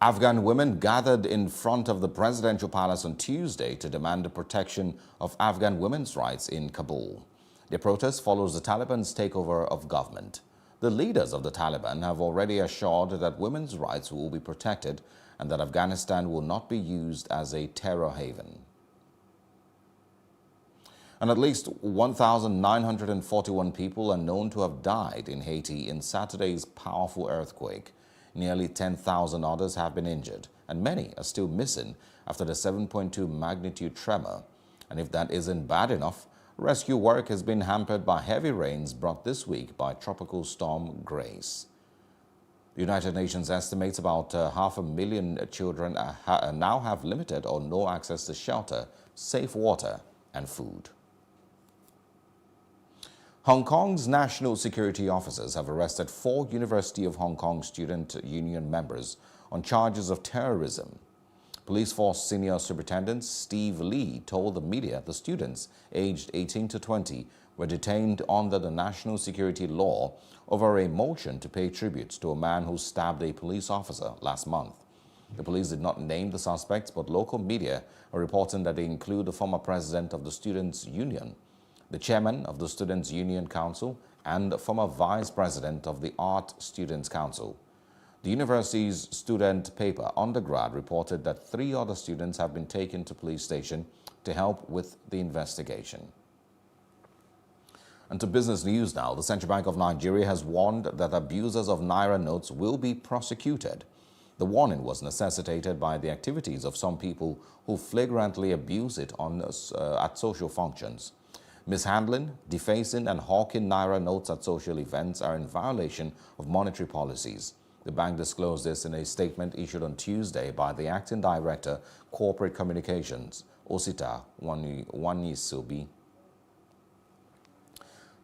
Afghan women gathered in front of the presidential palace on Tuesday to demand the protection of Afghan women's rights in Kabul. The protest follows the Taliban's takeover of government. The leaders of the Taliban have already assured that women's rights will be protected and that Afghanistan will not be used as a terror haven. And at least 1,941 people are known to have died in Haiti in Saturday's powerful earthquake. Nearly 10,000 others have been injured, and many are still missing after the 7.2 magnitude tremor. And if that isn't bad enough, rescue work has been hampered by heavy rains brought this week by Tropical Storm Grace. The United Nations estimates about 500,000 children now have limited or no access to shelter, safe water, and food. Hong Kong's national security officers have arrested 4 University of Hong Kong Student Union members on charges of terrorism. Police Force Senior Superintendent Steve Lee told the media the students, aged 18 to 20, were detained under the national security law over a motion to pay tribute to a man who stabbed a police officer last month. The police did not name the suspects, but local media are reporting that they include the former president of the Students' Union, the chairman of the Students' Union Council, and the former vice president of the Art Students' Council. The university's student paper, Undergrad, reported that 3 other students have been taken to police station to help with the investigation. And to business news now, the Central Bank of Nigeria has warned that abusers of Naira notes will be prosecuted. The warning was necessitated by the activities of some people who flagrantly abuse it at social functions. Mishandling, defacing, and hawking Naira notes at social events are in violation of monetary policies. The bank disclosed this in a statement issued on Tuesday by the Acting Director, Corporate Communications, Osita Wanisubi.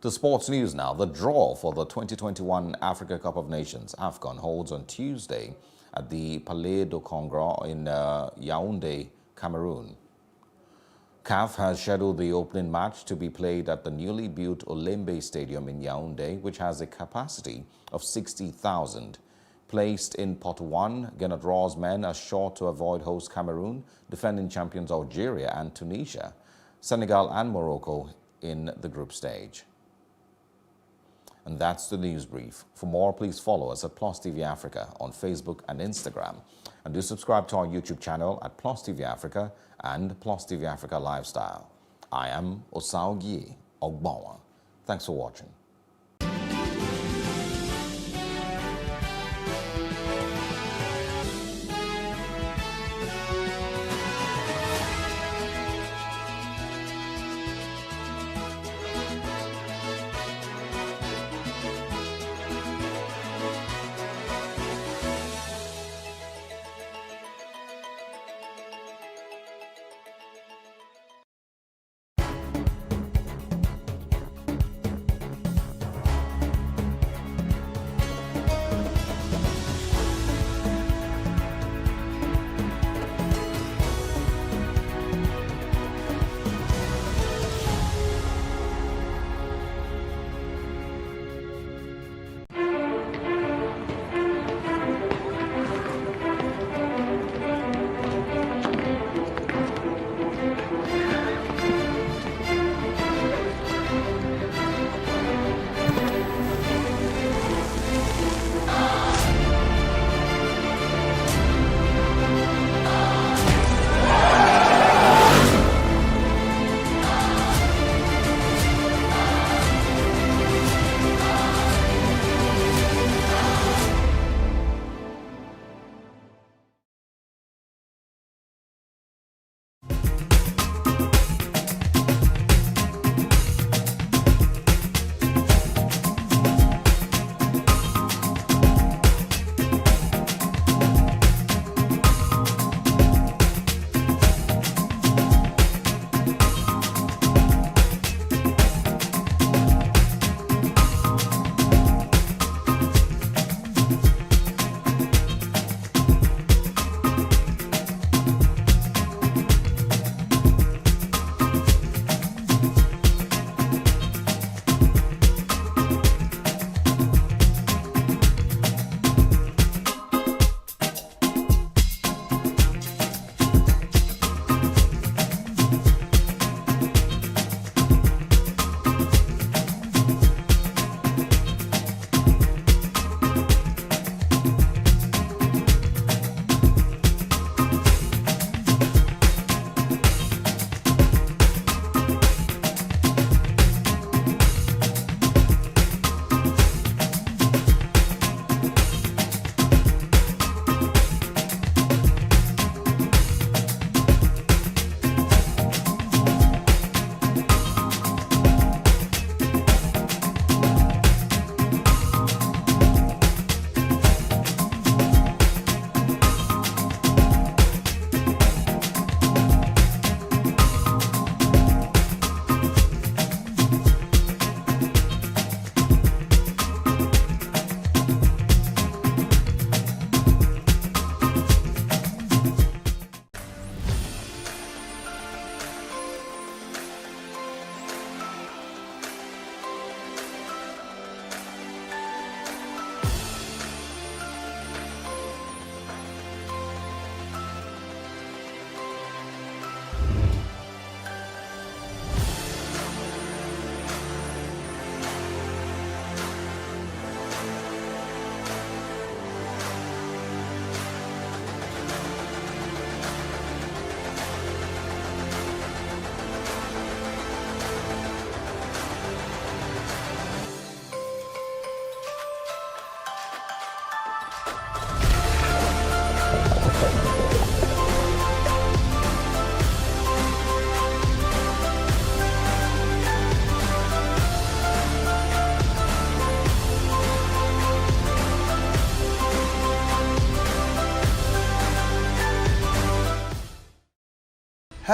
To sports news now, the draw for the 2021 Africa Cup of Nations, Afghan, holds on Tuesday at the Palais de Congrès in Yaoundé, Cameroon. CAF has scheduled the opening match to be played at the newly built Olembe Stadium in Yaoundé, which has a capacity of 60,000. placed in Pot 1. Gennett Raw's men are short to avoid host Cameroon, defending champions Algeria and Tunisia, Senegal and Morocco in the group stage. And that's the news brief. For more, please follow us at PlusTvAfrica on Facebook and Instagram. And do subscribe to our YouTube channel at PlusTvAfrica and PlusTvAfrica Lifestyle. I am Osaugie Ogbawa. Thanks for watching.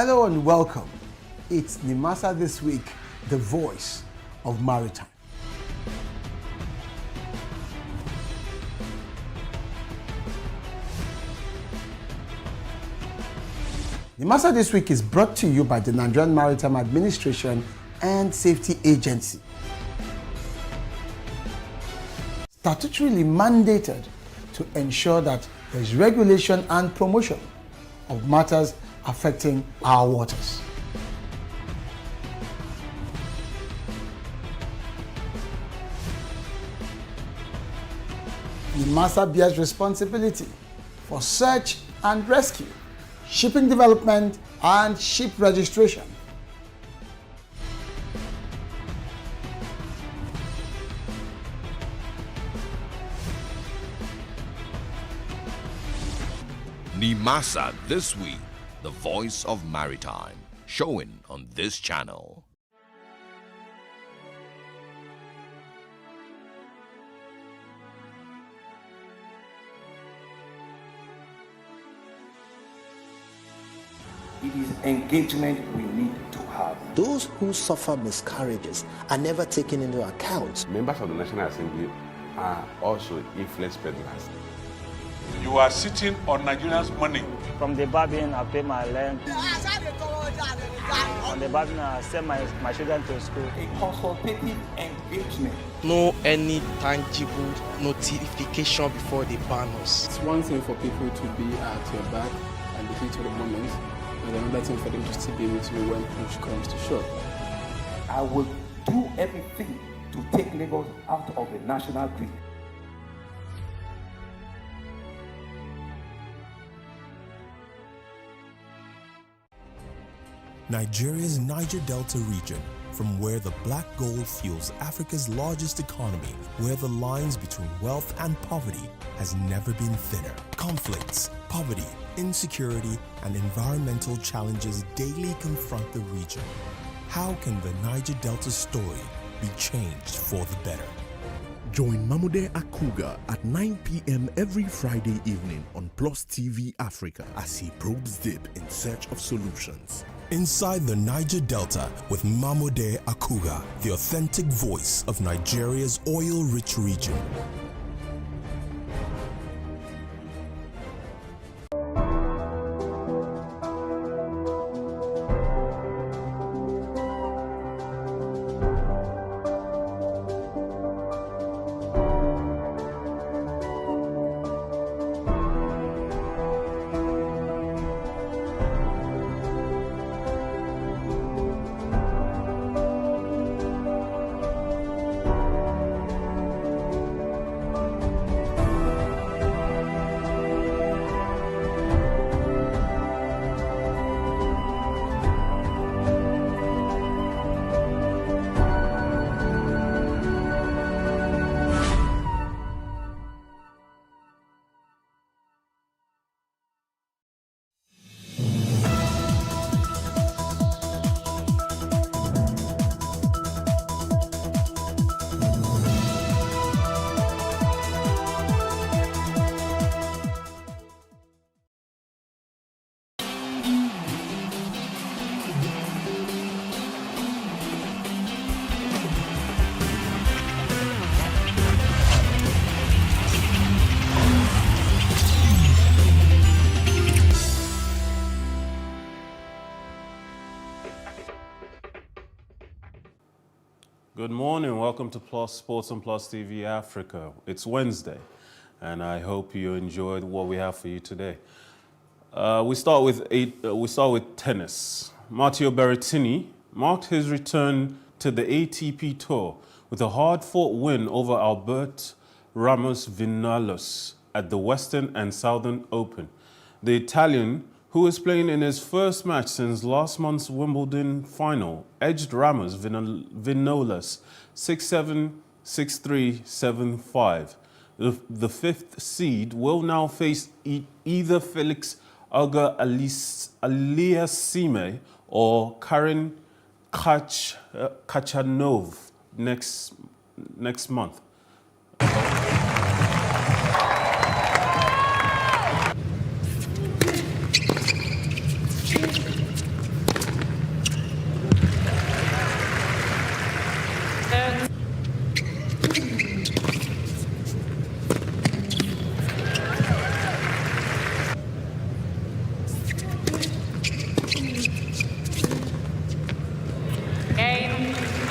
Hello and welcome. It's Nimasa This Week, the voice of maritime. Nimasa This Week is brought to you by the Nigerian Maritime Administration and Safety Agency. Statutorily mandated to to ensure that there is regulation and promotion of matters affecting our waters. NIMASA bears responsibility for search and rescue, shipping development, and ship registration. NIMASA This Week, the voice of maritime, showing on this channel. It is engagement we need to have. Those who suffer miscarriages are never taken into account. Members of the National Assembly are also influence peddlers. You are sitting on Nigerians' money. From the Babin, I pay my rent. On the Babin, I send my children to school. A consultative engagement. No any tangible notification before they ban us. It's one thing for people to be at your back and the heat of the moment, and another thing for them to still be with you when push comes to shove. I will do everything to take Lagos out of the national grid. Nigeria's Niger Delta region, from where the black gold fuels Africa's largest economy, where the lines between wealth and poverty has never been thinner. Conflicts, poverty, insecurity, and environmental challenges daily confront the region. How can the Niger Delta story be changed for the better? Join Mamude Akuga at 9 p.m. every Friday evening on PlusTvAfrica as he probes deep in search of solutions. Inside the Niger Delta with Mamude Akuga, the authentic voice of Nigeria's oil-rich region. Good morning, welcome to Plus Sports on PlusTvAfrica. It's Wednesday, and I hope you enjoyed what we have for you today. We start with tennis. Matteo Berrettini marked his return to the ATP Tour with a hard-fought win over Albert Ramos Vinolas at the Western and Southern Open. The Italian, who is playing in his first match since last month's Wimbledon final, edged Ramos Vinolas 6-7, 6-3, 7-5. The fifth seed will now face either Felix Auger-Aliassime or Karen Khachanov next month.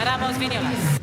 Ramos Vinolas.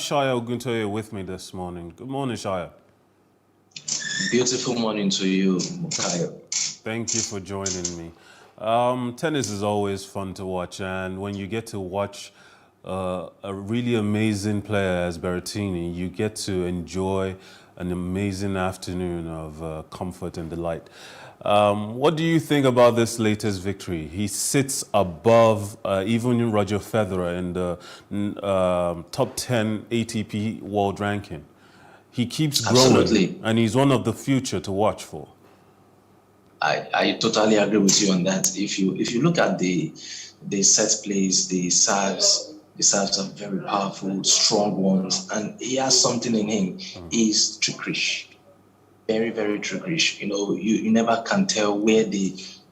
Shaya Oguntoye with me this morning. Good morning, Shaya. Beautiful morning to you, Mukayo. Thank you for joining me. Tennis is always fun to watch, and when you get to watch a really amazing player as Berrettini, you get to enjoy an amazing afternoon of comfort and delight. What do you think about this latest victory? He sits above even Roger Federer in the top 10 ATP world ranking. He keeps growing, Absolutely. and he's one of the future to watch for. I totally agree with you on that. If you look at the set plays, the serves are very powerful, strong ones, and he has something in him. He's trickish, very, very trickish. You know, you never can tell where the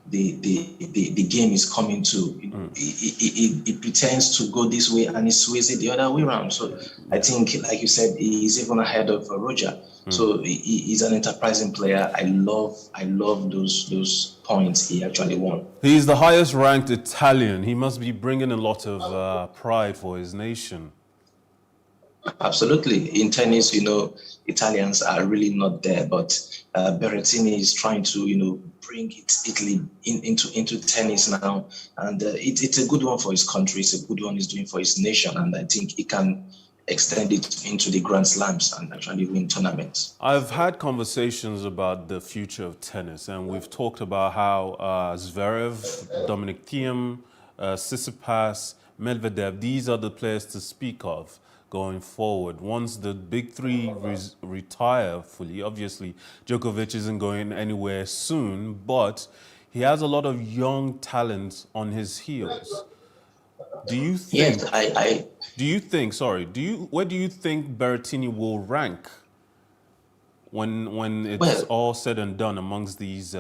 game is coming to. He pretends to go this way and he sways it the other way around. So I think, like you said, he's even ahead of Roger. So he's an enterprising player. I love those points he actually won. He's the highest ranked Italian. He must be bringing a lot of pride for his nation. Absolutely. In tennis, you know, Italians are really not there, but Berrettini is trying to, you know, bring Italy into tennis now. And it's a good one for his country. It's a good one he's doing for his nation. And I think he can extend it into the Grand Slams and actually win tournaments. I've had conversations about the future of tennis, and we've talked about how Zverev, Dominic Thiem, Tsitsipas, Medvedev, these are the players to speak of going forward. Once the big three retire fully, obviously Djokovic isn't going anywhere soon, but he has a lot of young talent on his heels. Do you think? Yes, Do you think? Sorry. Where do you think Berrettini will rank when it's all said and done amongst these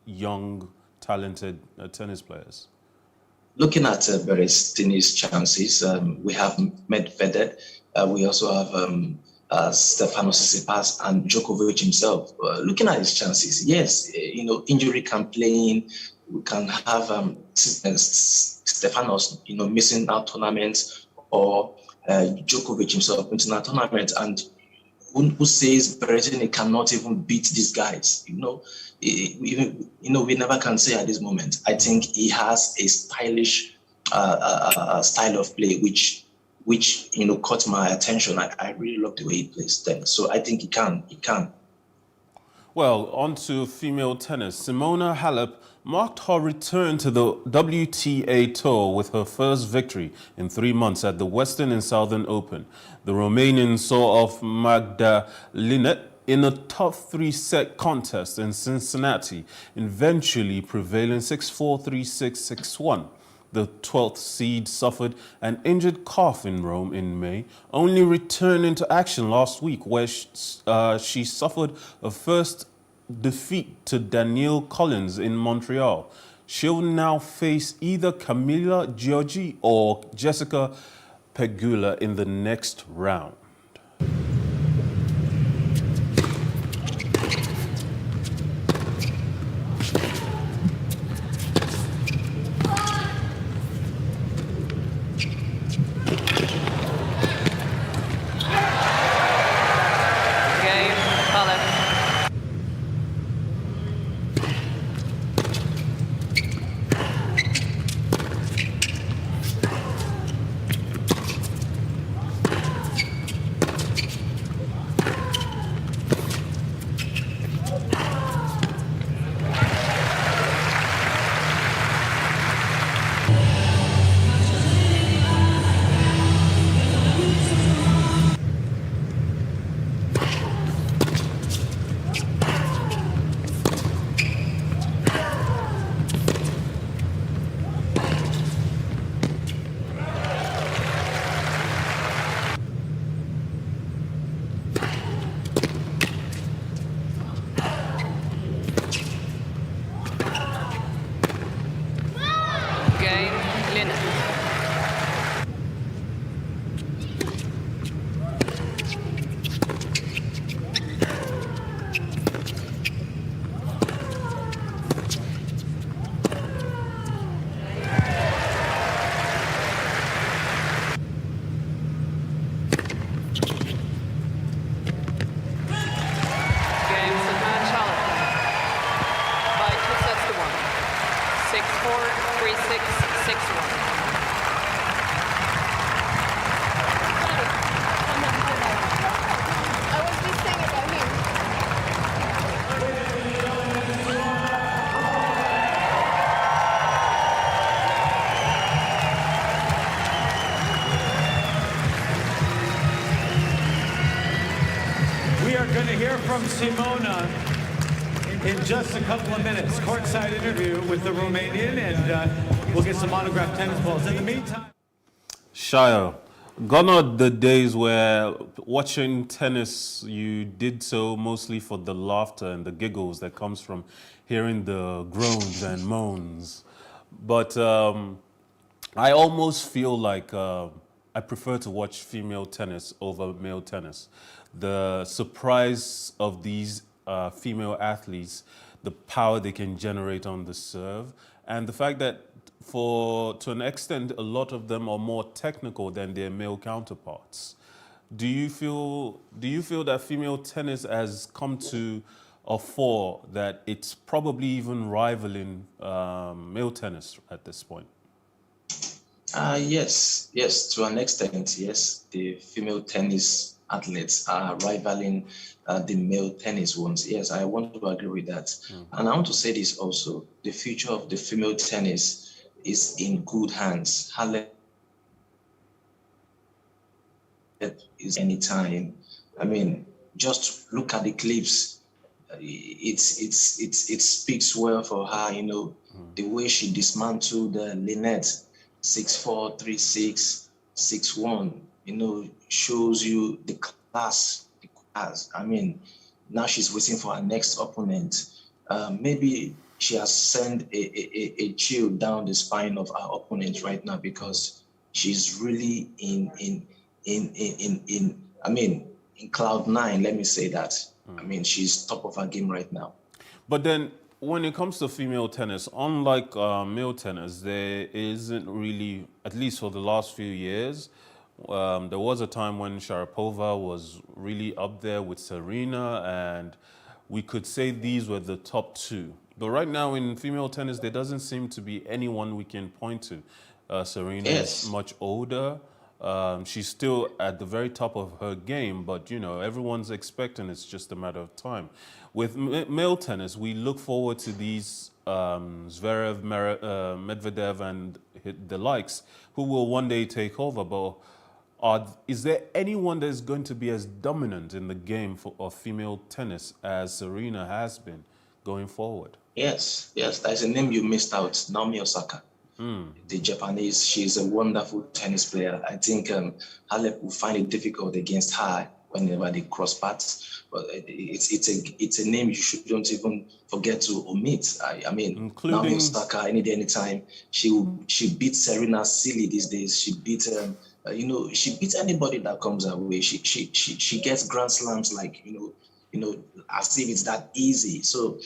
young, talented tennis players? Looking at Berrettini's chances, we have Medvedev. We also have Stefanos Tsitsipas and Djokovic himself. Looking at his chances, yes, you know, injury can play in. We can have Stefanos, you know, missing out tournaments, or Djokovic himself missing out tournaments. And who says Berrettini cannot even beat these guys? You know, we never can say at this moment. I think he has a stylish style of play, which you know caught my attention. I really love the way he plays tennis. So I think he can. Well, on to female tennis. Simona Halep marked her return to the WTA Tour with her first victory in 3 months at the Western and Southern Open. The Romanian saw off Magdalena in a tough 3-set contest in Cincinnati, eventually prevailing 6-4, 3-6, 6-1. The 12th seed suffered an injured calf in Rome in May, only returning to action last week where she suffered a first defeat to Danielle Collins in Montreal. She'll now face either Camila Giorgi or Jessica Pegula in the next round. 3661. We are going to hear from Simona in just a couple of minutes. Courtside interview with the Romanian, and we'll get some autographed tennis balls. In the meantime, Shia, gone are the days where watching tennis, you did so mostly for the laughter and the giggles that comes from hearing the groans and moans. But I almost feel like I prefer to watch female tennis over male tennis. The surprise of these female athletes, the power they can generate on the serve, and the fact that to an extent, a lot of them are more technical than their male counterparts. Do you feel that female tennis has come to a fore that it's probably even rivaling male tennis at this point? Yes, to an extent, yes. The female tennis athletes are rivaling the male tennis ones. Yes, I want to agree with that. And I want to say this also, the future of the female tennis is in good hands. Halep is anytime. I mean, just look at the clips. It speaks well for her, you know, the way she dismantled Lynette 6'4", 3'6", 6'1", you know, shows you the class. I mean, now she's waiting for her next opponent. Maybe she has sent a chill down the spine of her opponent right now, because she's really in cloud nine, let me say that. I mean, she's top of her game right now. But then when it comes to female tennis, unlike male tennis, there isn't really, at least for the last few years, there was a time when Sharapova was really up there with Serena, and we could say these were the top two. But right now in female tennis, there doesn't seem to be anyone we can point to. Serena is much older. She's still at the very top of her game, but you know, everyone's expecting it's just a matter of time. With male tennis, we look forward to these Zverev, Medvedev, and the likes, who will one day take over. But is there anyone that is going to be as dominant in the game of female tennis as Serena has been going forward? Yes, there's a name you missed out, Naomi Osaka. The Japanese, she's a wonderful tennis player. I think Halep will find it difficult against her whenever they cross paths. But it's a name you shouldn't even forget to omit. I mean, Naomi Osaka, any day, anytime. She beats Serena silly these days. She beats she beats anybody that comes her way. She gets grand slams like as if it's that easy. So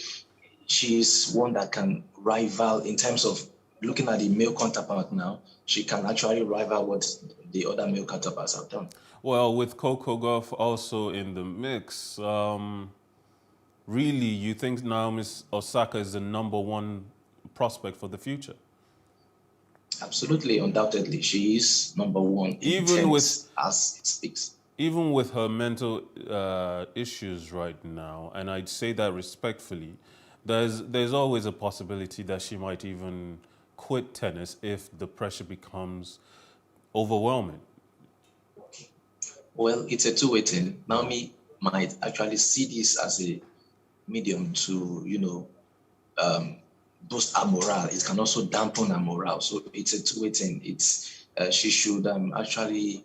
she's one that can rival in terms of looking at the male counterpart now. She can actually rival what the other male counterparts have done. Well, with Coco Gauff also in the mix, really, you think Naomi Osaka is the #1 prospect for the future? Absolutely, undoubtedly, she is #1 in tennis as it speaks. Even with her mental issues right now, and I'd say that respectfully, there's always a possibility that she might even quit tennis if the pressure becomes overwhelming. Well, it's a two-way thing. Naomi might actually see this as a medium to, boost her morale. It can also dampen her morale. So it's a two-way thing. She should actually